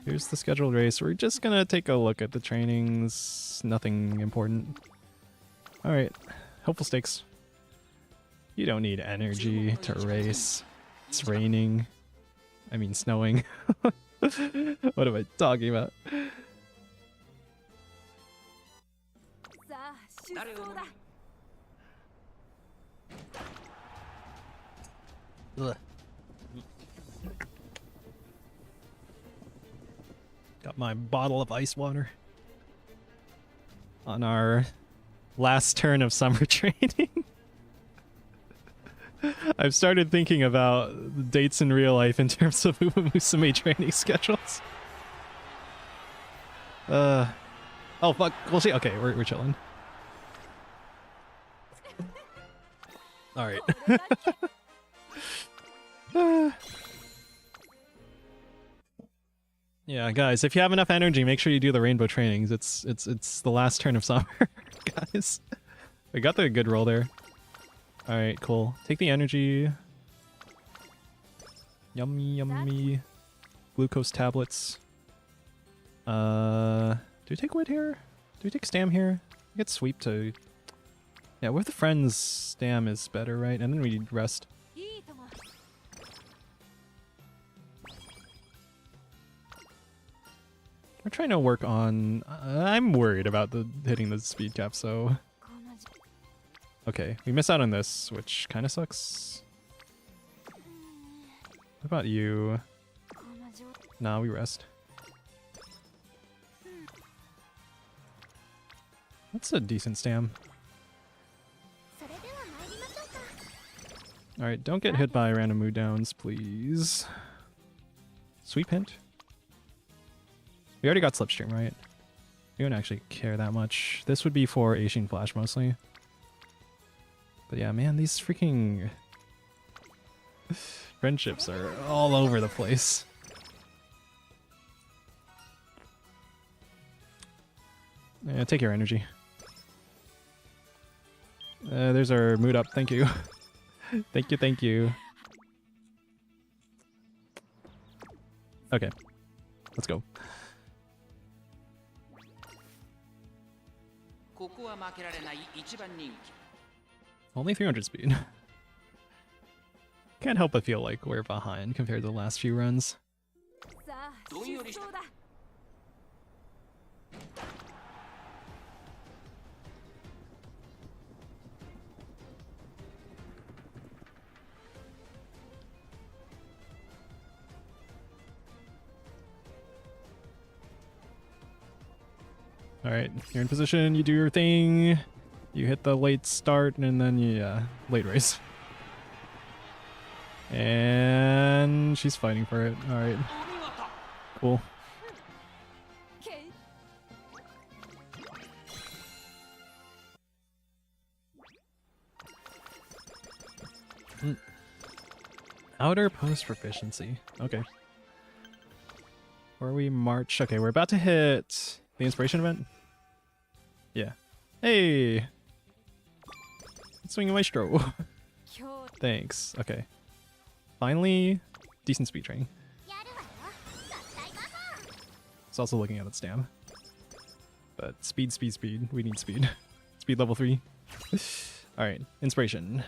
Here's the scheduled race. We're just gonna take a look at the trainings. Nothing important. Alright. Hopeful stakes. You don't need energy to race. It's raining. I mean snowing. What am I talking about? Ugh. Got my bottle of ice water on our last turn of summer training. I've started thinking about dates in real life in terms of Musume training schedules. Oh fuck, we'll see. Okay, we're chilling. Alright. Yeah, guys, if you have enough energy, make sure you do the rainbow trainings. It's the last turn of summer, guys. We got the good roll there. Alright, cool. Take the energy. Yummy, yummy. Glucose tablets. Do we take wit here? Do we take stam here? We get sweep to... Yeah, with the friends, stam is better, right? And then we rest. We're trying to work on... I'm worried about hitting the speed cap, so... Okay, we miss out on this, which kind of sucks. What about you? Nah, we rest. That's a decent stam. Alright, don't get hit by random mood downs, please. Sweep hint? We already got Slipstream, right? We don't actually care that much. This would be for Asian Flash mostly. But yeah, man, these freaking friendships are all over the place. Yeah, take your energy. There's our mood up, thank you. Thank you, thank you. Okay, let's go. Only 300 speed. Can't help but feel like we're behind compared to the last few runs. Alright, you're in position, you do your thing, you hit the late start, and then you, late race. And she's fighting for it. Alright. Cool. Outer post proficiency. Okay. Where we march. Okay, we're about to hit the inspiration event. Yeah. Hey! Swing Maestro. Thanks. Okay. Finally, decent speed training. It's also looking at its stam. But speed, speed, speed. We need speed. Speed level 3. Alright, inspiration.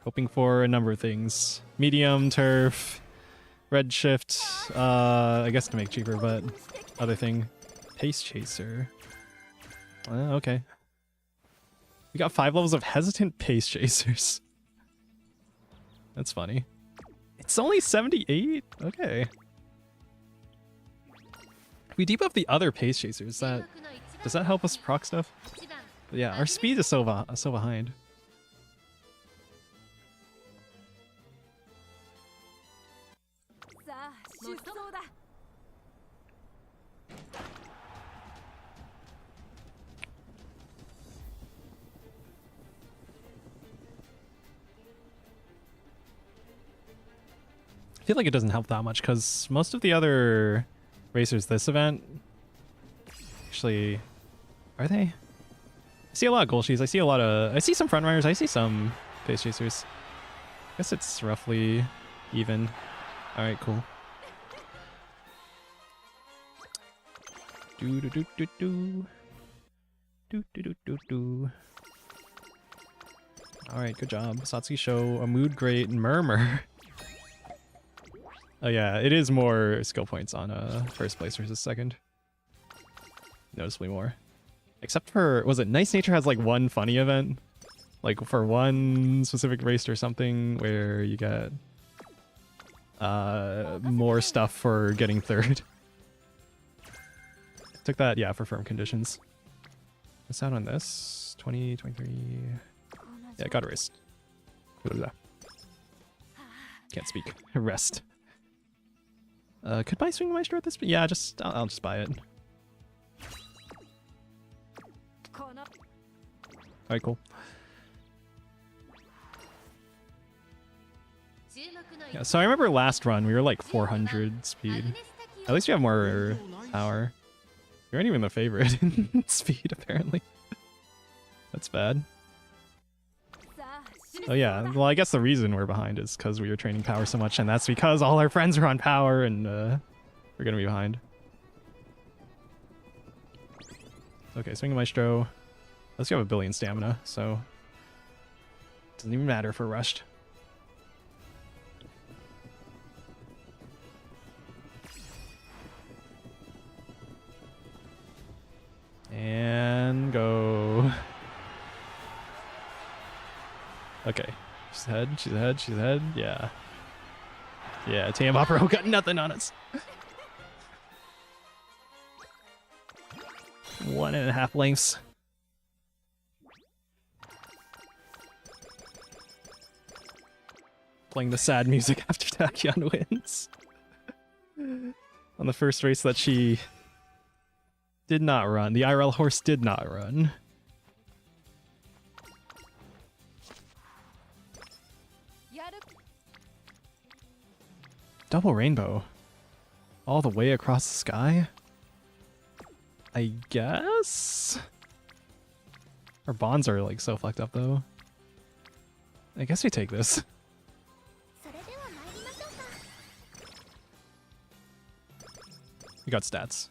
Hoping for a number of things. Medium, turf, red shift, I guess to make cheaper, but other thing. Pace chaser. Okay. We got 5 levels of hesitant pace chasers. That's funny. It's only 78? Okay. If we debuff the other pace chasers, does that help us proc stuff? But yeah, our speed is so behind. I feel like it doesn't help that much because most of the other racers this event actually, are they? I see a lot of goal sheets. I see some front runners. I see some pace chasers. I guess it's roughly even. All right, cool. Do do do do do do do do do do. All right, good job. Satsuki show a mood great murmur. Oh yeah, it is more skill points on first place versus second. Noticeably more. Except for, was it Nice Nature has like one funny event? Like for one specific race or something where you get more stuff for getting third. Took that, yeah, for firm conditions. Miss out on this. 20, 23. Yeah, got erased. Can't speak. Rest. Could buy Swing Maestro at this? Yeah, I'll just buy it. Alright, cool. Yeah, so I remember last run we were like 400 speed. At least you have more power. You aren't even the favorite in speed, apparently. That's bad. Oh yeah, well I guess the reason we're behind is because we were training power so much, and that's because all our friends are on power, and we're gonna be behind. Okay, Swing Maestro. Let's go have a billion stamina, so doesn't even matter if we're rushed. And go. Okay. She's ahead, she's ahead, she's ahead. Yeah. Yeah, TM Opera got nothing on us. 1.5 lengths. Playing the sad music after Tachyon wins. On the first race that she did not run. The IRL horse did not run. Double rainbow. All the way across the sky? I guess? Our bonds are like so fucked up though. I guess we take this. We got stats.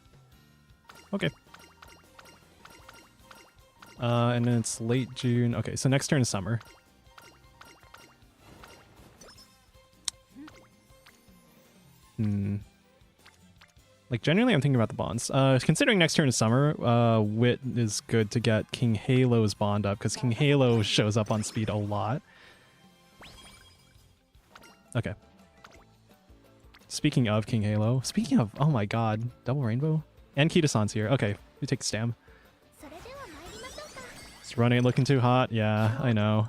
Okay. And then it's late June. Okay, so next turn is summer. Like, generally I'm thinking about the bonds. Considering next turn is summer, Wit is good to get King Halo's bond up, because King Halo shows up on speed a lot. Okay. Speaking of King Halo, oh my god, double rainbow? And Kita-san's here. Okay, we take Stam. This run ain't looking too hot. Yeah, I know.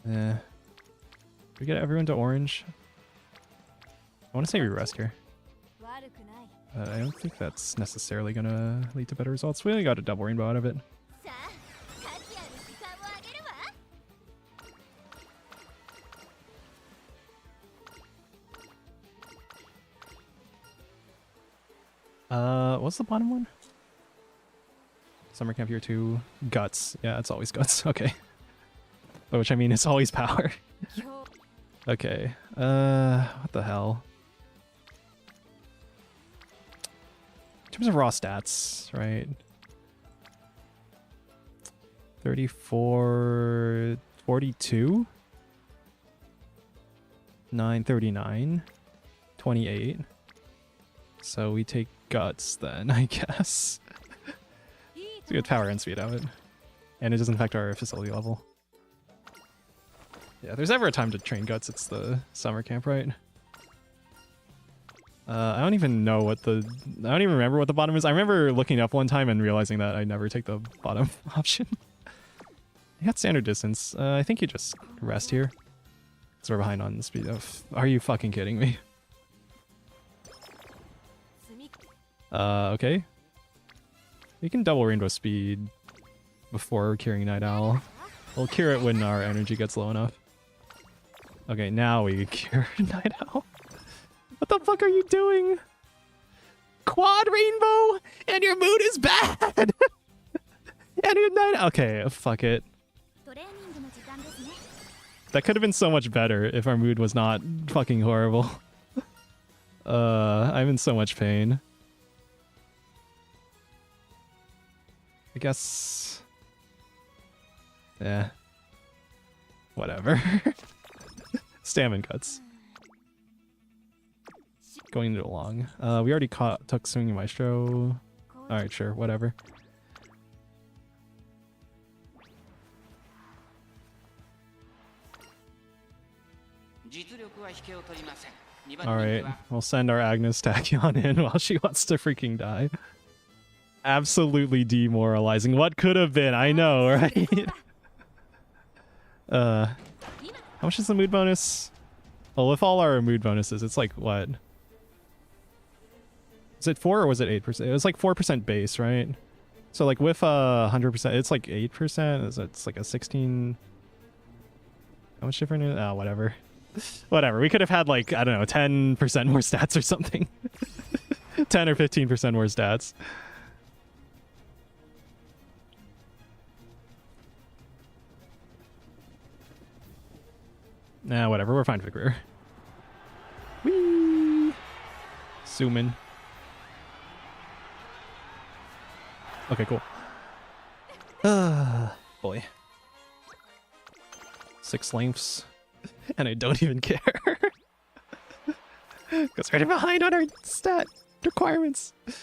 We get everyone to orange. I want to say we rest here. I don't think that's necessarily gonna lead to better results. We only got a double rainbow out of it. What's the bottom one? Summer Camp Year 2. Guts. Yeah, it's always guts. Okay. By which I mean it's always power. Okay. What the hell? In terms of raw stats, right? 34... 42? 939? 28? So we take guts then, I guess. It's a good power and speed of it. And it doesn't affect our facility level. Yeah, if there's ever a time to train guts, it's the summer camp, right? I don't even know what I don't even remember what the bottom is. I remember looking up one time and realizing that I never take the bottom option. You got standard distance. I think you just rest here. Because we're behind on the speed of... Are you fucking kidding me? Okay. We can double rainbow speed before curing Night Owl. We'll cure it when our energy gets low enough. Okay, now we cure Night Owl. What the fuck are you doing? Quad rainbow? And your mood is bad! And your Night Owl... Okay, fuck it. That could have been so much better if our mood was not fucking horrible. I'm in so much pain. I guess... Yeah. Whatever. Stamina cuts. Going along. We already took Swinging Maestro. Alright, sure, whatever. Alright, we'll send our Agnes Tachyon in while she wants to freaking die. Absolutely demoralizing. What could have been? I know, right? How much is the mood bonus? Well, with all our mood bonuses, it's like, what? Is it 4 or was it 8%? It was like 4% base, right? So like with 100%, it's like 8%. It's like a 16... How much different is it? Oh, whatever. Whatever. We could have had like, I don't know, 10% more stats or something. 10 or 15% more stats. Nah, whatever. We're fine for career. Whee! Sumin. Okay, cool. Boy. 6 lengths. And I don't even care. Because we're behind on our stat requirements. We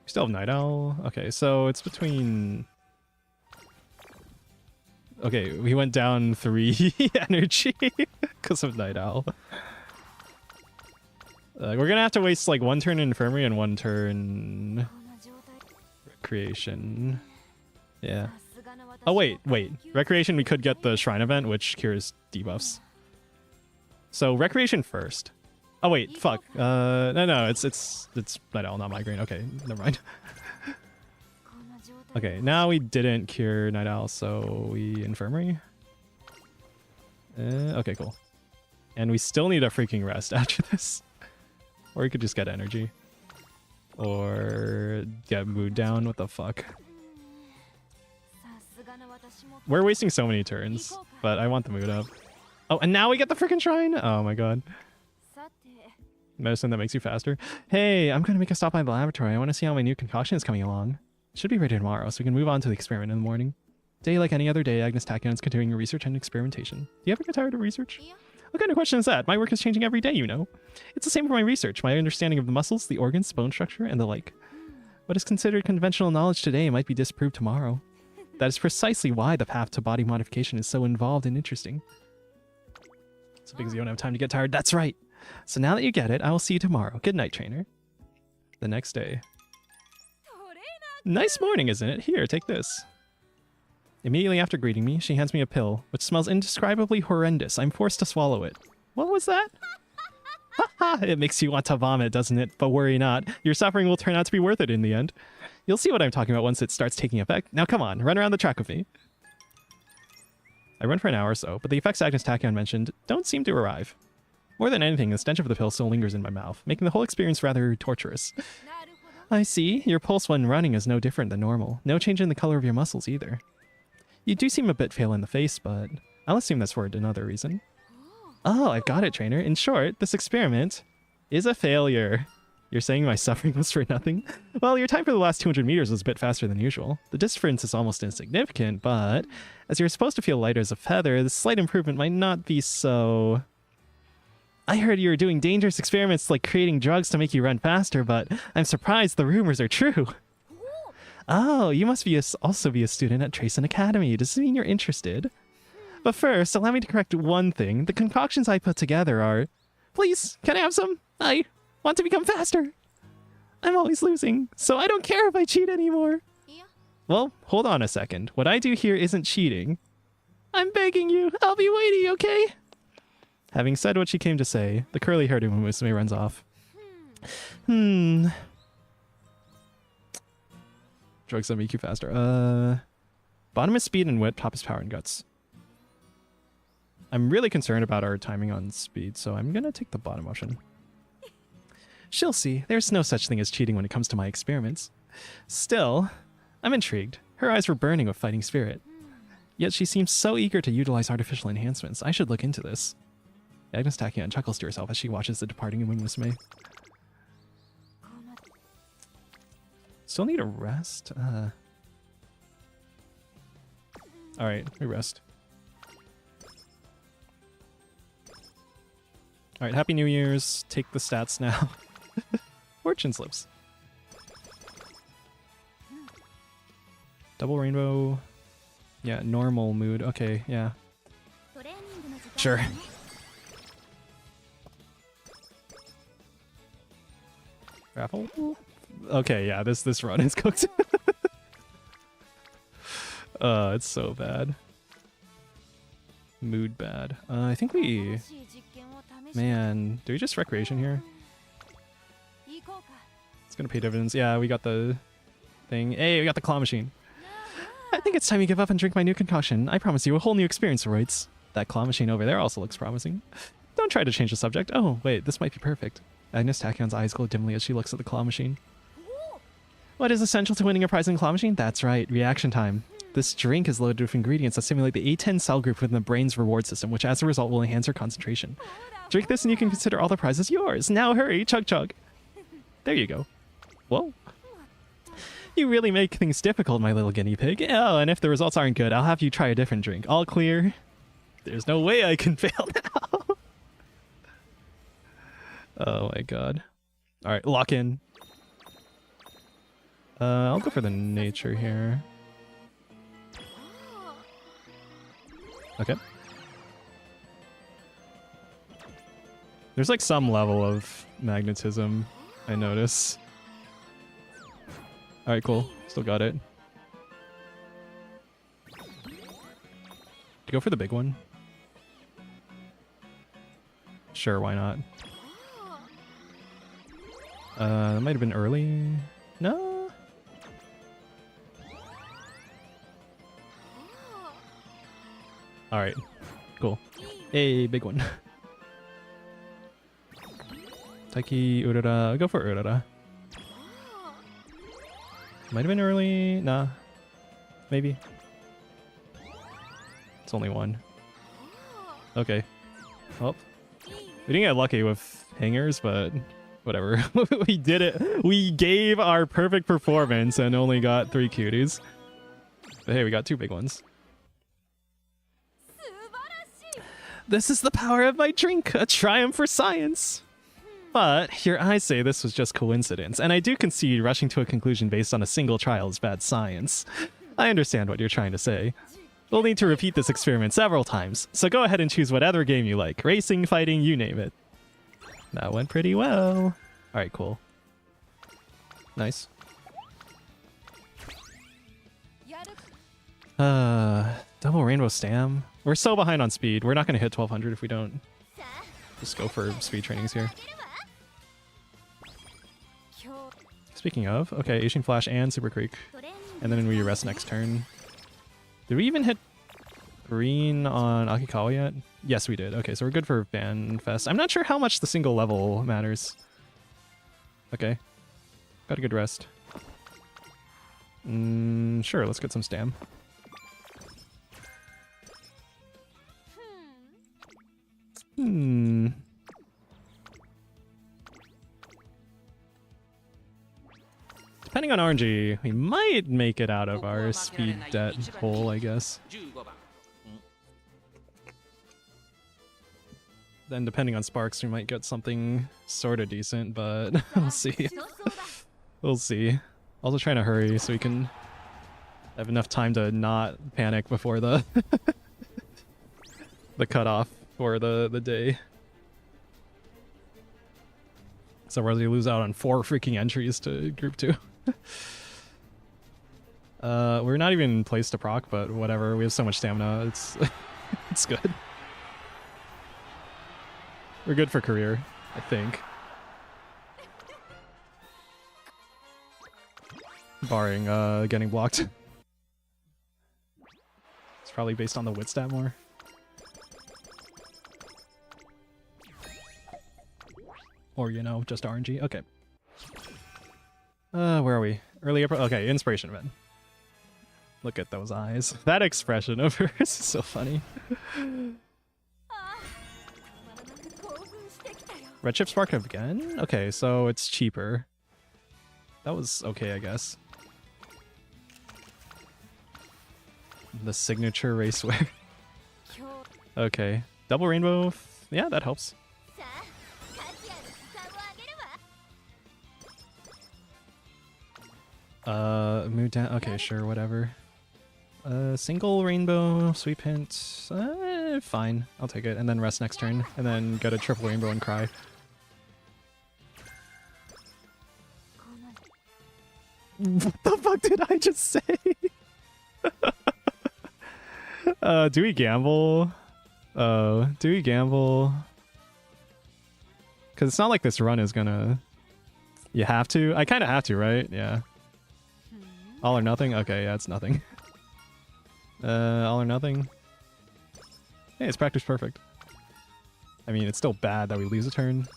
still have Night Owl. Okay, so it's between... Okay, we went down 3 energy because of Night Owl. We're gonna have to waste like 1 turn in Infirmary and 1 turn Recreation. Yeah. Oh wait. Recreation, we could get the Shrine event, which cures debuffs. So Recreation first. Oh wait, fuck. No, it's Night Owl, not Migraine. Okay, never mind. Okay, now we didn't cure Night Owl, so we Infirmary. Okay, cool. And we still need a freaking rest after this. Or we could just get energy. Or get mood down. What the fuck? We're wasting so many turns, but I want the mood up. Oh, and now we get the freaking shrine? Oh my god. Medicine that makes you faster. Hey, I'm gonna make a stop by the laboratory. I want to see how my new concoction is coming along. It should be ready tomorrow, so we can move on to the experiment in the morning. Day like any other day, Agnes Tachyon is continuing your research and experimentation. Do you ever get tired of research? What kind of question is that? My work is changing every day, you know. It's the same for my research, my understanding of the muscles, the organs, bone structure, and the like. What is considered conventional knowledge today might be disproved tomorrow. That is precisely why the path to body modification is so involved and interesting. It's because you don't have time to get tired. That's right. So now that you get it, I will see you tomorrow. Good night, trainer. The next day. Nice morning, isn't it? Here, take this. Immediately after greeting me, she hands me a pill, which smells indescribably horrendous. I'm forced to swallow it. What was that? Haha, it makes you want to vomit, doesn't it? But worry not. Your suffering will turn out to be worth it in the end. You'll see what I'm talking about once it starts taking effect. Now come on, run around the track with me. I run for an hour or so, but the effects Agnes Tachyon mentioned don't seem to arrive. More than anything, the stench of the pill still lingers in my mouth, making the whole experience rather torturous. I see. Your pulse when running is no different than normal. No change in the color of your muscles either. You do seem a bit pale in the face, but I'll assume that's for another reason. Oh, I've got it, trainer. In short, this experiment is a failure. You're saying my suffering was for nothing? Well, your time for the last 200 meters was a bit faster than usual. The difference is almost insignificant, but as you're supposed to feel light as a feather, this slight improvement might not be so... I heard you were doing dangerous experiments like creating drugs to make you run faster, but I'm surprised the rumors are true. Oh, you must be also be a student at Trayson Academy. Does this mean you're interested? But first, allow me to correct one thing. The concoctions I put together are... Please, can I have some? I want to become faster. I'm always losing, so I don't care if I cheat anymore. Well, hold on a second. What I do here isn't cheating. I'm begging you. I'll be waiting, okay? Having said what she came to say, the curly-haired Musume runs off. Drugs that make you faster. Bottom is speed and wit, top is power and guts. I'm really concerned about our timing on speed, so I'm gonna take the bottom option. She'll see. There's no such thing as cheating when it comes to my experiments. Still, I'm intrigued. Her eyes were burning with fighting spirit. Yet she seems so eager to utilize artificial enhancements. I should look into this. Agnes Tachyon chuckles to herself as she watches the departing Musume. Still need a rest? Alright, we rest. Alright, Happy New Year's. Take the stats now. Fortune slips. Double rainbow. Yeah, normal mood. Okay, yeah. Sure. Raffle? Okay, yeah, this run is cooked. It's so bad. Mood bad. I think we... Man, do we just recreation here? It's gonna pay dividends. Yeah, we got the thing. Hey, we got the claw machine. I think it's time you give up and drink my new concoction. I promise you a whole new experience, Roids. That claw machine over there also looks promising. Don't try to change the subject. Oh, wait, this might be perfect. Agnes Tachyon's eyes glow dimly as she looks at the claw machine. What is essential to winning a prize in the claw machine? That's right, reaction time. This drink is loaded with ingredients that simulate the A10 cell group within the brain's reward system, which as a result will enhance your concentration. Drink this and you can consider all the prizes yours. Now hurry, chug chug. There you go. Whoa. You really make things difficult, my little guinea pig. Oh, and if the results aren't good, I'll have you try a different drink. All clear? There's no way I can fail now. Oh my god. Alright, lock in. I'll go for the nature here. Okay. There's like some level of magnetism, I notice. Alright, cool. Still got it. To go for the big one? Sure, why not? That might have been early. No? Alright. Cool. Hey, big one. Taiki, Urara. Go for Urara. Might have been early. Nah. Maybe. It's only one. Okay. Well, we didn't get lucky with hangers, but whatever. We did it. We gave our perfect performance and only got 3 cuties. But hey, we got 2 big ones. This is the power of my drink, a triumph for science. But here I say this was just coincidence, and I do concede rushing to a conclusion based on a single trial is bad science. I understand what you're trying to say. We'll need to repeat this experiment several times, so go ahead and choose whatever game you like. Racing, fighting, you name it. That went pretty well. Alright, cool. Nice. Double rainbow stam. We're so behind on speed. We're not going to hit 1200 if we don't just go for speed trainings here. Speaking of, okay, Asian Flash and Super Creek. And then we rest next turn. Did we even hit green on Akikawa yet? Yes, we did. Okay, so we're good for Ban Fest. I'm not sure how much the single level matters. Okay. Got a good rest. Sure, let's get some stam. Depending on RNG, we might make it out of our speed debt hole, I guess. Then depending on sparks, we might get something sort of decent, but we'll see. We'll see. Also trying to hurry so we can have enough time to not panic before the the cutoff for the day. So we're going to lose out on 4 freaking entries to Group 2. We're not even placed to proc, but whatever. We have so much stamina. It's it's good. We're good for career, I think. Barring getting blocked. It's probably based on the wit stat more. Or, you know, just RNG. Okay. Where are we? Early April? Okay, Inspiration event. Look at those eyes. That expression of hers is so funny. Redshift Spark again? Okay, so it's cheaper. That was okay, I guess. The signature racewear. Okay. Double rainbow. Yeah, that helps. Mood down. Okay, sure, whatever. Single rainbow, sweep hint. Fine, I'll take it. And then rest next turn. And then get a triple rainbow and cry. What the fuck did I just say? Do we gamble? Do we gamble? Because it's not like this run is gonna... You have to? I kind of have to, right? Yeah. All or nothing? Okay, yeah, it's nothing. All or nothing. Hey, it's practice perfect. I mean, it's still bad that we lose a turn.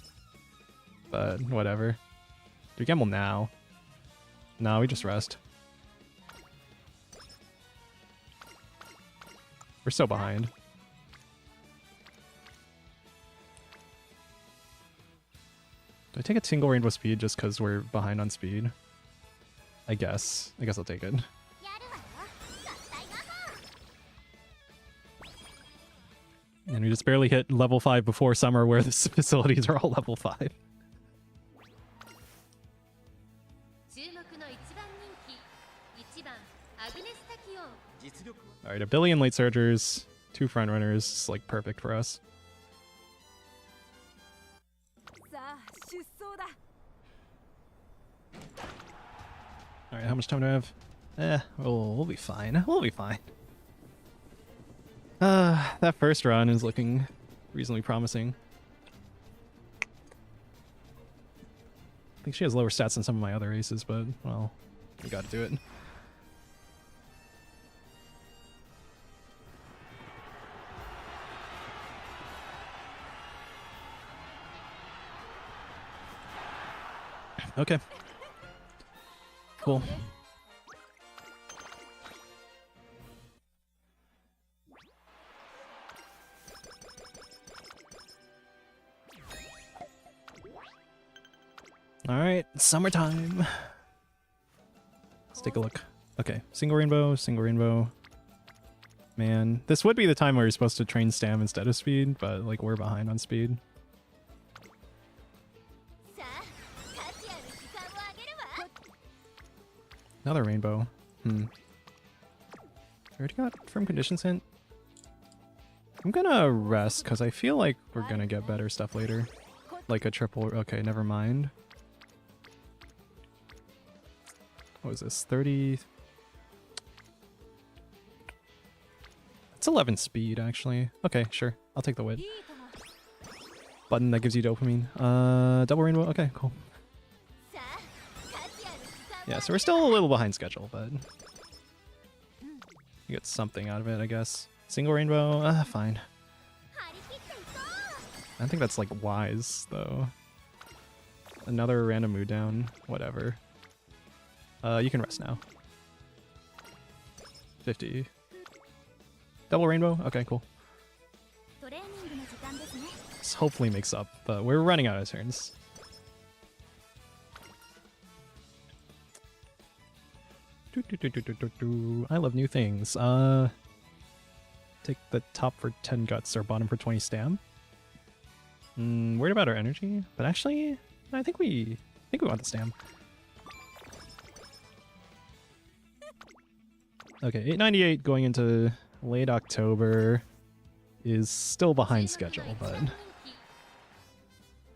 But whatever. Do we gamble now? No, we just rest. We're so behind. Do I take a single rainbow speed just because we're behind on speed? I guess. I guess I'll take it. And we just barely hit level 5 before summer where the facilities are all level 5. Alright, 1 billion late surgers. 2 front runners, like perfect for us. Alright, how much time do I have? We'll be fine. We'll be fine. That first run is looking reasonably promising. I think she has lower stats than some of my other aces, but, well, we gotta do it. Okay. Cool. Alright, summertime. Let's take a look. Okay, single rainbow. Man, this would be the time where you're supposed to train stam instead of speed, but like we're behind on speed. Another rainbow. I already got firm conditions hint. I'm gonna rest because I feel like we're gonna get better stuff later. Like a triple. Okay, never mind. What was this? 30. It's 11 speed, actually. Okay, sure. I'll take the wit. Button that gives you dopamine. Double rainbow. Okay, cool. Yeah, so we're still a little behind schedule, but you get something out of it, I guess. Single rainbow. Fine. I think that's like wise, though. Another random mood down. Whatever. You can rest now. 50. Double rainbow? Okay, cool. This hopefully makes up, but we're running out of turns. I love new things. Take the top for 10 guts or bottom for 20 stam. Worried about our energy, but actually, I think we want the stam. Okay, 898 going into late October is still behind schedule, but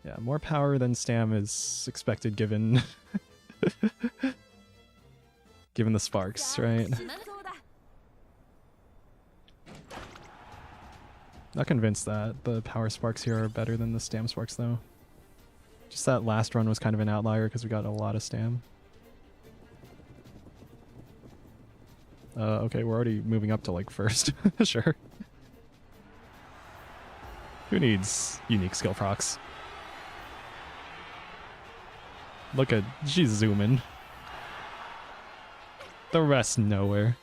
yeah, more power than stam is expected given given the sparks, right? Not convinced that the power sparks here are better than the stam sparks though. Just that last run was kind of an outlier because we got a lot of stam. Okay, we're already moving up to like first. Sure. Who needs unique skill procs? Look at, she's zooming. The rest nowhere.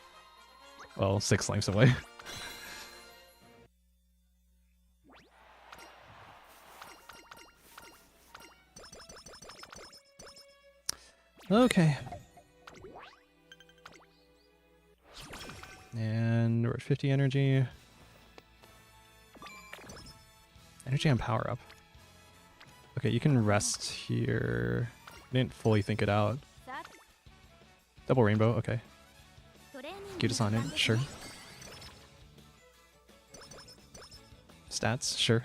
Well, 6 lengths away. Okay. And we're at 50 energy. Energy on power up. Okay, you can rest here. I didn't fully think it out. Double rainbow, okay. Get us on it, sure. Stats, sure.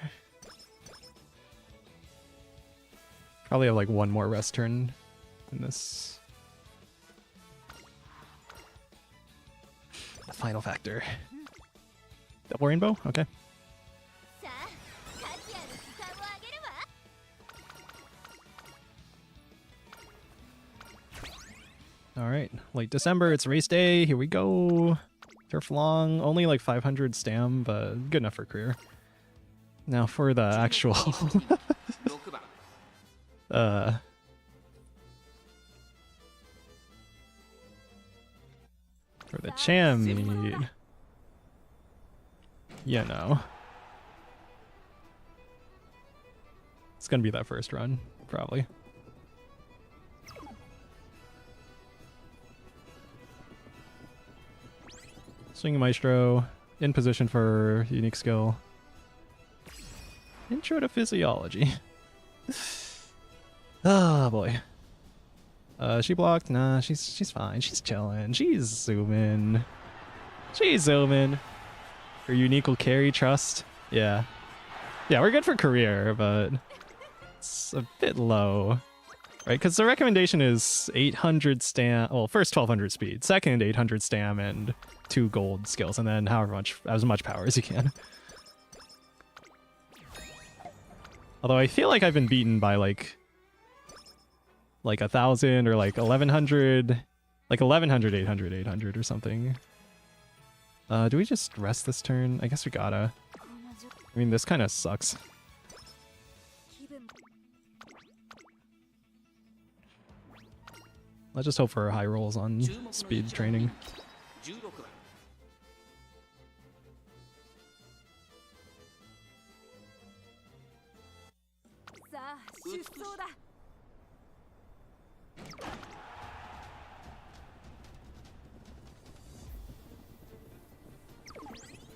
Probably have like one more rest turn in this. The final factor. Double rainbow? Okay. Alright, late December, it's race day, here we go. Turf long, only like 500 stam, but good enough for career. Now for the actual... for the Cham meet. Yeah, no. It's gonna be that first run, probably. Swinging Maestro, in position for unique skill. Intro to physiology. Oh boy. She blocked? Nah, she's fine. She's chilling. She's zooming. She's zooming. Her unique will carry trust. Yeah. Yeah, we're good for career, but it's a bit low. Right? Because the recommendation is 800 stam. Well, first 1200 speed, second 800 stam, and 2 gold skills, and then as much power as you can. Although I feel like I've been beaten by like 1,000 or like 1,100, like 1,100, 800, 800 or something. Do we just rest this turn? I guess we gotta. I mean, this kind of sucks. Let's just hope for high rolls on speed training.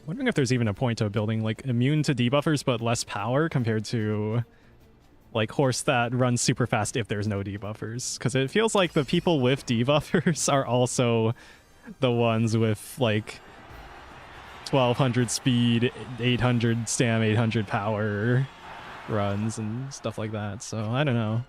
Wondering if there's even a point to building like immune to debuffers but less power compared to like horse that runs super fast if there's no debuffers, because it feels like the people with debuffers are also the ones with like 1,200 speed, 800 stam, 800 power runs and stuff like that. So I don't know.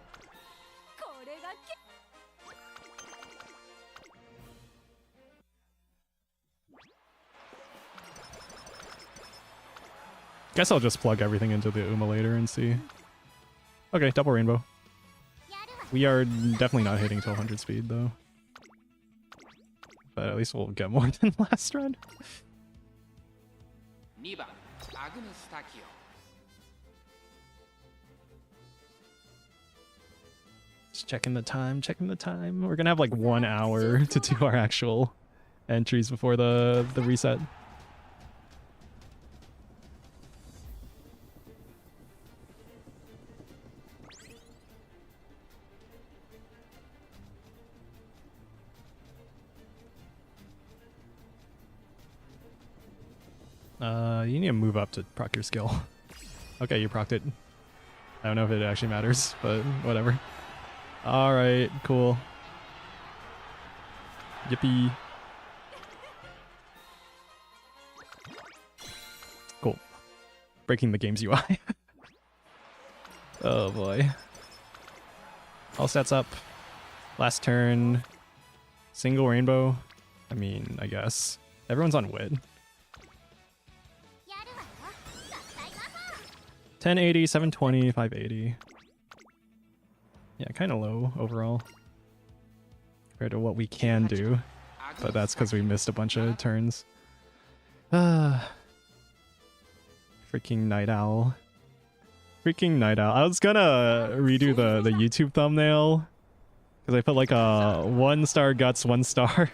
Guess I'll just plug everything into the Uma later and see. Okay, double rainbow. We are definitely not hitting 1200 speed though. But at least we'll get more than last run. Just checking the time, checking the time. We're gonna have like 1 hour to do our actual entries before the reset. You need to move up to proc your skill. Okay, you procced it. I don't know if it actually matters, but whatever. Alright, cool. Yippee. Cool. Breaking the game's UI. Oh boy. All stats up. Last turn. Single rainbow. I mean, I guess. Everyone's on wit. 1080, 720, 580. Yeah, kind of low overall compared to what we can do, but that's because we missed a bunch of turns. Freaking Night Owl. Freaking Night Owl. I was gonna redo the YouTube thumbnail because I put like a 1-star guts, 1-star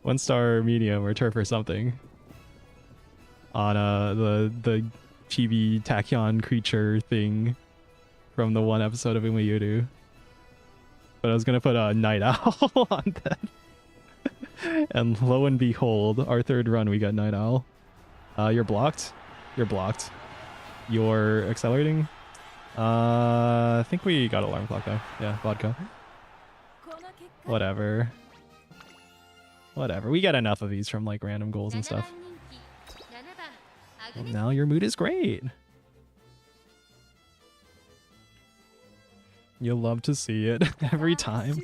1-star medium or turf or something on the Chibi tachyon creature thing from the one episode of Umayudu. But I was gonna put a Night Owl on that. And lo and behold, our third run we got Night Owl. You're blocked. You're blocked. You're accelerating. I think we got alarm clock though. Yeah, vodka. Whatever. Whatever. We get enough of these from like random goals and stuff. And now your mood is great. You'll love to see it every time.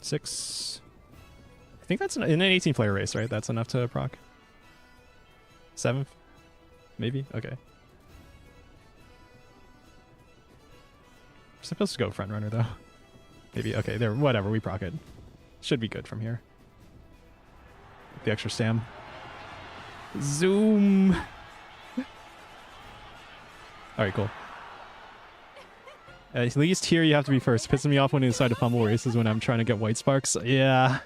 Six. I think that's in an 18-player race, right? That's enough to proc. 7th? Maybe? Okay. We're supposed to go front runner though. Maybe. Okay, there. Whatever. We proc it. Should be good from here. The extra stam. Zoom. Alright, cool. At least here you have to be first. Pissing me off when you decide to fumble races when I'm trying to get white sparks. Yeah.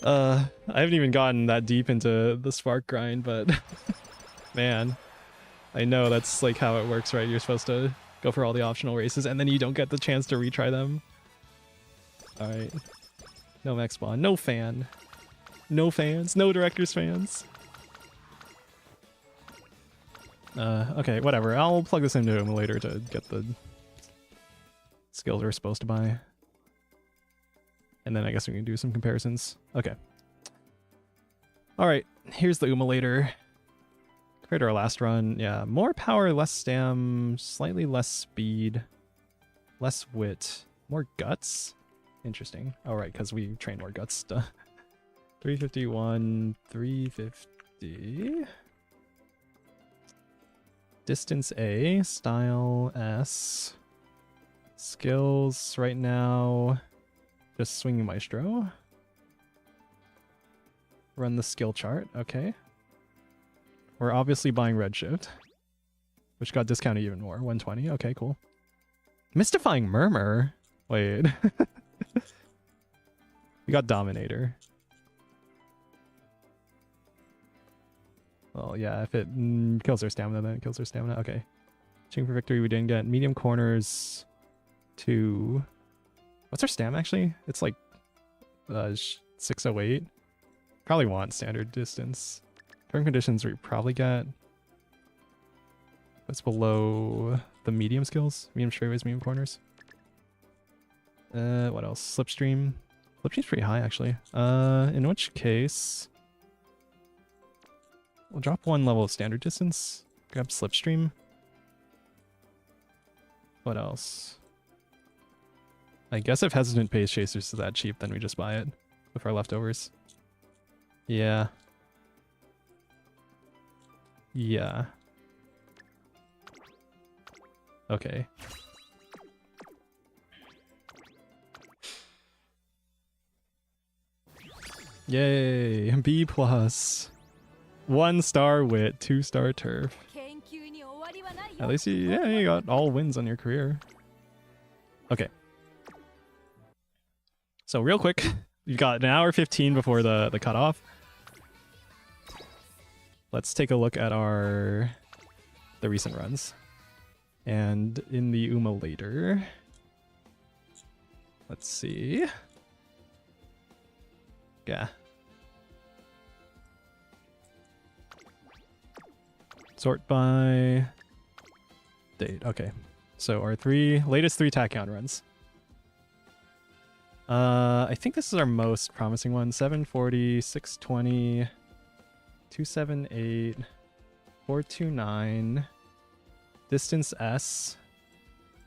I haven't even gotten that deep into the spark grind, but man, I know that's like how it works, right? You're supposed to go for all the optional races and then you don't get the chance to retry them. Alright. No max spawn. No fan. No fans. No director's fans. Okay, whatever. I'll plug this into him later to get the skills we're supposed to buy. And then I guess we can do some comparisons. Okay. Alright, here's the Umalator. Compared to our last run, yeah, more power, less stam, slightly less speed, less wit, more guts. Interesting. Alright, because we train more guts. 351, 350. Distance A, style S. Skills right now, just swinging maestro. Run the skill chart, okay. We're obviously buying Redshift, which got discounted even more, 120, okay, cool. Mystifying Murmur, wait. We got Dominator. Well, yeah, if it kills their stamina, then it kills their stamina, okay. Shooting for victory we didn't get. Medium corners, 2. What's our stam actually? It's like 608. Probably want standard distance. Term conditions we probably get. What's below the medium skills? Medium straightaways, medium corners. What else? Slipstream. Slipstream's pretty high actually. In which case we'll drop 1 level of standard distance. Grab Slipstream. What else? I guess if Hesitant Pace Chasers is that cheap, then we just buy it with our leftovers. Yeah. Yeah. Okay. Yay! B+. 1-star wit, 2-star turf. At least you got all wins on your career. Okay. So real quick, you've got 1 hour 15 before the cutoff. Let's take a look at the recent runs. And in the Umalator, let's see. Yeah. Sort by date. Okay. So our latest 3 tachyon runs. I think this is our most promising one. 740, 620, 278, 429, distance S,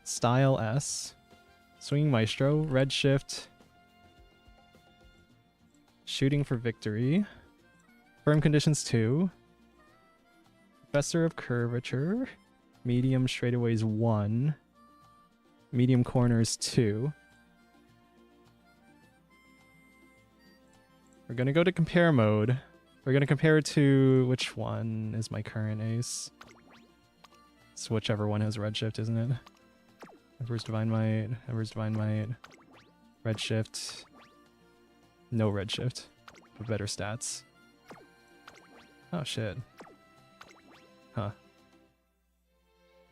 style S, swinging maestro, redshift, shooting for victory, firm conditions 2, professor of curvature, medium straightaways 1, medium corners 2. We're gonna go to compare mode. We're gonna compare it to which one is my current ace. It's whichever one has redshift, isn't it? Emperor's Divine Might, Emperor's Divine Might, redshift. No redshift, but better stats. Oh shit. Huh.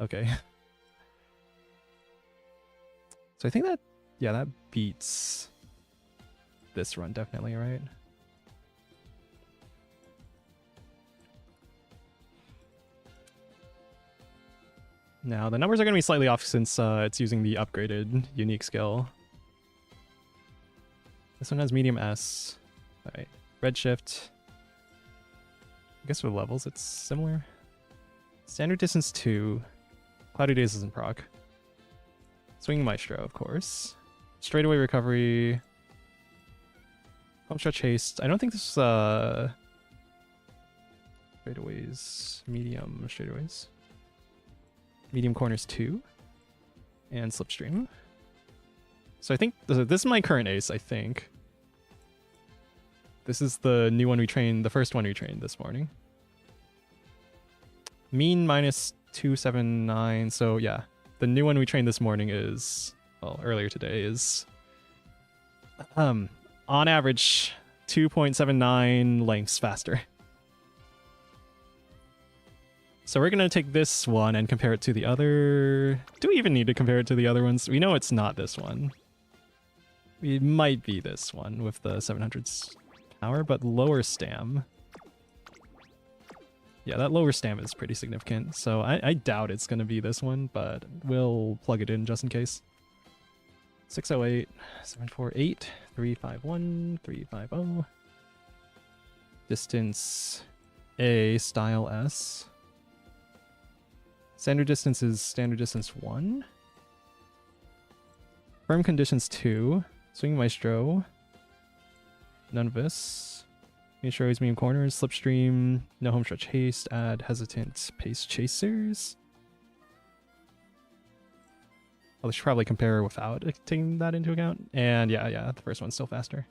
Okay. So I think that, yeah, that beats this run definitely, right? Now, the numbers are going to be slightly off since it's using the upgraded unique skill. This one has medium S. Alright, redshift. I guess for levels it's similar. Standard distance 2. Cloudy Days isn't proc. Swinging Maestro, of course. Straightaway recovery. Pump stretch haste. I don't think this is straightaways. Medium straightaways. Medium corners 2. And slipstream. So I think this is my current ace, I think. This is the new one we trained, the first one we trained this morning. Mean minus 279. So yeah, the new one we trained this morning is, well, earlier today is, on average, 2.79 lengths faster. So we're going to take this one and compare it to the other. Do we even need to compare it to the other ones? We know it's not this one. It might be this one with the 700 power, but lower stam. Yeah, that lower stamina is pretty significant. So I doubt it's going to be this one, but we'll plug it in just in case. 608, 748, 351, 350. Distance A, style S. Standard distance is standard distance 1. Firm conditions 2. Swing maestro. None of this. Maestro's medium corners. Slipstream. No home stretch haste. Add hesitant pace chasers. I should probably compare without taking that into account. And yeah, the first one's still faster.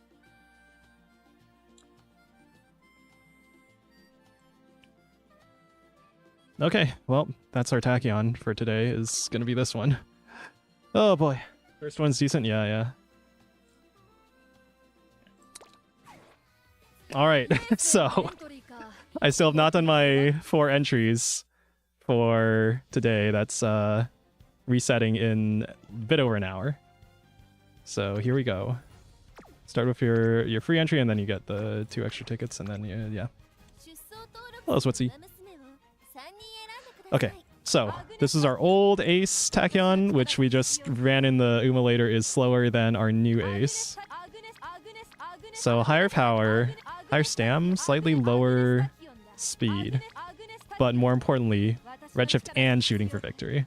Okay, well, that's our tachyon for today, is gonna be this one. Oh boy. First one's decent, yeah. Alright, so I still have not done my 4 entries for today. That's resetting in a bit over an hour. So here we go. Start with your free entry, and then you get the 2 extra tickets, and then yeah. Hello, Switzy. Okay, so this is our old ace tachyon, which we just ran in the Umulator, is slower than our new ace. So higher power, higher stam, slightly lower speed, but more importantly, redshift and shooting for victory.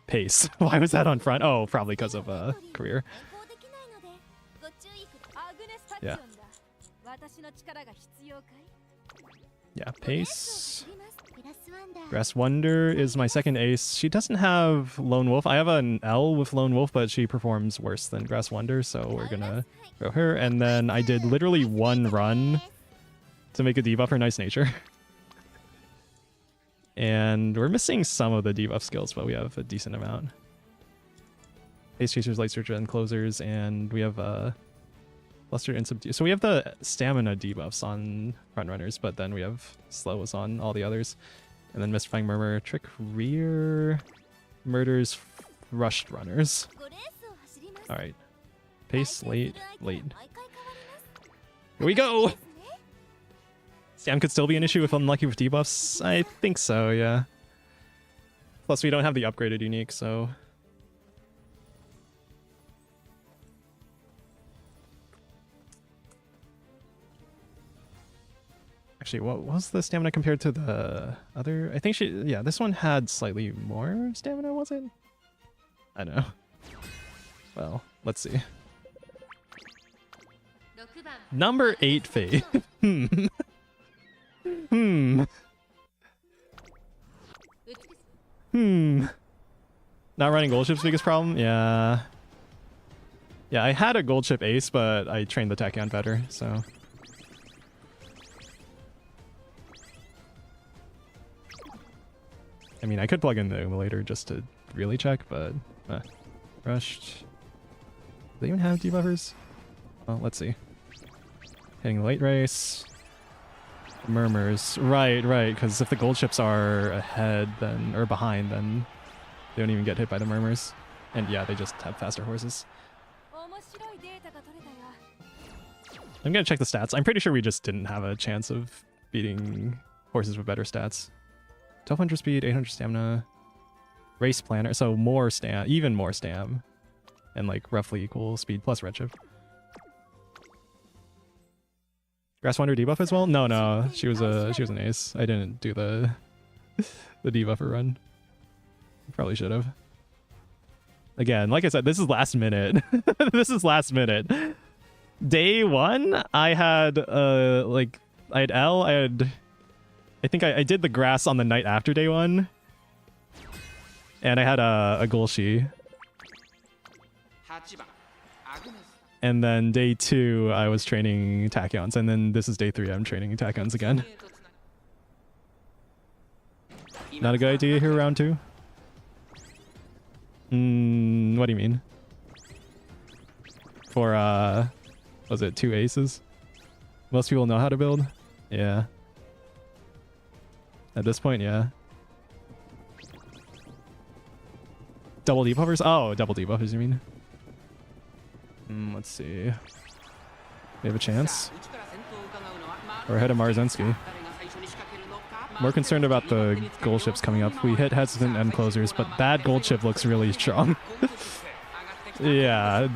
Pace. Why was that on front? Oh, probably because of career. Yeah. Yeah, pace. Grass Wonder is my second ace. She doesn't have Lone Wolf. I have an L with Lone Wolf, but she performs worse than Grass Wonder, so we're gonna throw her. And then I did literally 1 run to make a debuffer Nice Nature. And we're missing some of the debuff skills, but we have a decent amount. Pace Chasers, Light Searcher, and Closers, and we have Fluster and Subdue. So we have the stamina debuffs on front runners, but then we have slows on all the others. And then Mystifying Murmur, Trick Rear, Murders, Rushed Runners. Alright. Pace, late. Here we go! Stam could still be an issue if unlucky with debuffs. I think so, yeah. Plus we don't have the upgraded unique, so... Actually, what was the stamina compared to the other? I think yeah, this one had slightly more stamina, was it? I don't know. Well, let's see. Number 8 Fate. Not running gold ship's biggest problem? Yeah. Yeah, I had a gold ship ace, but I trained the tachyon better, so... I mean, I could plug in the Umulator just to really check, but... Rushed... Do they even have debuffers? Well, let's see. Hitting the late race. Murmurs. Right, because if the gold ships are ahead, then... or behind, then... they don't even get hit by the murmurs. And yeah, they just have faster horses. I'm gonna check the stats. I'm pretty sure we just didn't have a chance of beating horses with better stats. 1200 speed, 800 stamina, race planner, so more stam, even more stam, and like roughly equal speed plus redshift. Grass Wonder debuff as well? No, she was an ace. I didn't do the debuffer run. Probably should have. Again, like I said, this is last minute. This is last minute. Day 1, I had I had L, I think I did the grass on the night after day 1. And I had a Golshi. And then day 2, I was training tachyons. And then this is day 3, I'm training tachyons again. Not a good idea here, round 2? What do you mean? For, was it 2 aces? Most people know how to build? Yeah. At this point, yeah. Double debuffers? Oh, double debuffers, you mean? Let's see. We have a chance. We're ahead of Marzensky. More concerned about the gold ships coming up. We hit hesitant end closers, but that gold ship looks really strong. Yeah.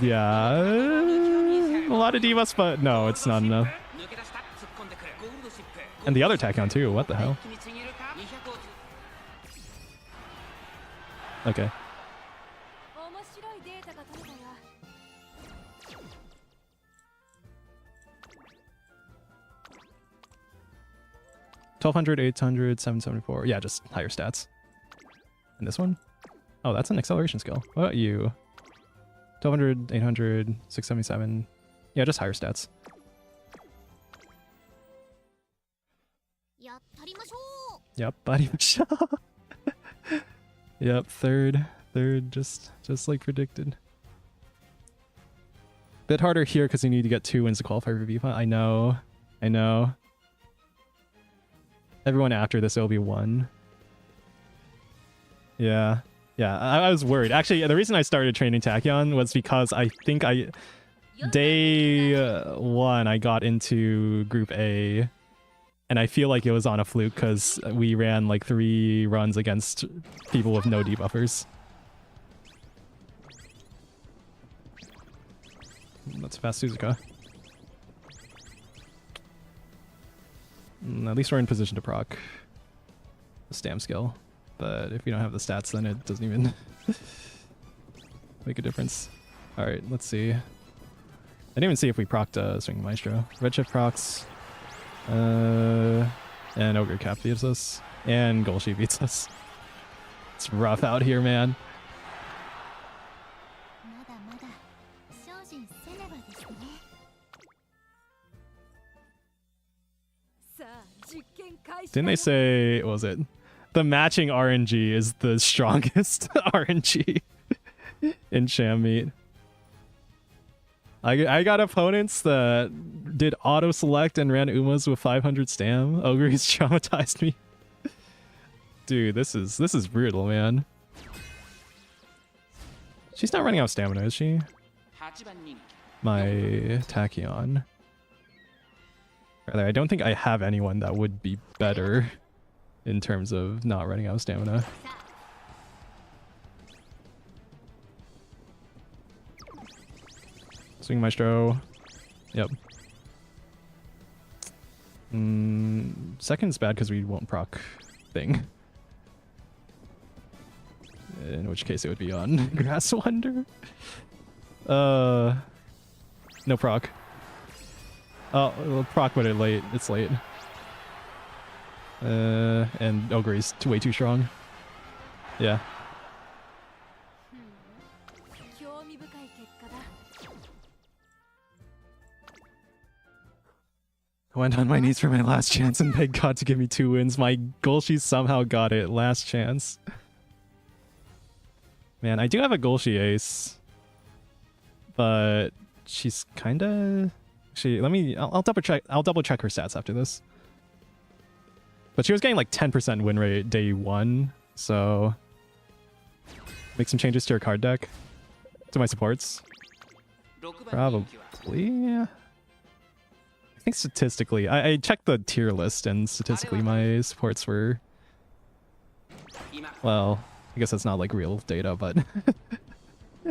A lot of debuffs, but no, it's not enough. And the other tachyon too, what the hell? Okay. $1,200, $800, $774. Yeah, just higher stats. And this one? Oh, that's an acceleration skill. What about you? $1,200, $800, $677. Yeah, just higher stats. Yep, buddy. Yep, third, just like predicted. Bit harder here because you need to get 2 wins to qualify for VPA. I know. Everyone after this, it'll be 1. Yeah, I was worried. Actually, the reason I started training Tachyon was because I think day 1 I got into Group A, and I feel like it was on a fluke because we ran like 3 runs against people with no debuffers. That's fast Suzuka. At least we're in position to proc the stam skill, but if you don't have the stats, then it doesn't even make a difference. All right, let's see. I didn't even see if we procced Swing Maestro. Redshift procs, and Ogre Cap beats us, and Golshi beats us. It's rough out here, man. Didn't they say, what was it? The matching RNG is the strongest RNG in Sham Meat. I got opponents that did auto select and ran Umas with 500 stam. Ogre's traumatized me. Dude, this is brutal, man. She's not running out of stamina, is she? My Tachyon. Rather, I don't think I have anyone that would be better in terms of not running out of stamina. Swing Maestro. Yep. Second's bad because we won't proc thing. In which case it would be on Grass Wonder. No proc. Oh, we'll proc, but it's late. And Ogre's way too strong. Yeah. I went on my knees for my last chance and begged God to give me 2 wins. My Golshi somehow got it. Last chance. Man, I do have a Golshi ace. But she's kinda... Actually, I'll double check her stats after this. But she was getting like 10% win rate day 1, so make some changes to her card deck. To my supports. Probably, yeah. I think statistically, I checked the tier list, and statistically my supports were, well, I guess that's not like real data, but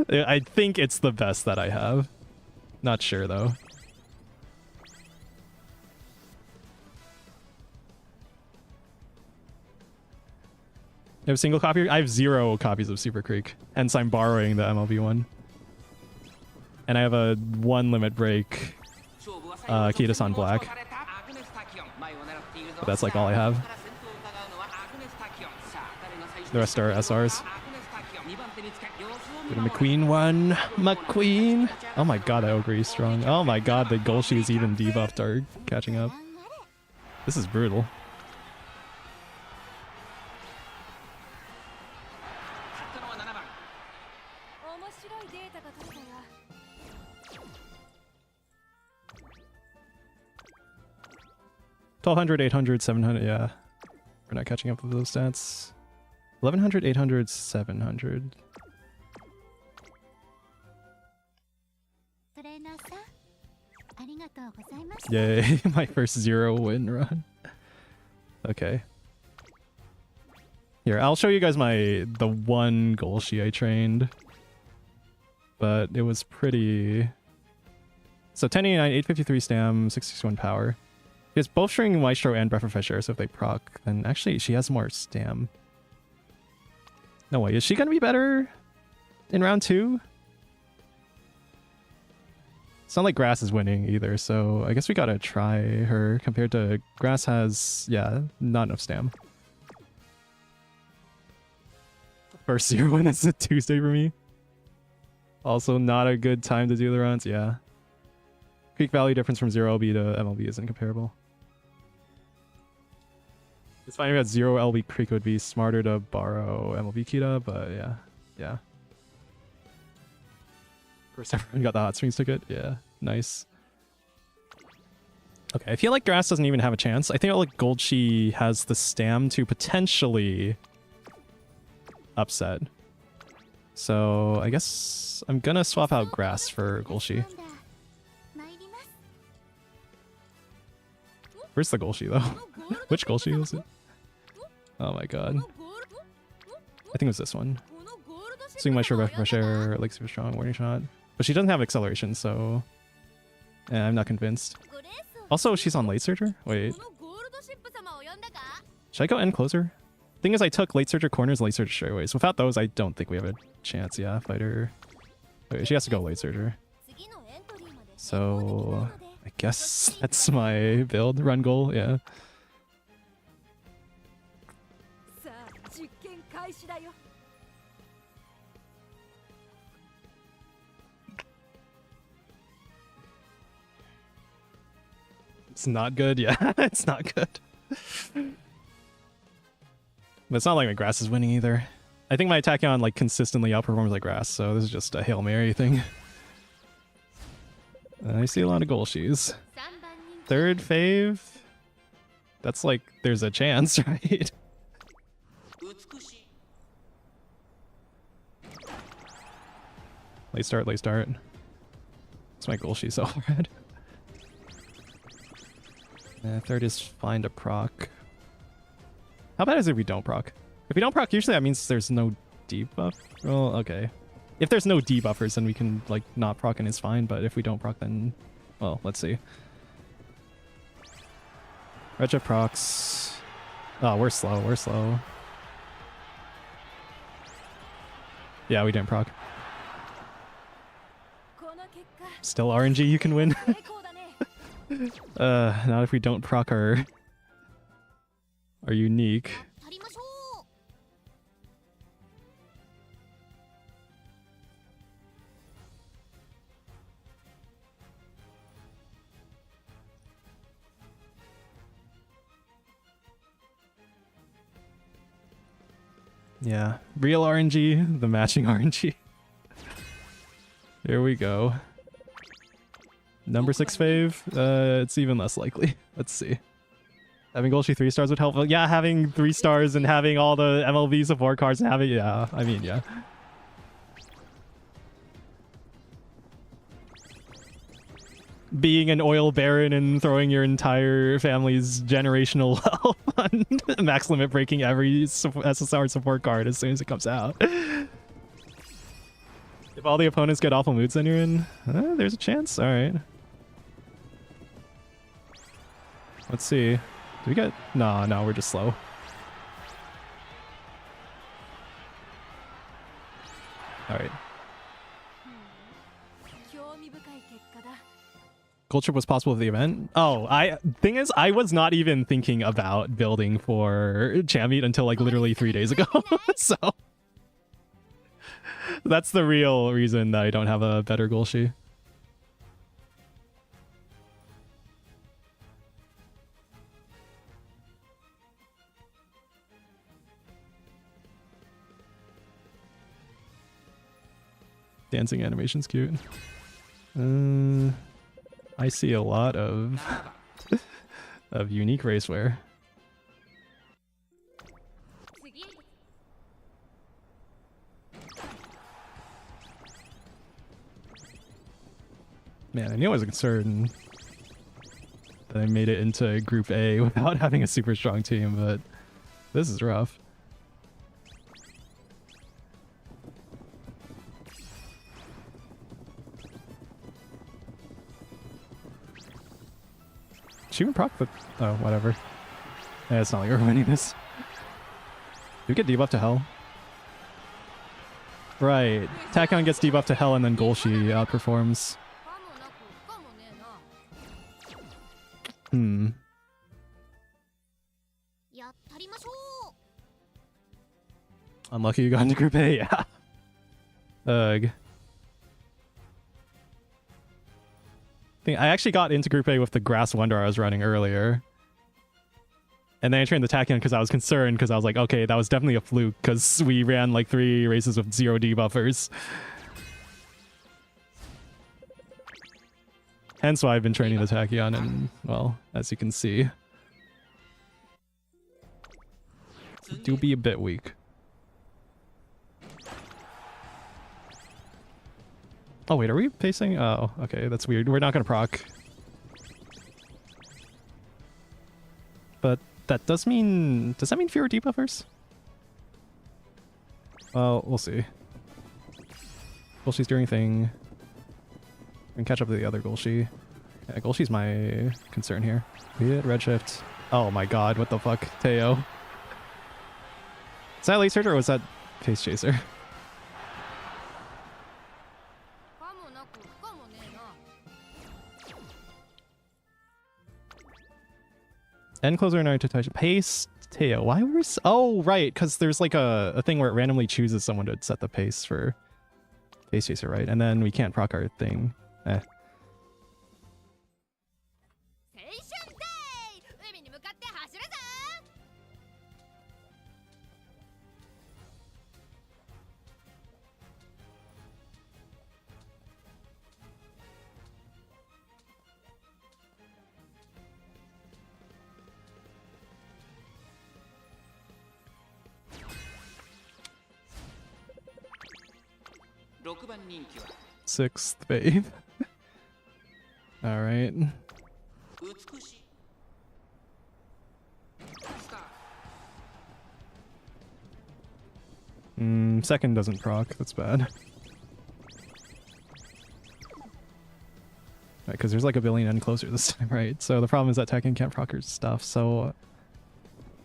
I think it's the best that I have. Not sure though. You have a single copy? I have 0 copies of Super Creek, hence I'm borrowing the MLB one. And I have a 1 limit break Kiedis on black. But that's like all I have. The rest are SRs. Get a McQueen one. McQueen! Oh my god, that Ogre is strong. Oh my god, the Golshi is even debuffed are catching up. This is brutal. $1,200, $800, $700, yeah. We're not catching up with those stats. $1,100, $800, $700. Yay, my first 0 win run. Okay. Here, I'll show you guys the one Golshi I trained. But it was pretty... So 1089, 853 stam, 661 power. She has both String Maestro and Breath of Fresh Air, so if they proc, then actually she has more stam. No way, is she gonna be better in round 2? It's not like Grass is winning either, so I guess we gotta try her compared to... Grass has, yeah, not enough stam. First 0 win is a Tuesday for me. Also not a good time to do the runs, yeah. Peak value difference from 0 LB to MLB isn't comparable. It's fine if you had 0 LB Creek, would be smarter to borrow MLB Kita, but yeah. Yeah. First everyone got the Hot Springs ticket. Yeah, nice. Okay, I feel like Grass doesn't even have a chance. I think like Golshi has the stam to potentially upset. So I guess I'm gonna swap out Grass for Golshi. Where's the Golshi though? Which Golshi was it? Oh my god. I think it was this one. Swing my sure Breath of Fresh Air, like super strong, warning shot. But she doesn't have acceleration, so... Yeah, I'm not convinced. Also, she's on Late Surger? Wait. Should I go end closer? Thing is, I took Late Surger corners, Late Surger straightaways. Without those, I don't think we have a chance. Yeah, fighter. Wait, she has to go Late Surger. So... I guess that's my build. Run goal, yeah. It's not good, yeah. It's not good. But it's not like my Grass is winning either. I think my tachyon like consistently outperforms like Grass, so this is just a Hail Mary thing. I see a lot of Golshis. Third fave? That's like, there's a chance, right? Late start, late start. It's my Golshi so red. Third is fine to proc. How bad is it if we don't proc? If we don't proc, usually that means there's no debuff. Well, okay. If there's no debuffers, then we can like not proc and it's fine. But if we don't proc, then well, let's see. Regia procs. Oh, we're slow. We're slow. Yeah, we didn't proc. Still RNG, you can win. Not if we don't proc our unique. Yeah, real RNG, the matching RNG. Here we go. Number 6 fave, it's even less likely. Let's see. Having Golshi 3 stars would help. Yeah, having 3 stars and having all the MLB support cards and having, yeah, I mean, yeah. Being an oil baron and throwing your entire family's generational wealth on max limit breaking every SSR support card as soon as it comes out. If all the opponents get awful moods, then you're in. There's a chance. All right. Let's see. Do we get... No, we're just slow. All right. Gold trip was possible with the event. Oh, thing is, I was not even thinking about building for Champion until like literally 3 days ago. So that's the real reason that I don't have a better Golshi. Dancing animation's cute. I see a lot of of unique racewear. Man, I knew I was a concern. I made it into Group A without having a super strong team, but this is rough. She would proc, but oh, whatever. Yeah, it's not like we're winning this. Do we get debuff to hell? Right. Tachyon gets debuff to hell and then Golshi outperforms. Hmm. Unlucky you got into Group A, yeah. Ugh. I actually got into Group A with the Grass Wonder I was running earlier. And then I trained the Tachyon because I was concerned, because I was like, okay, that was definitely a fluke, because we ran like 3 races with 0 debuffers. Hence why I've been training the Tachyon, and, well, as you can see, do be a bit weak. Oh wait, are we pacing? Oh, okay, that's weird. We're not gonna proc. But that does mean... Does that mean fewer debuffers? Well, we'll see. Golshi's doing thing. We can catch up to the other Golshi. Yeah, Golshi's my concern here. We hit Redshift. Oh my god, what the fuck? Teo. Is that Late Surge or was that Face Chaser? End closer and to touch pace Teo. Why were we oh right, because there's like a thing where it randomly chooses someone to set the pace for Face Chaser, right? And then we can't proc our thing. Eh. Sixth babe. All right. Second doesn't proc. That's bad. Right, because there's like a billion end closer this time, right? So the problem is that Tekken can't proc her stuff. So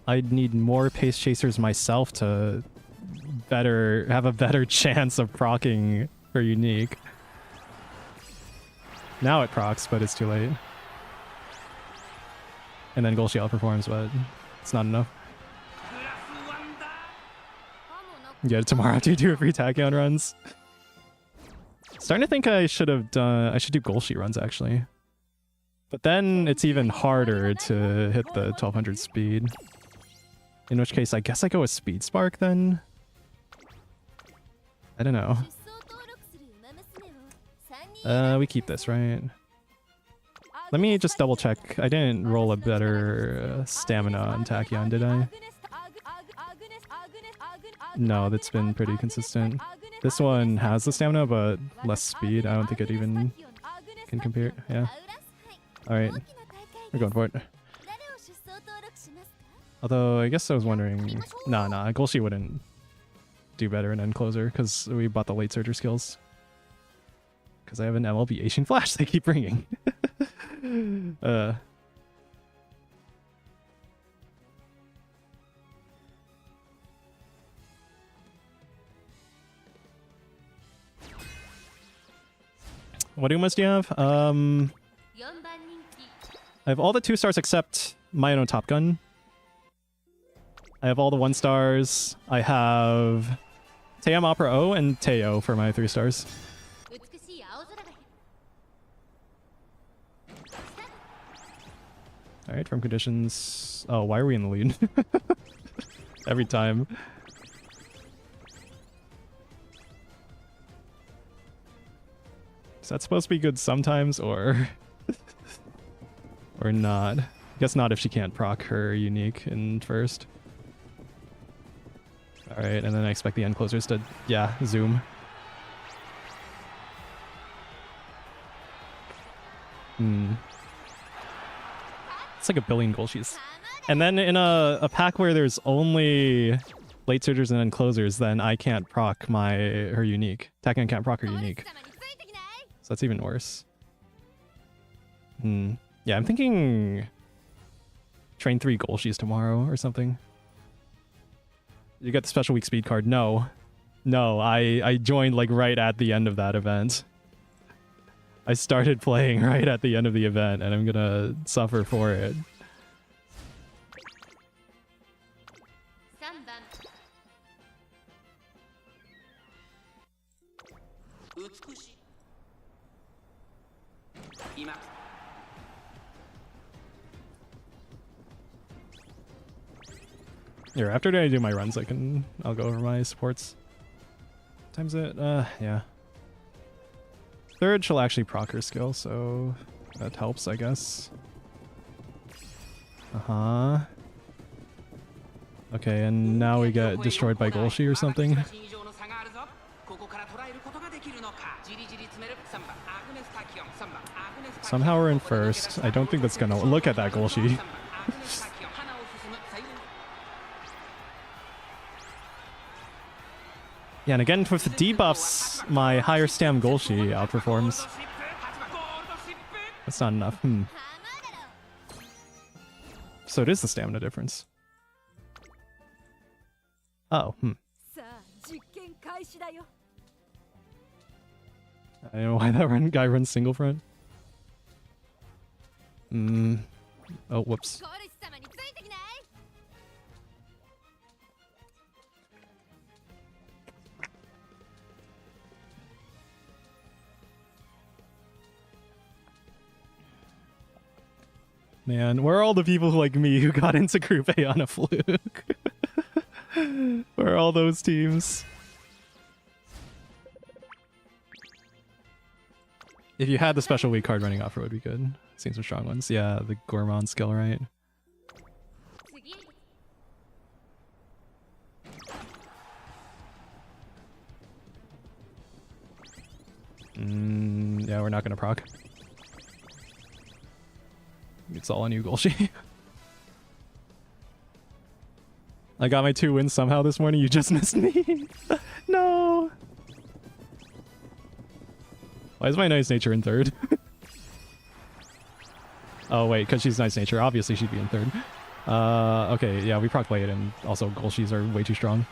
I'd need more pace chasers myself to have a better chance of proccing her unique. Now it procs, but it's too late. And then Golshi outperforms, but it's not enough. Yeah, tomorrow do 2 or 3 Tachyon runs. Starting to think I should do Golshi runs actually. But then it's even harder to hit the 1200 speed. In which case I guess I go with Speed Spark then? I don't know. We keep this, right? Let me just double check. I didn't roll a better stamina on Tachyon, did I? No, that's been pretty consistent. This one has the stamina, but less speed. I don't think it even can compare. Yeah. Alright. We're going for it. Although, I guess I was wondering... Nah, Golshi wouldn't do better in End Closer, because we bought the Late Surger skills. Because I have an MLB Asian Flash they keep bringing. What Umas do you have? I have all the 2 stars except my own Top Gun. I have all the 1 stars. I have Teo Opera O and Teo for my 3 stars. Alright, from conditions... Oh, why are we in the lead? Every time. Is that supposed to be good sometimes, or... or not? I guess not if she can't proc her unique in first. Alright, and then I expect the end closers to, yeah, zoom. It's like a billion gold sheets. And then in a pack where there's only late surgers and then closers, then I can't proc her unique. Tachyon can't proc her unique. So that's even worse. Yeah, I'm thinking train 3 gold sheets tomorrow or something. You get the special week speed card. No. No, I joined like right at the end of that event. I started playing right at the end of the event, and I'm gonna suffer for it. Here, after I do my runs, I'll go over my supports. Times it, yeah. Third, she'll actually proc her skill, so that helps, I guess. Okay, and now we get destroyed by Golshi or something. Somehow we're in first. I don't think that's gonna... Look at that Golshi. Yeah, and again, with the debuffs, my higher stam Golshi outperforms. That's not enough. So it is the stamina difference. Oh, I don't know why that guy runs single front. Oh, whoops. Man, where are all the people like me who got into Group A on a fluke? Where are all those teams? If you had the special week card running off, it would be good. Seen some strong ones. Yeah, the Gourmand skill, right? Yeah, we're not gonna proc. It's all on you, Golshi. I got my 2 wins somehow this morning. You just missed me. No. Why is my nice nature in third? Oh wait, because she's nice nature. Obviously she'd be in third. Okay, yeah, we proc late, and also Golshis are way too strong.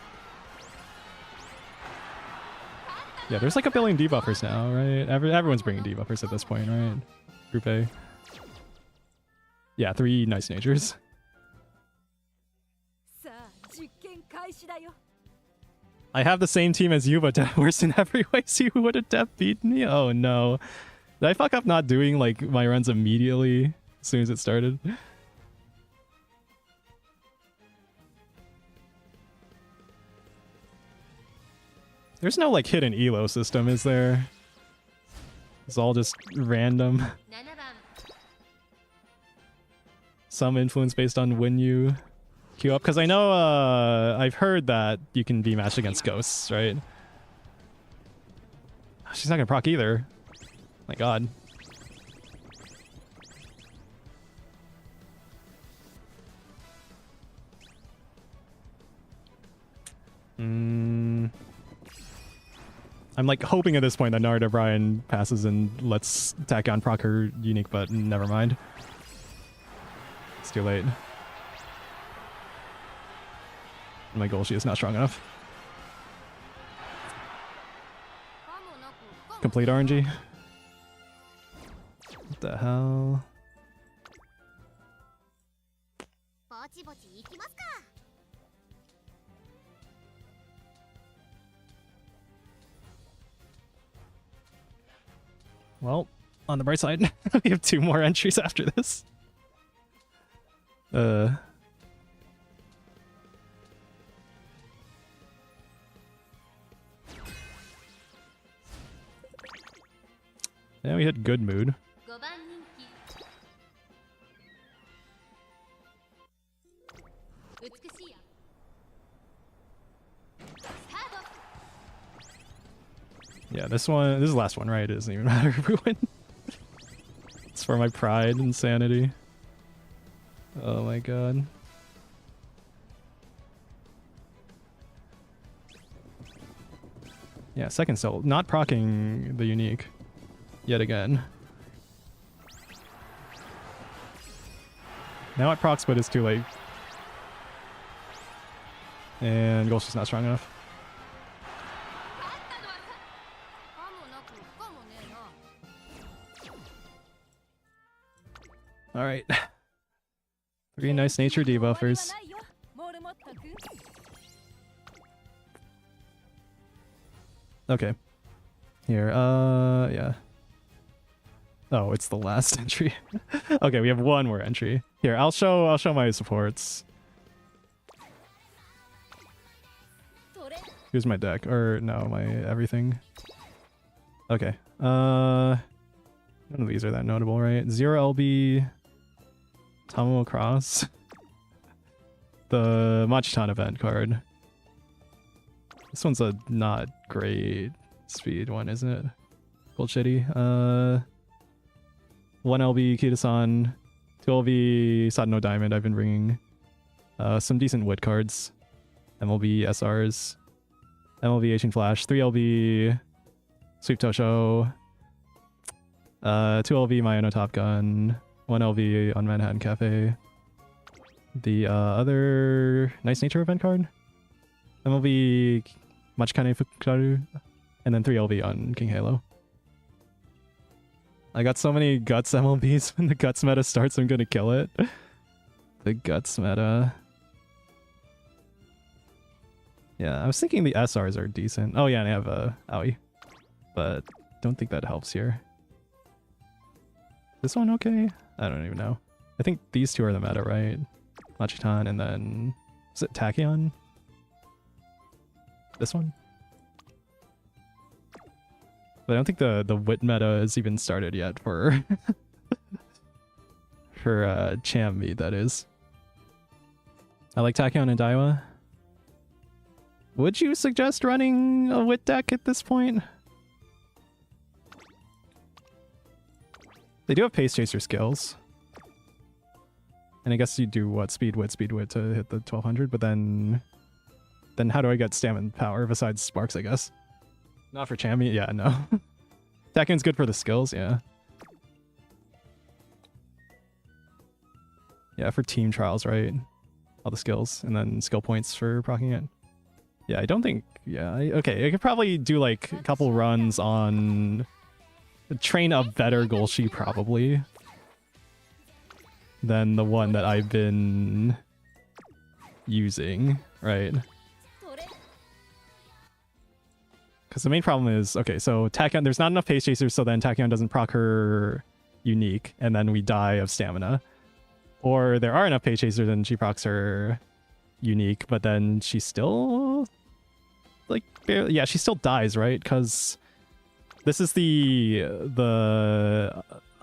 Yeah, there's like a billion debuffers now, right? Everyone's bringing debuffers at this point, right? Group A. Yeah, 3 nice natures. I have the same team as you, but worse in every way, so you would have def beaten me? Oh no. Did I fuck up not doing like my runs immediately as soon as it started? There's no like hidden elo system, is there? It's all just random. Some influence based on when you queue up, because I know I've heard that you can be matched against ghosts, right? She's not gonna proc either. My god. I'm like hoping at this point that ReddRobin passes and lets Tachyon proc her unique, but never mind. It's too late. My Golshi is not strong enough. Complete RNG. What the hell? Well, on the bright side, we have 2 more entries after this. Yeah, we had good mood. Yeah, this is the last one, right? It doesn't even matter if we win. It's for my pride and sanity. Oh my god. Yeah, second soul. Not proccing the unique. Yet again. Now it procs, but it's too late. And Ghost is not strong enough. Alright. 3 nice nature debuffers. Okay. Here, yeah. Oh, it's the last entry. Okay, we have one more entry. Here, I'll show my supports. Here's my deck, or no, my everything. Okay. None of these are that notable, right? 0 LB, Tomo Cross, the Machitan event card. This one's a not great speed one, isn't it? Gold shitty. 1 LB Kitasan, 2 LB Satano Diamond I've been bringing. Some decent wood cards. MLB SRs. MLB Asian Flash, 3 LB Sweep Tosho, 2 LB Mayano Top Gun, 1 LB on Manhattan Cafe. The other Nice Nature event card, MLB Machikane Fukaru, and then 3 LB on King Halo. I got so many Guts MLBs. When the Guts meta starts, I'm gonna kill it. The Guts meta. Yeah, I was thinking the SRs are decent. Oh yeah, and I have a Aoi. But don't think that helps here. This one okay? I don't even know. I think these two are the meta, right? Machitan and then... is it Tachyon? This one? But I don't think the wit meta has even started yet for... for Cham meat, that is. I like Tachyon and Daiwa. Would you suggest running a wit deck at this point? They do have Pace Chaser skills. And I guess you do what? Speed wit to hit the 1200, but then how do I get stamina power besides sparks, I guess? Not for Chammy? Yeah, no. Takyon's good for the skills, yeah. Yeah, for team trials, right? All the skills, and then skill points for proccing it. Yeah, I don't think... yeah, okay, I could probably do like a couple runs on... train a better Golshi, probably. Than the one that I've been... using, right? Because the main problem is... okay, so Tachyon... there's not enough Pace Chasers, so then Tachyon doesn't proc her unique, and then we die of stamina. Or there are enough Pace Chasers and she procs her unique, but then she still... like, barely... yeah, she still dies, right? Because this is the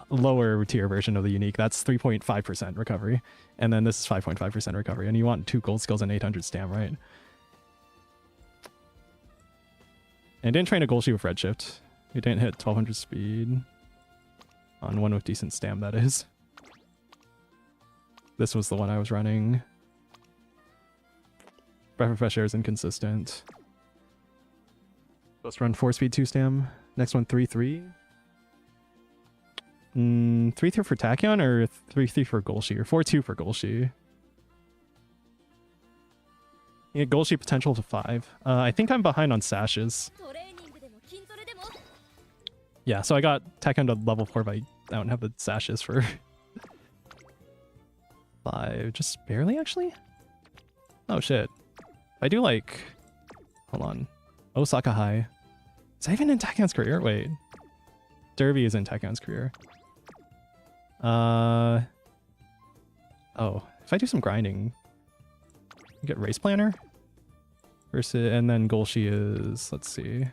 lower tier version of the unique. That's 3.5% recovery. And then this is 5.5% recovery. And you want 2 gold skills and 800 stam, right? And didn't train a Golshi with Redshift. We didn't hit 1200 speed. On one with decent stam, that is. This was the one I was running. Breath of Fresh Air is inconsistent. Supposed to run 4 speed 2 stam. Next one 3-3. 3-3 for Tachyon or 3-3 for Golshi? Or 4-2 for Golshi? Yeah, Golshi potential to 5. I think I'm behind on sashes. Yeah, so I got Tachyon to level 4, but I don't have the sashes for 5. Just barely, actually? Oh, shit. I do like... hold on. Osaka High. Is that even in Tachyon's career? Wait. Derby is in Tachyon's career. Oh. If I do some grinding... I get Race Planner? Versus... and then Golshi is... let's see...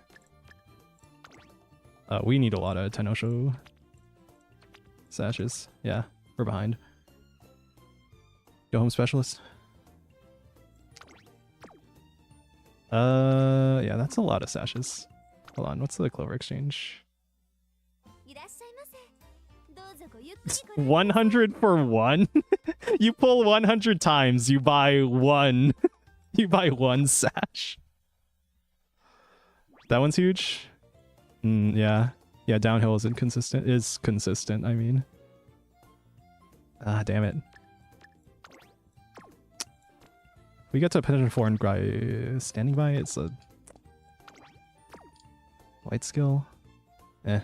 we need a lot of Tenosho sashes. Yeah, we're behind. Go home specialist. Yeah, that's a lot of sashes. Hold on, what's the Clover Exchange? 100 for one? You pull 100 times, you buy one. You buy one sash. That one's huge? Yeah. Yeah, downhill is inconsistent. Is consistent, I mean. Ah, damn it. We get to Penetration 4 and guy standing by. It's a white skill. Eh.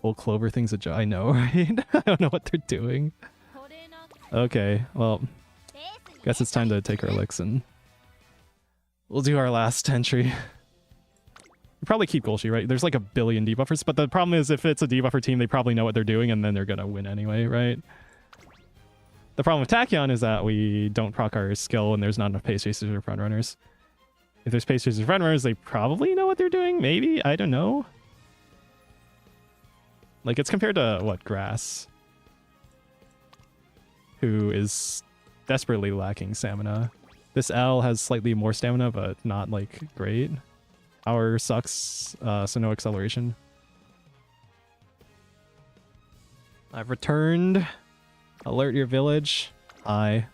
Whole clover thing's a joke. I know, right? I don't know what they're doing. Okay, well, guess it's time to take our licks and we'll do our last entry. We probably keep Golshi, right? There's like a billion debuffers, but the problem is if it's a debuffer team, they probably know what they're doing and then they're gonna win anyway, right? The problem with Tachyon is that we don't proc our skill and there's not enough pace chasers or front runners. If there's pace chasers or front runners, they probably know what they're doing, maybe? I don't know. Like, it's compared to, what, Grass? Who is desperately lacking stamina. This L has slightly more stamina, but not, like, great. Power sucks, so no acceleration. I've returned. Alert your village. Hi.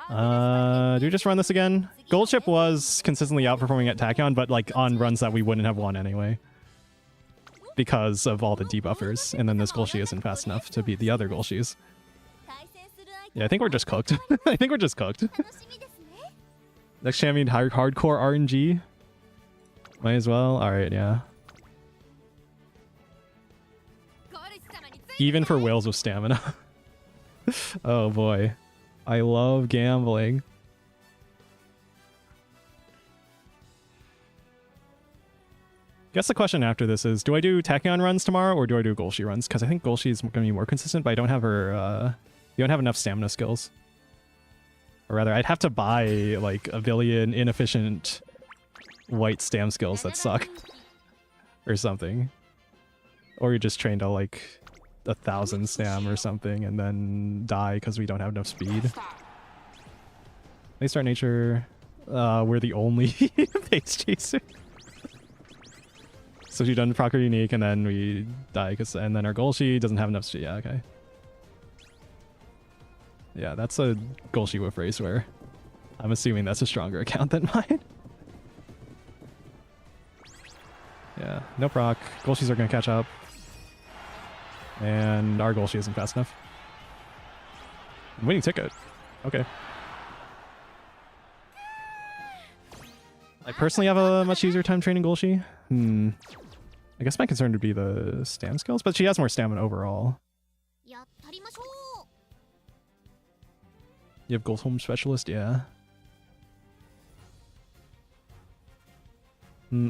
Do we just run this again? Gold Chip was consistently outperforming at Tachyon, but like on runs that we wouldn't have won anyway. Because of all the debuffers, and then this Golshi isn't fast enough to beat the other Golshis. Yeah, I think we're just cooked. I think we're just cooked. Next champion, hardcore RNG. Might as well. Alright, yeah. Even for whales with stamina. Oh boy. I love gambling. Guess the question after this is, do I do Tachyon runs tomorrow or do I do Golshi runs? Because I think Golshi is going to be more consistent, but I don't have her, you don't have enough stamina skills. Or rather, I'd have to buy like a billion inefficient white stam skills that suck. Or something. Or you just train to like 1,000 stam or something and then die because we don't have enough speed. They start nature. We're the only pace chaser. So she done proc unique and then we die and then our Golshi doesn't have enough speed. Yeah, okay. Yeah, that's a Golshi whiff race where I'm assuming that's a stronger account than mine. Yeah, no proc. Golshis are gonna catch up. And our Golshi isn't fast enough. Winning ticket. Okay. I personally have a much easier time training Golshi. I guess my concern would be the stam skills, but she has more stamina overall. You have Gold Home Specialist? Yeah.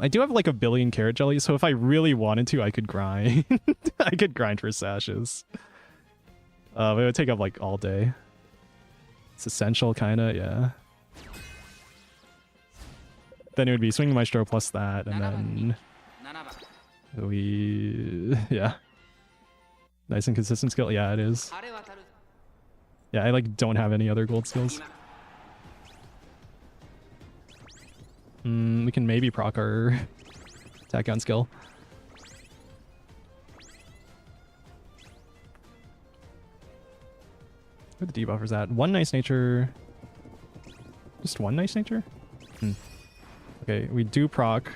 I do have like a billion carrot jellies, so if I really wanted to, I could grind. I could grind for sashes. But it would take up like all day. It's essential, kinda, yeah. Then it would be Swing Maestro plus that, and then we... yeah. Nice and consistent skill. Yeah, it is. Yeah, I like don't have any other gold skills. We can maybe proc our Tachyon skill. Where the debuffers at? One nice nature. Just one nice nature? Okay, we do proc.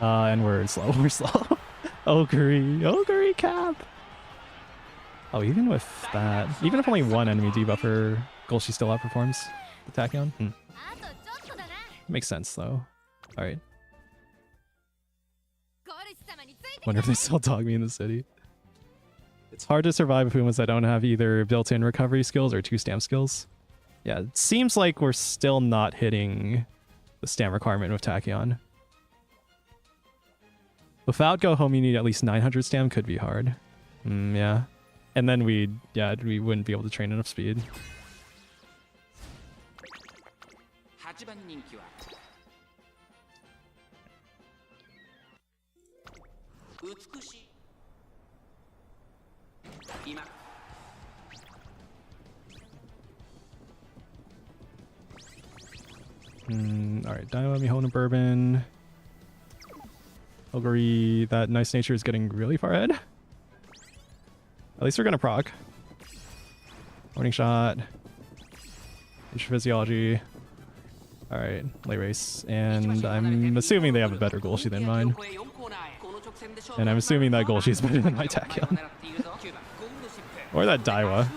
And we're slow. We're slow. Ogre cap. Oh, even with that, even if only one enemy debuffer, Golshi still outperforms the Tachyon. Makes sense though. All right. Wonder if they still dog me in the city. It's hard to survive with Pumas that don't have either built-in recovery skills or 2 stam skills. Yeah, it seems like we're still not hitting the stam requirement with Tachyon. Without Go Home, you need at least 900 stam. Could be hard. Yeah. And then we wouldn't be able to train enough speed. Alright, Daiwa, Mihono, Bourbon. Ogre, that nice nature is getting really far ahead. At least we're gonna proc. Morning shot. Physiology. Alright, late race. And I'm assuming they have a better Golshi than mine. And I'm assuming that Golshi is better than my Tachyon. Or that Daiwa.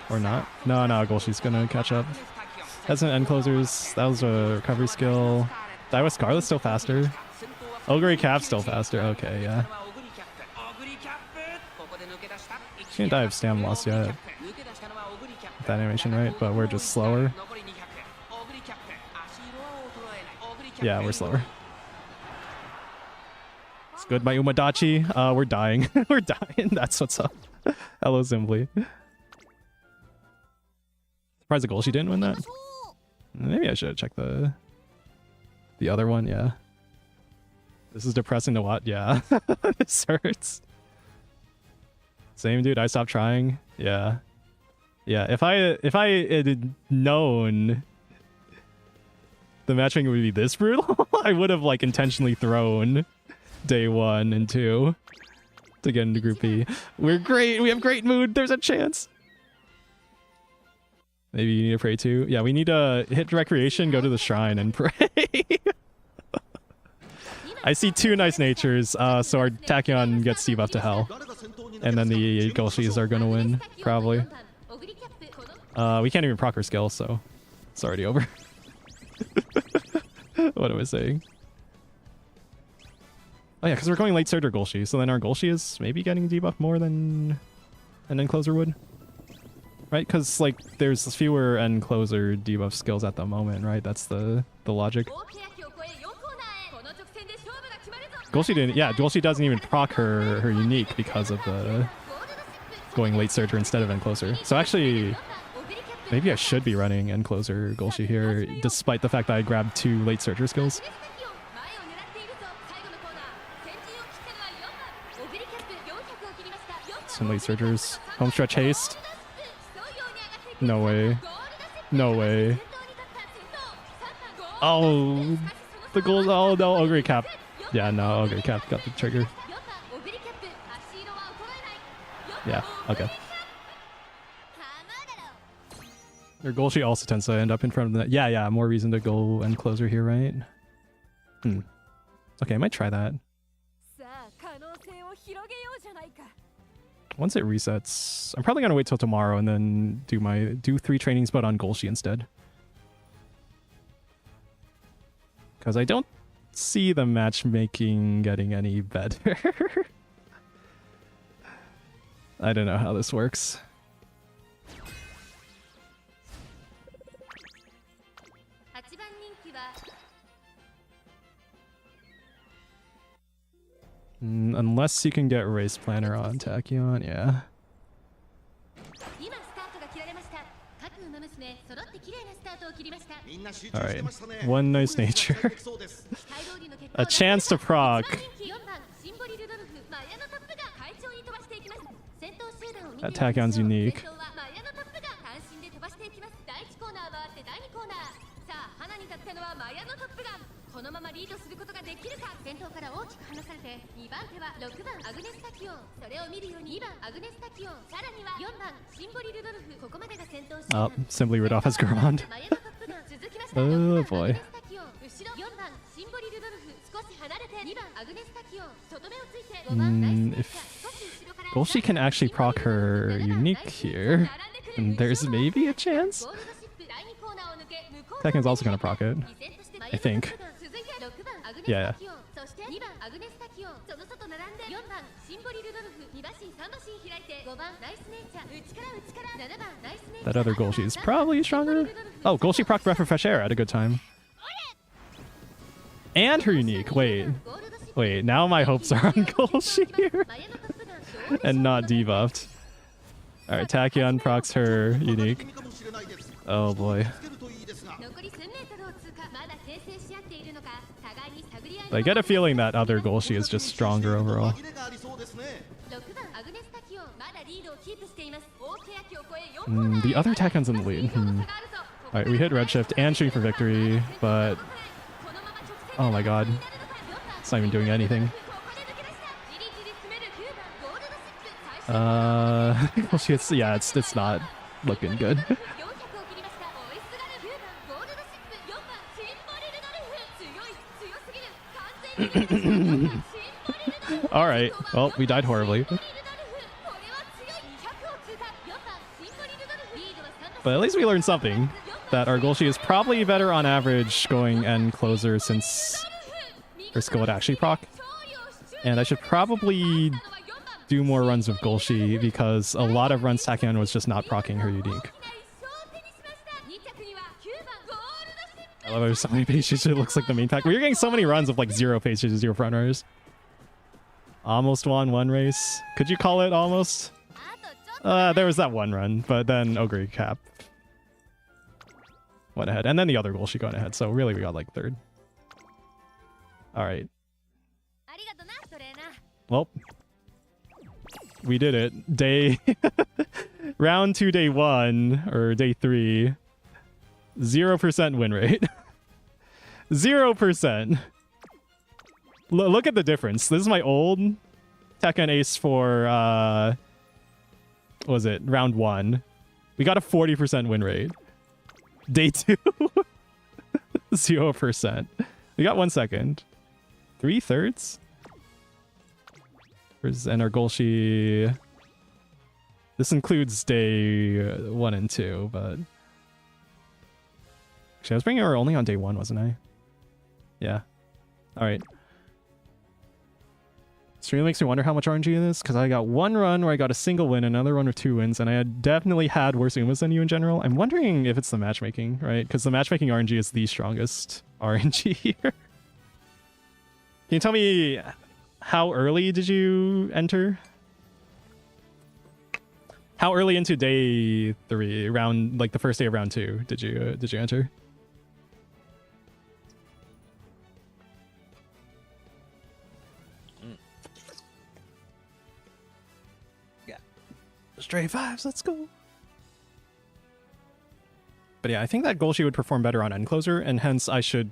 Or not. No, Golshi's gonna catch up. Hasn't end closers. That was a recovery skill. Daiwa Scarlet's still faster. Ogre Cap's still faster. Okay, yeah. She didn't die of stam loss yet. With that animation, right? But we're just slower. Yeah, we're slower. It's good, my Umadachi. We're dying. We're dying. That's what's up. Hello, Simply. Surprised the Golshi didn't win that. Maybe I should have checked the other one. Yeah. This is depressing to watch. Yeah. This hurts. Same, dude. I stopped trying. Yeah. Yeah. If I had known the matching would be this brutal, I would have like intentionally thrown day 1 and 2 to get into Group B. We're great. We have great mood. There's a chance. Maybe you need to pray too. Yeah, we need to hit recreation, go to the shrine, and pray. I see 2 nice natures, so our Tachyon gets debuffed to hell. And then the Golshis are gonna win, probably. We can't even proc her skill, so it's already over. What am I saying? Oh yeah, because we're going late Surge or Golshi, so then our Golshi is maybe getting debuffed more than an end closer would. Right? Because like there's fewer end closer debuff skills at the moment, right? That's the logic. Golshi didn't. Yeah, Golshi doesn't even proc her unique because of the going late Surger instead of end closer. So actually, maybe I should be running end closer Golshi here, despite the fact that I grabbed 2 late Surger skills. Some late Surgers. Homestretch haste. No way. No way. Oh, the gold. Oh no, Ogre Cap. Yeah, no, Ogre Cap got the trigger. Yeah, okay. Their Golshi also tends to end up in front of the net. Yeah, more reason to go end closer here, right? Okay, I might try that. Once it resets, I'm probably gonna wait till tomorrow and then do 3 trainings, but on Golshi instead. Because I don't see the matchmaking getting any better. I don't know how this works. Unless you can get Race Planner on Tachyon, yeah. Alright, 1 nice nature. A chance to proc. That Tachyon's unique. Oh, Simply Rudolph has Gourmand. Oh boy. If Golshi can actually proc her unique here, then there's maybe a chance. Takyon's also gonna proc it, I think. Yeah. That other Golshi is probably stronger. Oh, Golshi proc Breath of Fresh Air at a good time. And her unique. Wait, now my hopes are on Golshi here. And not debuffed. Alright, Tachyon procs her unique. Oh boy. I get a feeling that other Golshi is just stronger overall. The other Takyon's in the lead. Alright, we hit Redshift and shooting for victory, but... Oh my god. It's not even doing anything. Yeah, it's not looking good. Alright, well, we died horribly. But at least we learned something. That our Golshi is probably better on average going end closer since her skill would actually proc. And I should probably do more runs with Golshi because a lot of runs Tachyon was just not proccing her unique. I love how there's so many pages. It looks like the main pack. We're getting so many runs of like 0 pages, 0 front runners. Almost won one race. Could you call it almost? There was that one run, but then Ogre Cap went ahead. And then the other Golshi going ahead. So really we got like third. Alright. Well, we did it. Day... Round 2, day 1, or day 3. 0% win rate. 0%. Look at the difference. This is my old Tekken Ace for, what was it? Round 1. We got a 40% win rate. Day 2. 0%. We got 1 second. 3/3? And our Golshi... This includes day 1 and 2, but... Actually, I was bringing her only on day 1, wasn't I? Yeah. Alright. This really makes me wonder how much RNG it is, because I got one run where I got a single win, another run with 2 wins, and I had definitely had worse Umas than you in general. I'm wondering if it's the matchmaking, right? Because the matchmaking RNG is the strongest RNG here. Can you tell me how early did you enter? How early into day 3, round like the first day of round 2, did you enter? Yeah, straight 5s, let's go. But yeah, I think that Golshi would perform better on end closer, and hence I should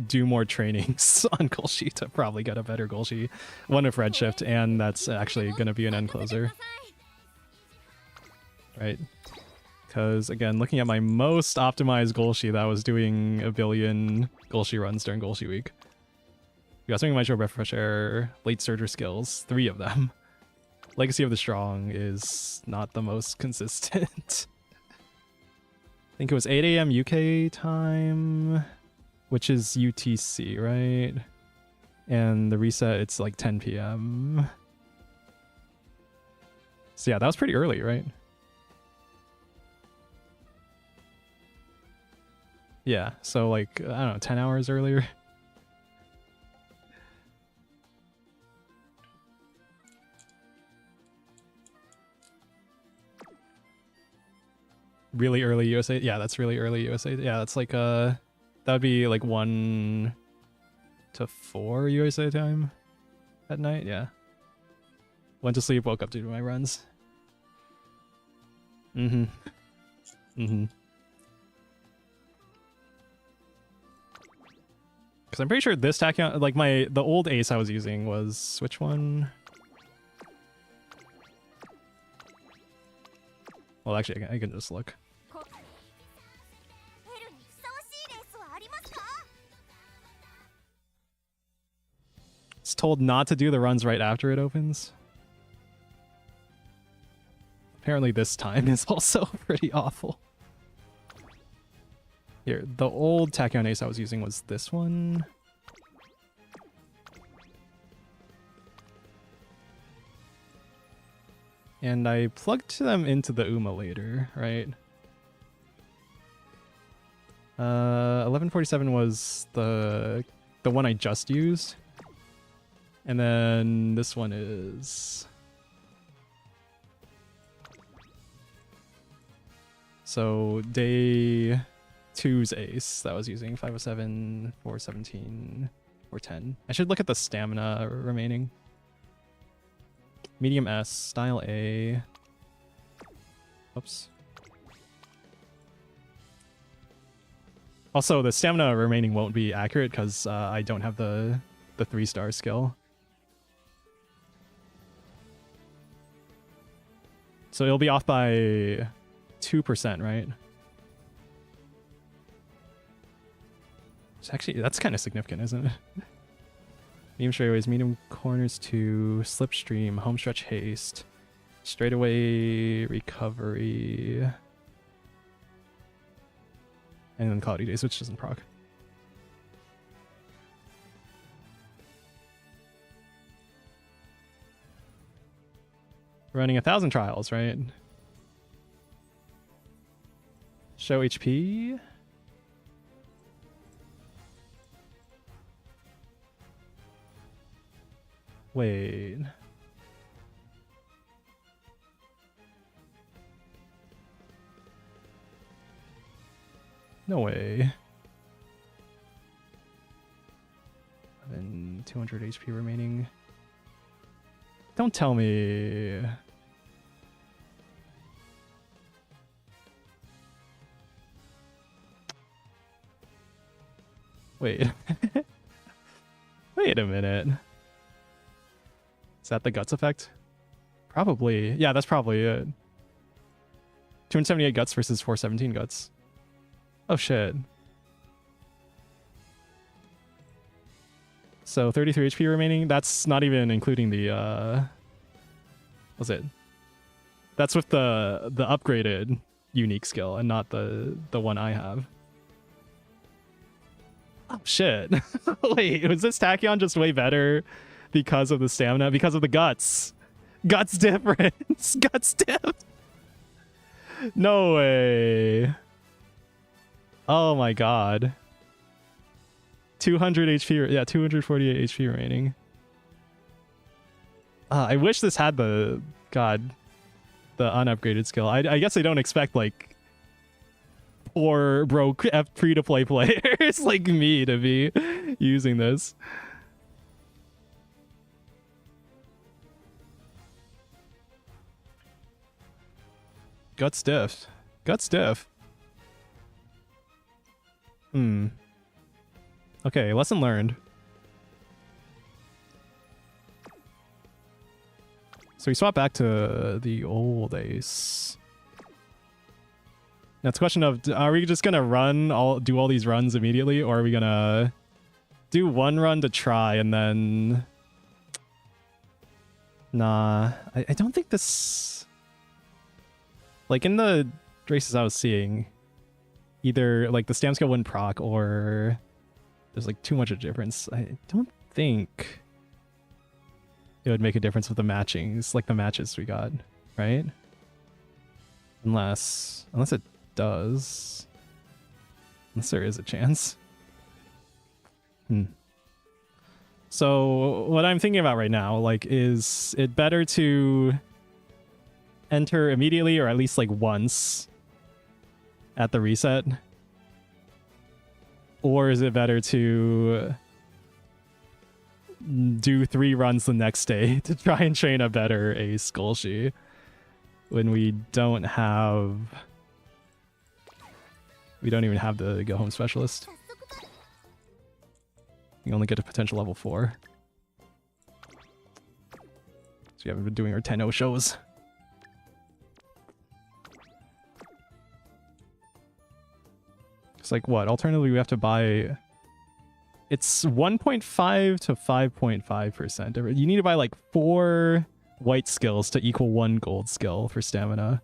do more trainings on Golshi to probably get a better Golshi. One with Redshift, and that's actually going to be an end closer. Right? Because, again, looking at my most optimized Golshi, that was doing a billion Golshi runs during Golshi week. We got something Maestro Breath of Fresh Air, Late Surger skills, 3 of them. Legacy of the Strong is not the most consistent. I think it was 8 AM UK time, which is UTC, right? And the reset, it's like 10 PM. So yeah, that was pretty early, right? Yeah, so like, I don't know, 10 hours earlier. Really early USA? Yeah, that's really early USA. Yeah, that's like, that would be like 1 to 4 USA time at night, yeah. Went to sleep, woke up to do my runs. Because I'm pretty sure this tachyon, like the old ace I was using was, which one? Well, actually, I can just look. It's told not to do the runs right after it opens. Apparently this time is also pretty awful. Here, the old tachyon ace I was using was this one. And I plugged them into the Uma later, right? 1147 was the one I just used. And then this one is... So day 2's ace that was using 507, 417, 410. I should look at the stamina remaining. Medium S, style A. Oops. Also, the stamina remaining won't be accurate because I don't have the 3-star skill. So it'll be off by 2%, right? It's actually, that's kind of significant, isn't it? Medium straightaways, medium corners to slipstream, home stretch haste, straightaway recovery, and then cloudy days, which doesn't proc. Running 1,000 trials, right? Show HP. Wait. No way. And 200 HP remaining. Don't tell me. Wait. Wait a minute. Is that the guts effect? Probably. Yeah, that's probably it. 278 guts versus 417 guts. Oh shit. So 33 HP remaining. That's not even including the what's it? That's with the upgraded unique skill and not the one I have. Oh shit. Wait, was this tachyon just way better because of the stamina? Because of the guts? Guts difference. Guts diff. No way. Oh my god. 200 HP, yeah, 248 HP remaining. I wish this had the unupgraded skill. I guess I don't expect like poor broke free-to-play players like me to be using this. Guts diff. Guts diff. Okay, lesson learned. So we swap back to the old ace. Now it's a question of, are we just gonna do all these runs immediately, or are we gonna do one run to try and then... Nah, I don't think this... Like in the races I was seeing, either like the stam skill wouldn't proc or there's like too much of a difference. I don't think it would make a difference with the matchings, like the matches we got, right? Unless it does. Unless there is a chance. So what I'm thinking about right now, like, is it better to enter immediately or at least like once at the reset? Or is it better to do 3 runs the next day to try and train a better ace Gulshi when we don't even have the go home specialist? You only get a potential level 4. So we haven't been doing our 10-0 shows. It's like, what? Alternatively, we have to buy... It's 1.5 to 5.5%. You need to buy like 4 white skills to equal 1 gold skill for stamina.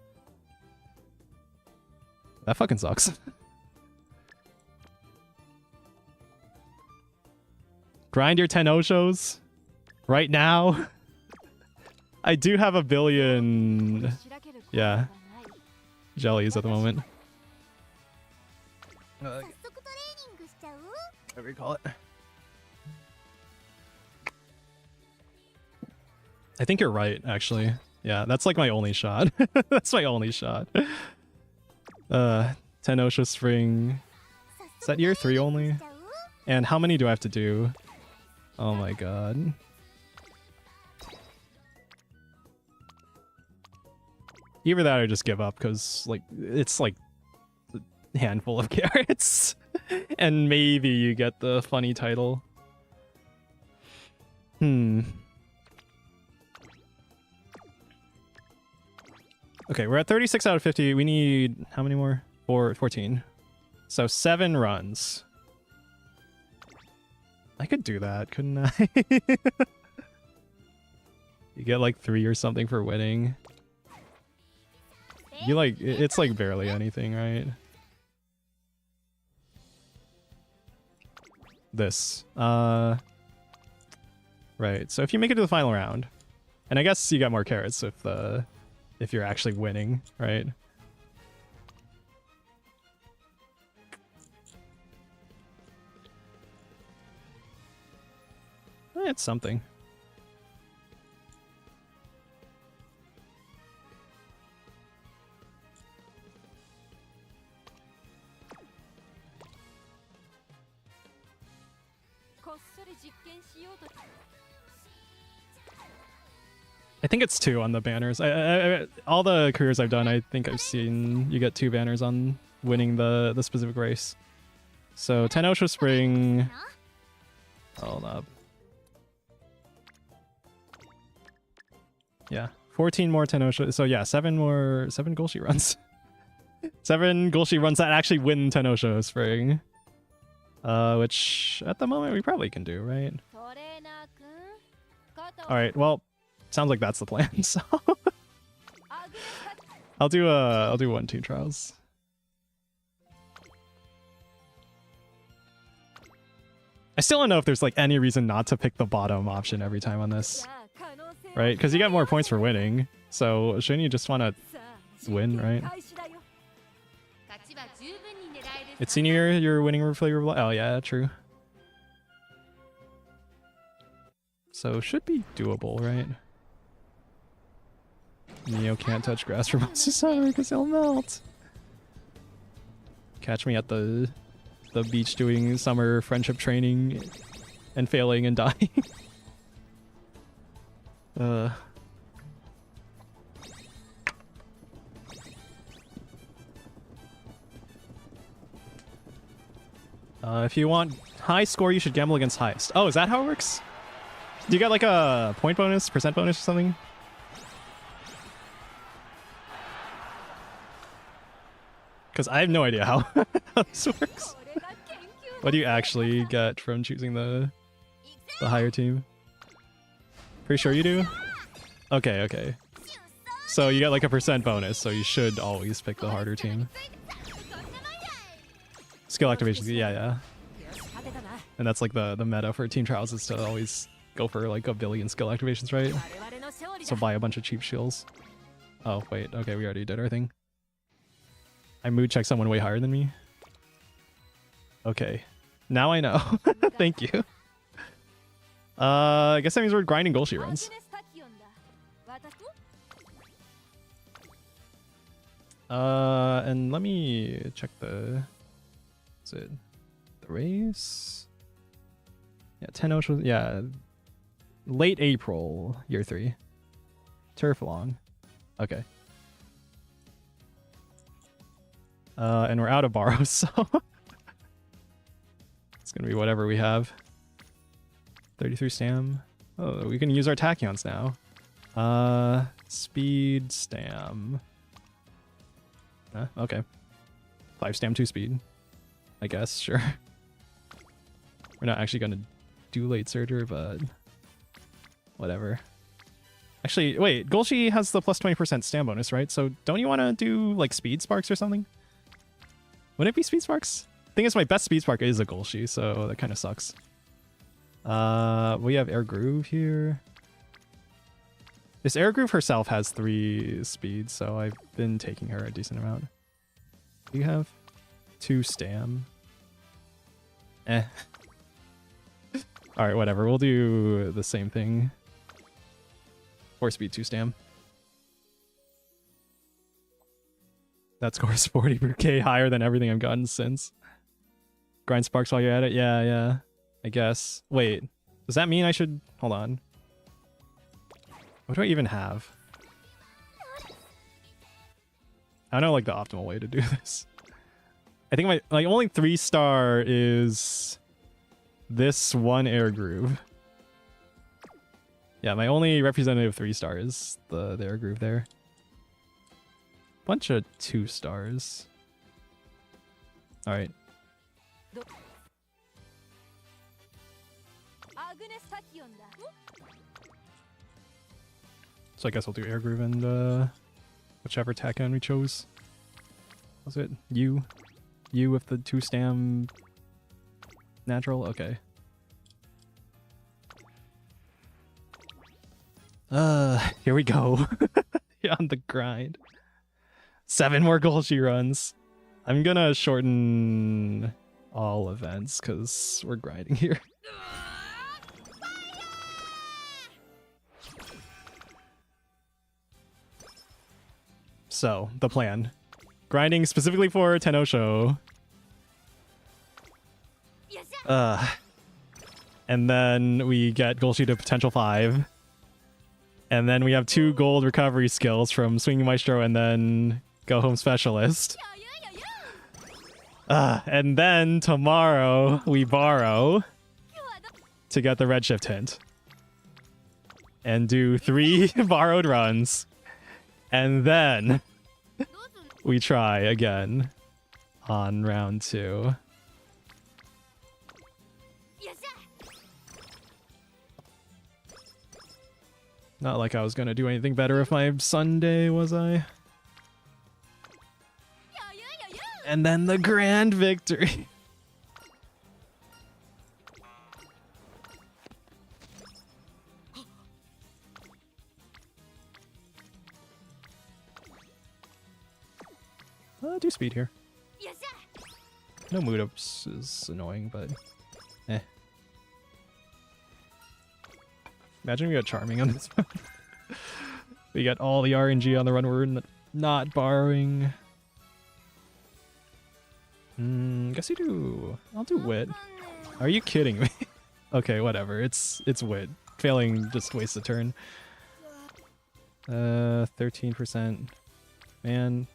That fucking sucks. Grind your 10-0 shows right now. I do have 1 billion, yeah, jellies at the moment. Whatever you call it. I think you're right, actually. Yeah, that's like my only shot. That's my only shot. 10 OSHA Spring. Is that year 3 only? And how many do I have to do? Oh my god. Either that or just give up, because like it's like a handful of carrots. And maybe you get the funny title. Okay, we're at 36 out of 50. We need how many more? 14. So 7 runs. I could do that, couldn't I? You get like 3 or something for winning. You like, it's like barely anything, right? This. Right, so if you make it to the final round, and I guess you got more carrots if you're actually winning, right? It's something. I think it's 2 on the banners. All the careers I've done, I think I've seen you get 2 banners on winning the specific race. So Tenosho Spring. Hold up. Yeah, 14 more Tenosho. So yeah, 7 Golshi runs. 7 Golshi runs that actually win Tenosho Spring. Which at the moment we probably can do, right? All right. Well, sounds like that's the plan. So I'll do 1-2 trials. I still don't know if there's like any reason not to pick the bottom option every time on this, right? Because you get more points for winning. So shouldn't you just want to win, right? It's senior year, you're winning FlaVR. Oh yeah, true. So should be doable, right? Neo can't touch grass for most of the summer because he'll melt. Catch me at the beach doing summer friendship training and failing and dying. If you want high score, you should gamble against highest. Oh, is that how it works? Do you get like a point bonus, percent bonus or something? Because I have no idea how this works. What do you actually get from choosing the higher team? Pretty sure you do? Okay, okay. So you get like a percent bonus, so you should always pick the harder team. Skill activations, yeah. And that's like the meta for team trials is to always go for like a billion skill activations, right? So buy a bunch of cheap shields. Oh, wait, okay, we already did our thing. I mood check someone way higher than me. Okay, now I know. Thank you. I guess that means we're grinding Golshi runs. And let me check the... Is it the race? Yeah, Tenosho. Yeah, late April, year 3. Turf long. Okay. And we're out of borrows, so it's gonna be whatever we have. 33 stam. Oh, we can use our tachyons now. Speed stam. Okay. 5 stam, 2 speed. I guess, sure. We're not actually gonna do late surger, but whatever. Actually, wait, Golshi has the plus 20% stam bonus, right? So don't you want to do like speed sparks or something? Wouldn't it be speed sparks? Thing is, my best speed spark is a Golshi, so that kind of sucks. We have Air Groove here. This Air Groove herself has 3 speeds, so I've been taking her a decent amount. Do you have 2 stam? Eh. Alright, whatever. We'll do the same thing. 4 speed, 2 stam. That score is 40k higher than everything I've gotten since. Grind sparks while you're at it. Yeah. I guess. Wait, does that mean I should... Hold on. What do I even have? I don't know, like, the optimal way to do this. I think my only 3-star is this one air groove. Yeah, my only representative 3-star is the air groove there. Bunch of 2-stars. All right. So I guess I'll do air groove and whichever tachyon we chose. Was it you? You with the 2-stam natural? Okay. Here we go. On the grind. 7 more Golgi runs. I'm gonna shorten all events because we're grinding here. So, the plan. Grinding specifically for Tenosho. And then we get Golgi to potential 5. And then we have 2 gold recovery skills from Swinging Maestro and then Go Home Specialist. And then tomorrow we borrow to get the Redshift hint. And do 3 borrowed runs. And then we try again on round 2. Not like I was gonna do anything better if my Sunday, was I? And then the grand victory. Do speed here. No mood ups is annoying, but eh. Imagine we got Charming on this one. We got all the RNG on the run. We're not borrowing. Guess you do. I'll do Wit. Are you kidding me? Okay, whatever. It's Wit. Failing just wastes a turn. 13%. Man,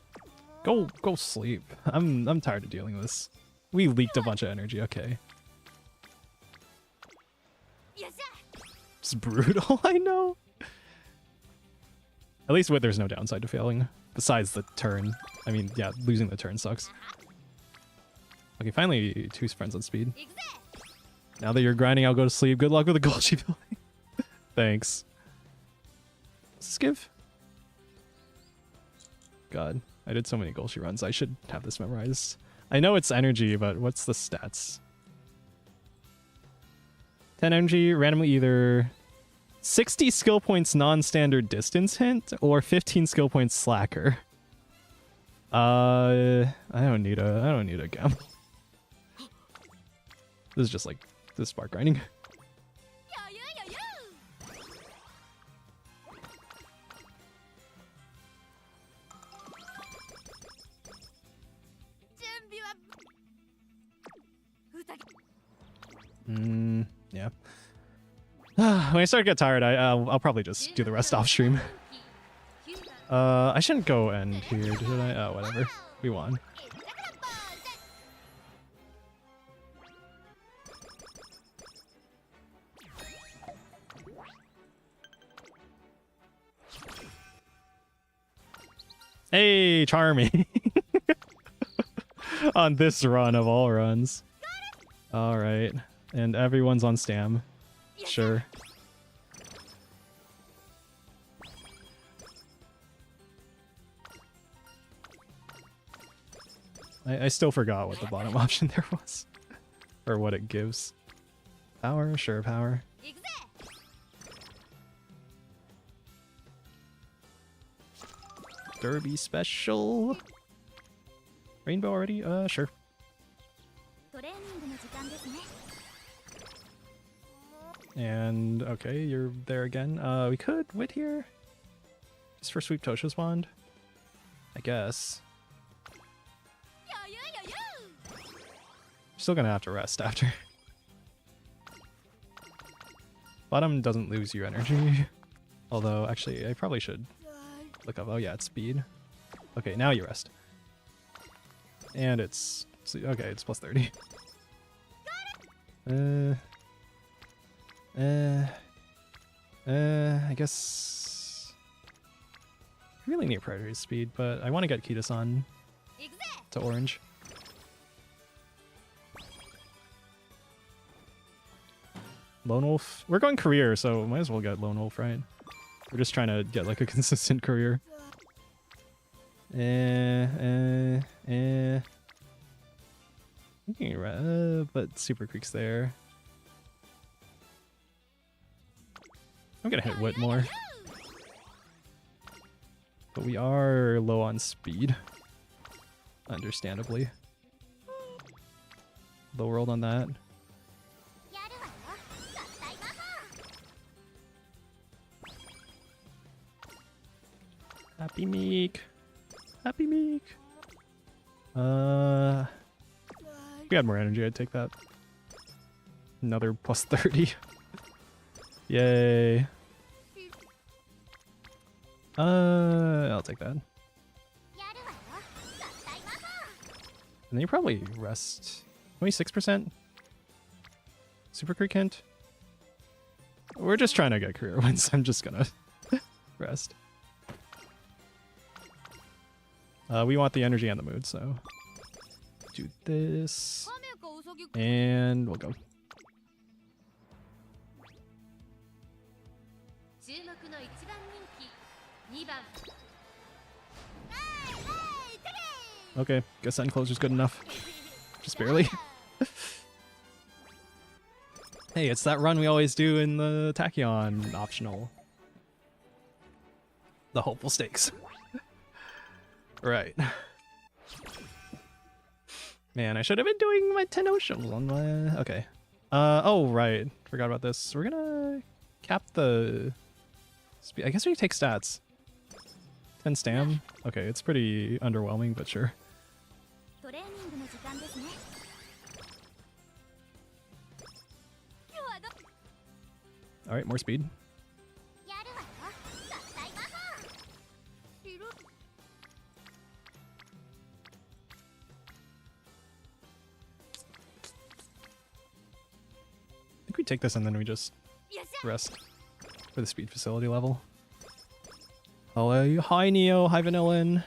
go sleep. I'm tired of dealing with this. We leaked a bunch of energy. Okay. It's brutal, I know. At least with there's no downside to failing. Besides the turn. I mean, yeah, losing the turn sucks. Okay, finally 2 friends on speed. Now that you're grinding, I'll go to sleep. Good luck with the Golgi building. Thanks. What's this give? God, I did so many Golgi runs. I should have this memorized. I know it's energy, but what's the stats? 10 energy, randomly either 60 skill points non-standard distance hint or 15 skill points slacker. I don't need a gamble. This is just like this spark grinding. Yeah. When I start to get tired, I'll probably just do the rest off stream. I shouldn't go end here, should I? Oh, whatever. We won. Hey, Charmy. On this run of all runs. Alright. And everyone's on Stam. Sure. I still forgot what the bottom option there was. Or what it gives. Power? Sure, power. Derby special. Rainbow already? Sure. And okay, you're there again. We could wit here. Just for Sweep Tosha's wand. I guess. Still gonna have to rest after. Bottom doesn't lose you energy. Although, actually, I probably should look up. Oh yeah, it's speed. Okay, now you rest. And it's... okay, it's plus 30. I guess... I really need priority speed, but I want to get Kita-san to orange. Lone Wolf. We're going career, so might as well get Lone Wolf, right? We're just trying to get like a consistent career. But Super Creek's there. I'm gonna hit Wit more. But we are low on speed. Understandably. Low world on that. Happy Meek. Happy Meek. If we had more energy, I'd take that. Another plus 30. Yay. I'll take that. And then you probably rest 26%. Super Creek hint. We're just trying to get career wins. I'm just gonna rest. We want the energy and the mood, so do this, and we'll go. Okay, guess enclosure's good enough. Just barely. Hey, it's that run we always do in the tachyon optional. The hopeful stakes. Right. Man, I should have been doing my 10 oceans on my... Okay. Oh, right. Forgot about this. We're gonna cap the... speed. I guess we take stats. 10 stam? Okay, it's pretty underwhelming, but sure. Alright, more speed. I think we take this and then we just rest for the speed facility level. Hello, hi Neo, hi Vanillin.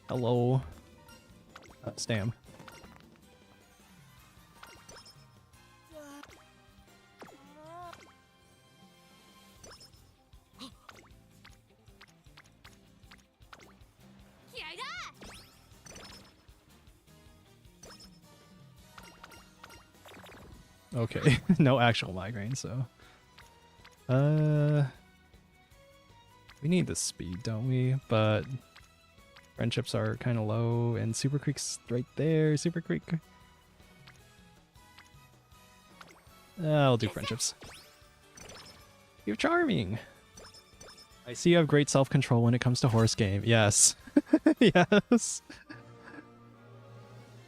Hello. Stam. Okay, no actual migraine, so... we need the speed, don't we? But... friendships are kind of low, and Super Creek's right there, Super Creek. I'll do friendships. You're charming! I see you have great self-control when it comes to horse game. Yes. Yes.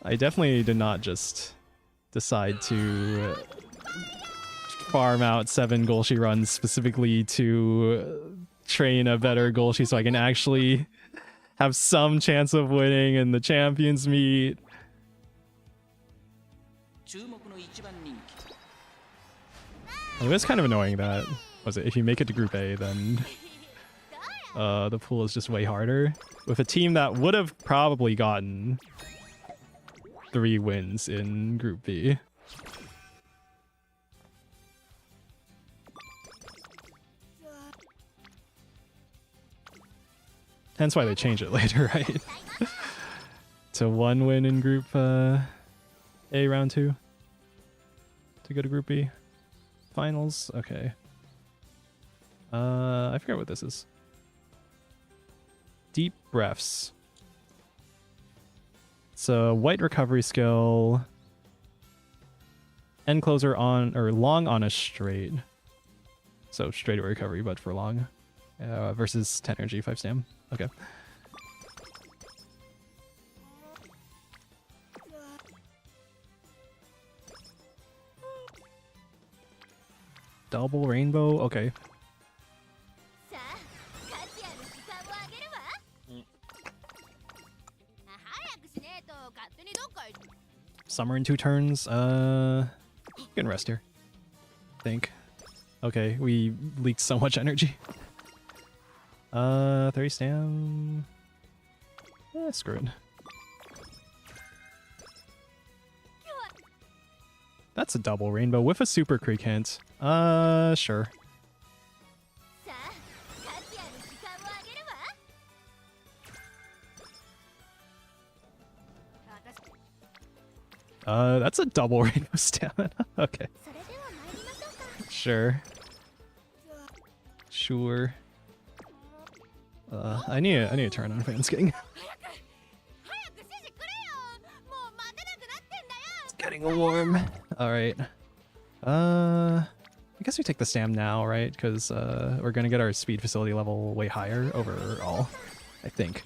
I definitely did not just... decide to farm out 7 Golshi runs specifically to train a better Golshi so I can actually have some chance of winning in the champions meet. It was kind of annoying that, if you make it to Group A, then the pool is just way harder. With a team that would have probably gotten 3 wins in Group B. Hence why they change it later, right? To 1 win in Group A round 2. To go to Group B. Finals? Okay. I forget what this is. Deep breaths. It's a white recovery skill. End closer on, or long on a straight. So straight recovery, but for long. Versus 10 energy, 5 stam. Okay. Double rainbow? Okay. Summer in 2 turns. You can rest here. I think. Okay, we leaked so much energy. 30 stam. Screw it. That's a double rainbow with a super creek hint. Sure. That's a double rainbow stamina. Okay. Sure. Sure. I need to turn on Fansking. It's getting warm. Alright. I guess we take the stam now, right? Because we're gonna get our speed facility level way higher overall, I think.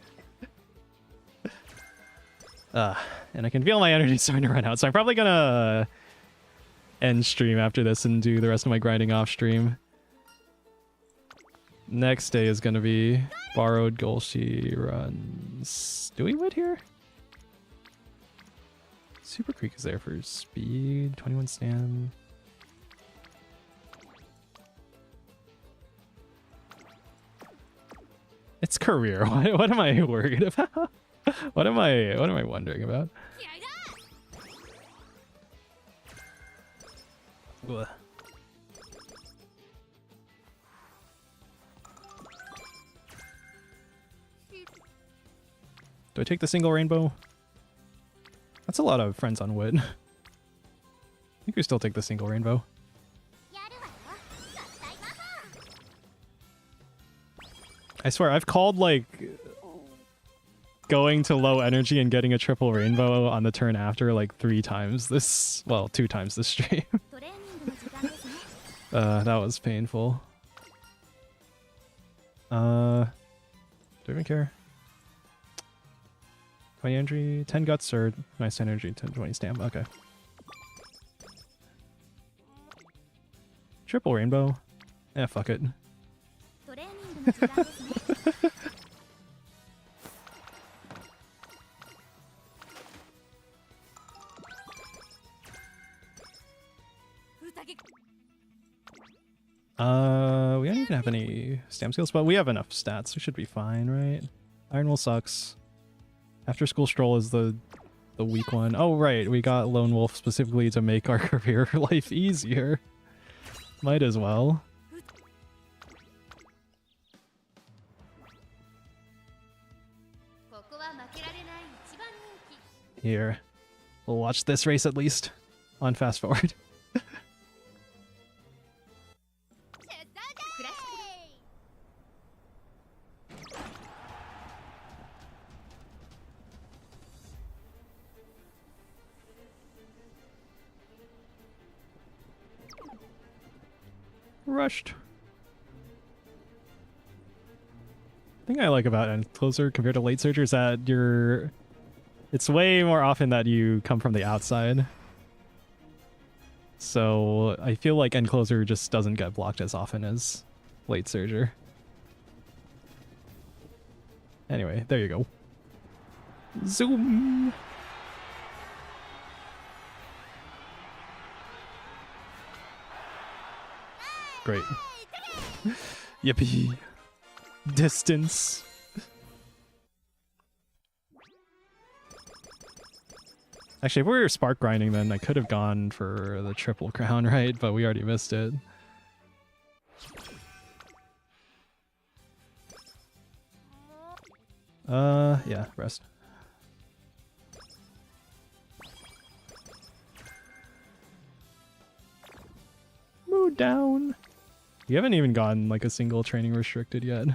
And I can feel my energy starting to run out, so I'm probably gonna end stream after this and do the rest of my grinding off stream. Next day is gonna be borrowed Golshi runs. Do we win here? Super Creek is there for speed, 21 stam. It's career. What am I worried about? What am I wondering about? Ugh. Do I take the single rainbow? That's a lot of friends on wood. I think we still take the single rainbow. I swear, I've called like going to low energy and getting a triple rainbow on the turn after like 3 times this, well, 2 times this stream. That was painful. Do I even care? 20 energy, 10 guts, or nice energy, 10, 20 stam. Okay. Triple rainbow. Eh, fuck it. We don't even have any stam skills, but we have enough stats. We should be fine, right? Iron Will sucks. After School Stroll is the weak one. Oh, right. We got Lone Wolf specifically to make our career life easier. Might as well. Here. We'll watch this race at least. On fast forward. Rushed. The thing I like about Encloser compared to Late Surger is that it's way more often that you come from the outside. So I feel like Encloser just doesn't get blocked as often as Late Surger. Anyway, there you go. Zoom! Great. Yippee. Distance. Actually, if we were spark grinding, then I could have gone for the triple crown, right? But we already missed it. Yeah, rest. Mood down. We haven't even gotten like a single training restricted yet.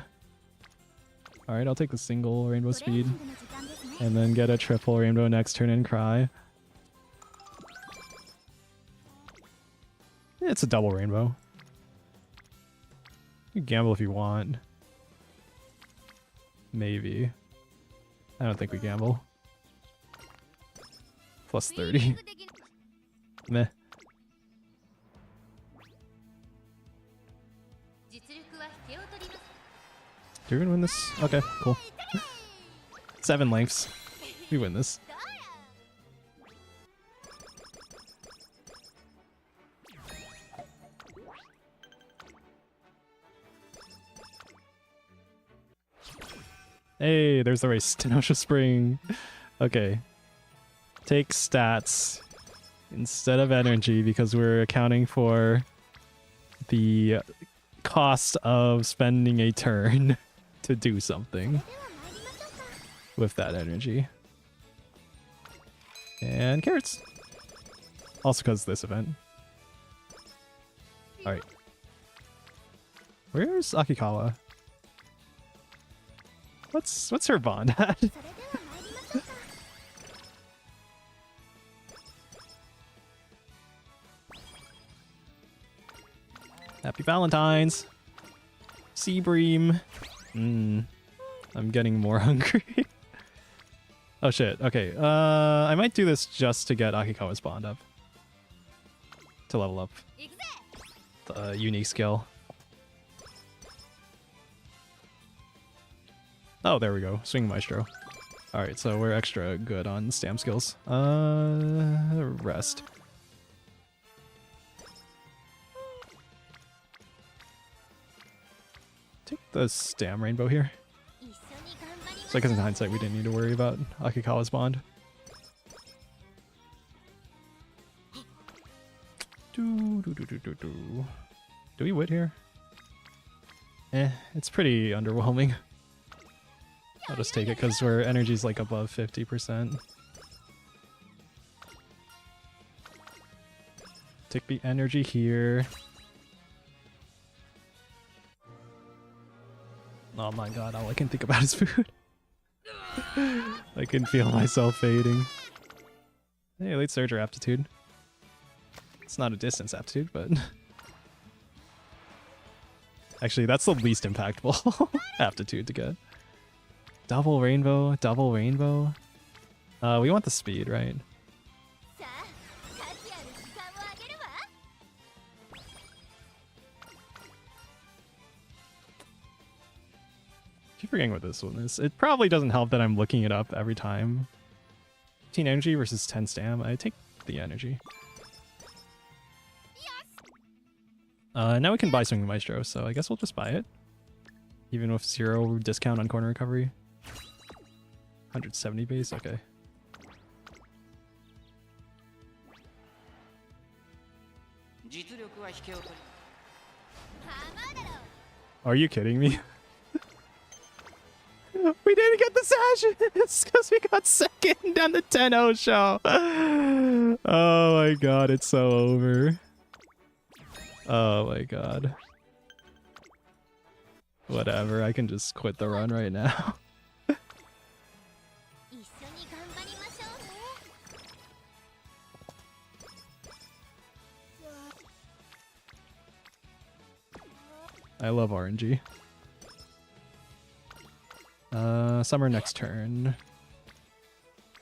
Alright, I'll take the single rainbow speed. And then get a triple rainbow next turn and cry. It's a double rainbow. You can gamble if you want. Maybe. I don't think we gamble. Plus 30. Meh. Do we even win this? Okay, cool. 7 lengths. We win this. Hey, there's the race. Tenosha Spring. Okay. Take stats instead of energy because we're accounting for the cost of spending a turn to do something with that energy. And carrots. Also because of this event. Alright. Where's Akikawa? What's her bond at? Happy Valentine's. Seabream. I'm getting more hungry. Oh shit. Okay. I might do this just to get Akikawa's bond up. To level up the unique skill. Oh, there we go. Swing Maestro. Alright, so we're extra good on stam skills. Rest. Take the stam rainbow here. So I guess in hindsight we didn't need to worry about Akikawa's bond. Do we wit here? It's pretty underwhelming. I'll just take it because our energy's like above 50%. Take the energy here. Oh my god, all I can think about is food. I can feel myself fading. Hey, late surge or aptitude. It's not a distance aptitude, but... Actually, that's the least impactful aptitude to get. Double rainbow, double rainbow. We want the speed, right? Keep forgetting what this one is. It probably doesn't help that I'm looking it up every time. 15 energy versus 10 stam. I take the energy. Now we can buy Swing Maestro, so I guess we'll just buy it. Even with 0 discount on corner recovery. 170 base, okay. Are you kidding me? We didn't get the sashes because we got second on the 10-0 show. Oh my god, it's so over. Oh my god. Whatever, I can just quit the run right now. I love RNG. Summer next turn. Did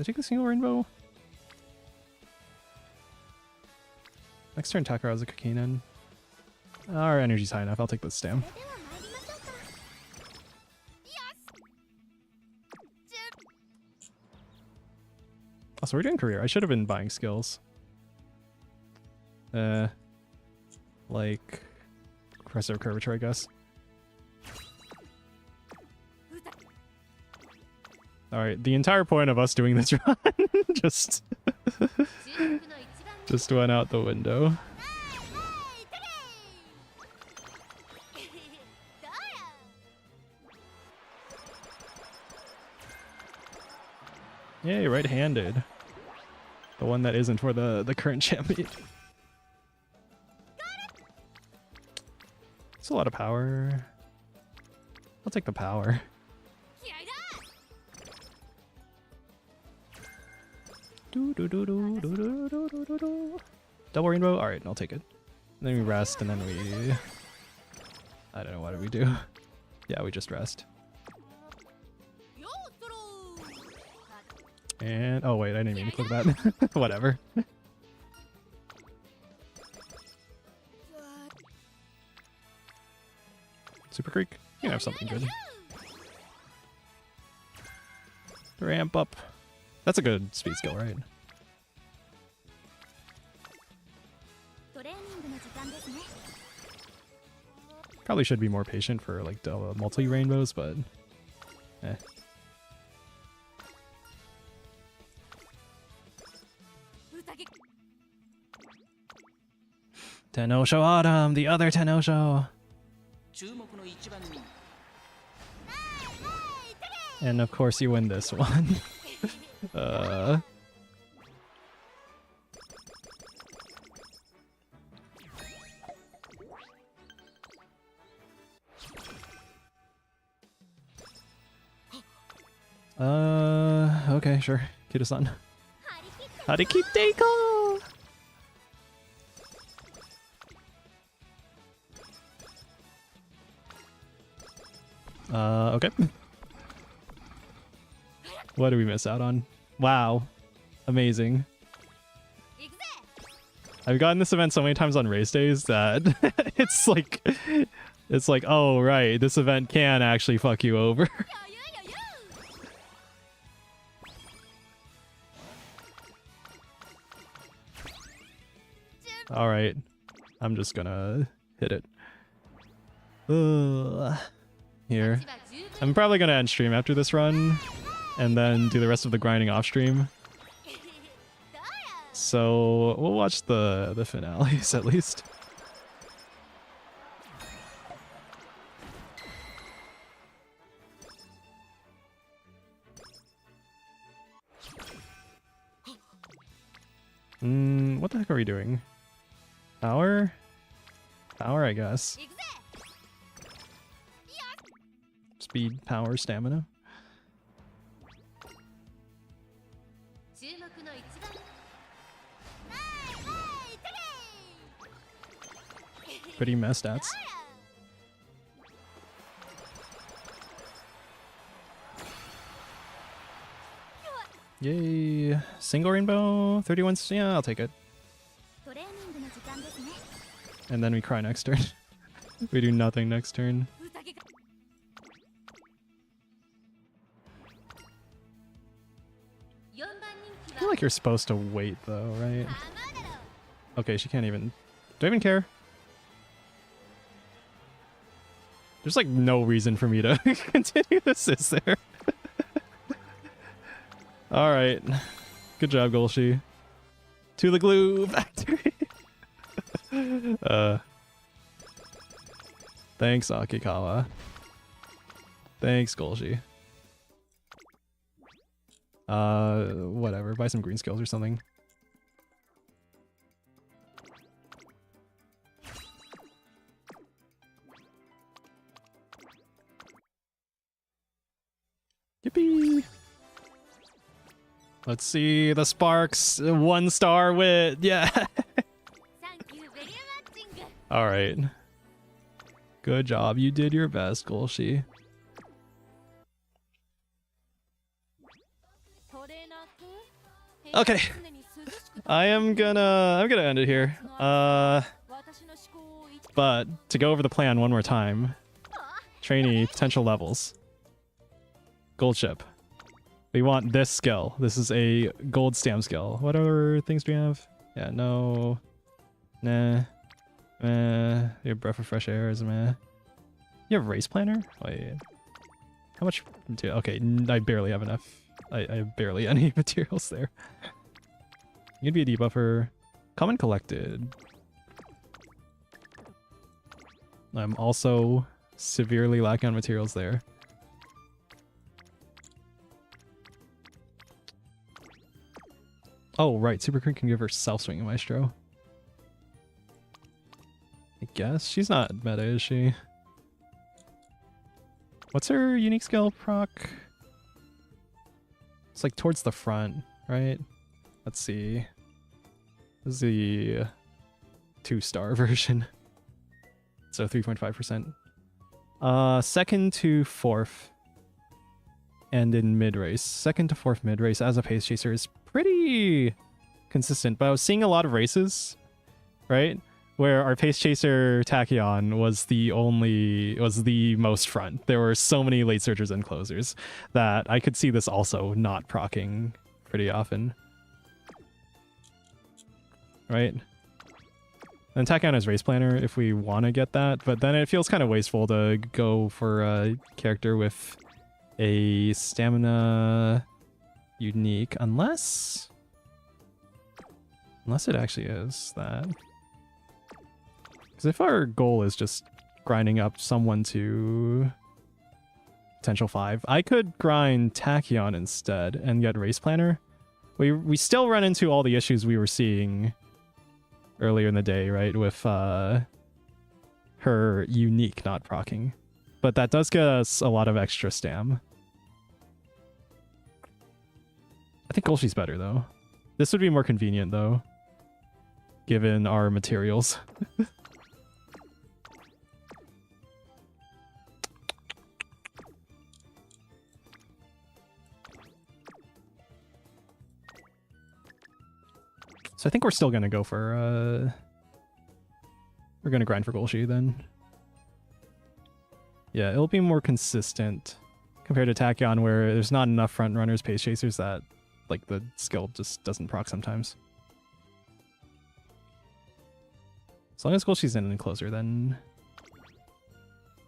I take the single rainbow? Next turn Takara has a Kakinen. Our energy's high enough, I'll take the stam. Also, we're doing career. I should have been buying skills. Like... Progressive curvature, I guess. Alright, the entire point of us doing this run just went out the window. Yay, right-handed. The one that isn't for the current champion. It's a lot of power. I'll take the power. Double rainbow? Alright, I'll take it. And then we rest, and then we... I don't know, what do we do? Yeah, we just rest. And... oh wait, I didn't mean to click that. Whatever. Super Creek? You can have something good. Ramp up. That's a good speed skill, right? Probably should be more patient for like multi-rainbows, but eh. Tenosho Autumn, the other Tenosho. And of course you win this one. Okay, sure. Kida-san. Harikiteiko! Okay. What did we miss out on? Wow. Amazing. I've gotten this event so many times on race days that it's like, oh right, this event can actually fuck you over. Alright. I'm just gonna hit it. Here. I'm probably gonna end stream after this run, and then do the rest of the grinding off stream. So we'll watch the finales at least. What the heck are we doing? Power? Power, I guess. Speed, power, stamina. Pretty messed stats. Yay! Single rainbow, 31. Yeah, I'll take it. And then we cry next turn. We do nothing next turn. I feel like you're supposed to wait though, right? Okay, she can't even... Do I even care? There's like no reason for me to continue this, is there? Alright. Good job, Golshi. To the glue factory! Thanks, Akikawa. Thanks, Golshi. Whatever. Buy some green skills or something. Yippee! Let's see the sparks. 1 star wit. Yeah. All right. Good job. You did your best, Golshi. Okay. I'm gonna end it here. But to go over the plan one more time. Trainee potential levels. Gold ship. We want this skill. This is a gold stamp skill. What other things do we have? Yeah, no. Nah. Your breath of fresh air is meh. You have race planner? Wait. How much? Okay, I barely have enough. I have barely any materials there. You'd be a debuffer. Common collected. I'm also severely lacking on materials there. Oh, right. Super Creek can give her self-swinging Maestro. I guess. She's not meta, is she? What's her unique skill proc? It's like towards the front, right? Let's see. This is the 2-star version. So 3.5%. Second to 4th. And in mid-race. Second to 4th mid-race as a pace chaser is pretty consistent. But I was seeing a lot of races, right? where our Pace Chaser Tachyon was the most front. There were so many late surgers and closers that I could see this also not proccing pretty often. Right? And Tachyon is Race Planner if we want to get that, but then it feels kind of wasteful to go for a character with a stamina unique, unless it actually is that. Because if our goal is just grinding up someone to potential 5, I could grind Tachyon instead and get Race Planner. We still run into all the issues we were seeing earlier in the day, right? With her unique not proccing. But that does get us a lot of extra stam. I think Golshi's better though. This would be more convenient though, given our materials. So I think we're still gonna go for we're gonna grind for Golshi then. Yeah, it'll be more consistent compared to Tachyon, where there's not enough front runners, Pace Chasers, that like the skill just doesn't proc sometimes. As long as Golshi's in and closer, then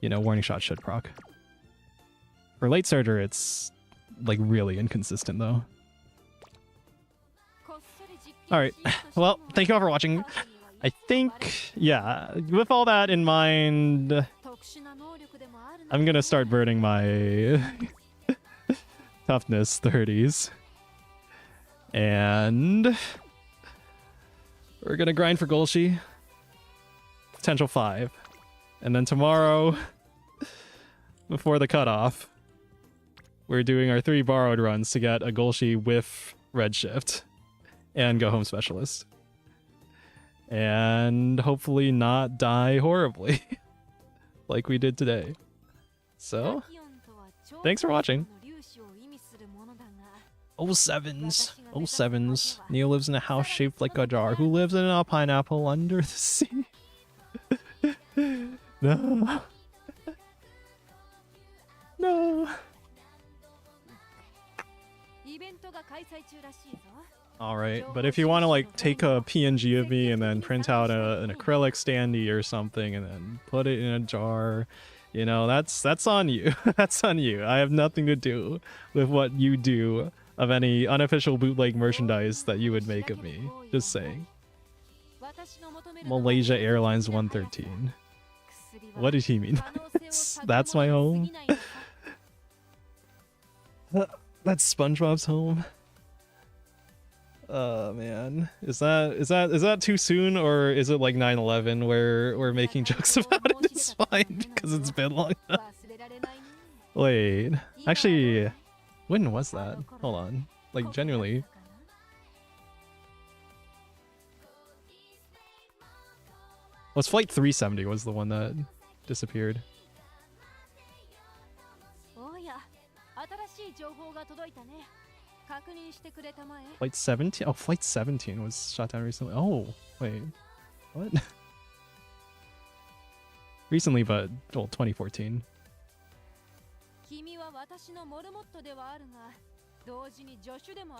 you know, Warning Shot should proc. For late surger, it's like really inconsistent though. Alright, well, thank you all for watching. I think, yeah, with all that in mind, I'm gonna start burning my toughness 30s. And we're gonna grind for Golshi. Potential 5. And then tomorrow, before the cutoff, we're doing our 3 borrowed runs to get a Golshi with Redshift. And go home specialist. And hopefully not die horribly. Like we did today. So, thanks for watching. 07s. 07s. Neo lives in a house shaped like a jar. Who lives in a pineapple under the sea? No. No. Alright, but if you want to like take a PNG of me and then print out an acrylic standee or something and then put it in a jar, you know, that's on you. That's on you. I have nothing to do with what you do of any unofficial bootleg merchandise that you would make of me. Just saying. Malaysia Airlines 113. What did he mean? That's my home. That's SpongeBob's home. Oh man, is that too soon, or is it like 9/11 where we're making jokes about it? It's fine because it's been long enough. Wait, actually, when was that? Hold on, like genuinely. Was Flight 370 was the one that disappeared? Flight 17? Oh, Flight 17 was shot down recently. Oh, wait. What? Recently, but, well, 2014.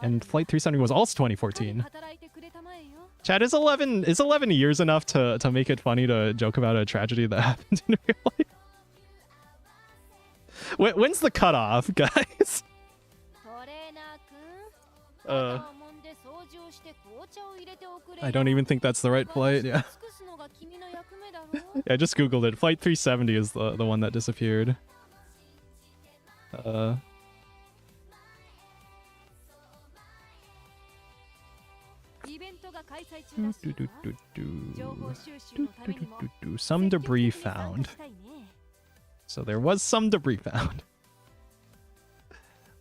And Flight 370 was also 2014. Chad, is 11 years enough to make it funny to joke about a tragedy that happened in real life? When's the cutoff, guys? I don't even think that's the right flight. Yeah. Yeah, I just googled it. Flight 370 is the one that disappeared. Some debris found. So there was some debris found.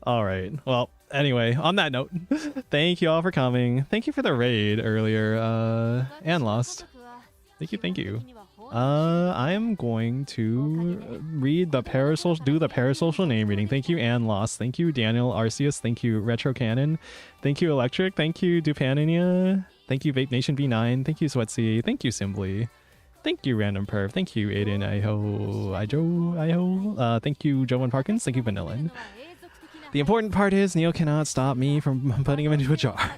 All right. Well, anyway, on that note, thank you all for coming. Thank you for the raid earlier, and Lost. Thank you. I am going to read the do the parasocial name reading. Thank you, Ann Lost. Thank you, Daniel Arceus. Thank you, Retro Cannon. Thank you, Electric. Thank you, Dupaninia. Thank you, Vape Nation V9. Thank you, Sweatsy. Thank you, Simply. Thank you, Random Perv. Thank you, Aiden. Iho. Thank you, Joe and Parkins. Thank you, Vanillin. The important part is Neil cannot stop me from putting him into a jar.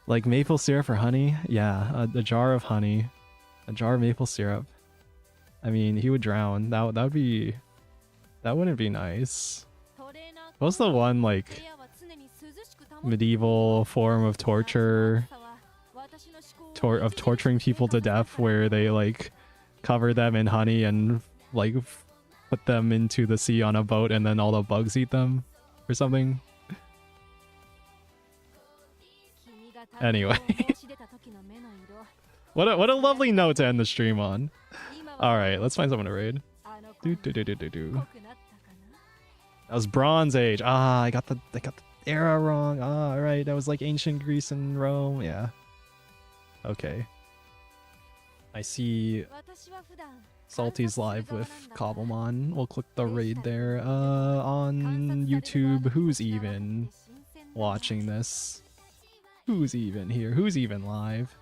Like maple syrup or honey? Yeah, a jar of honey. A jar of maple syrup. I mean, he would drown. That would be... That wouldn't be nice. What's the one, like, medieval form of torture... of torturing people to death where they, like, cover them in honey and, like, put them into the sea on a boat and then all the bugs eat them? Or something? Anyway. What a lovely note to end the stream on. Alright, let's find someone to raid. That was Bronze Age. Ah, I got the era wrong. Ah, alright, that was like ancient Greece and Rome. Yeah. Okay. I see Salty's live with Cobblemon. We'll click the raid there. On YouTube, who's even watching this? Who's even here? Who's even live?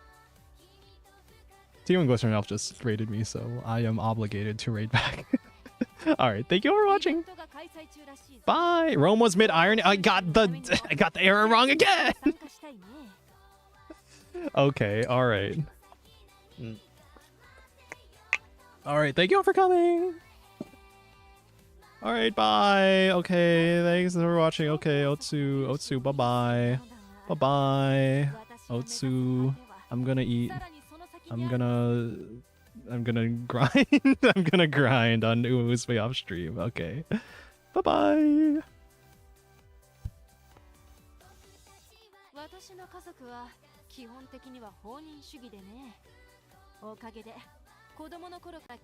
T1 Glistener Elf just raided me, so I am obligated to raid back. Alright, thank you for watching. Bye! Rome was mid-iron. I got the error wrong again! Okay, alright. Alright, thank you all for coming! Alright, bye! Okay, thanks for watching. Okay, Otsu, bye-bye. Bye-bye. Otsu, I'm gonna eat. I'm gonna grind. I'm gonna grind on Musume off stream. Okay. Bye-bye. 私の家族は基本的には放任主義でね。おかげで子供の頃から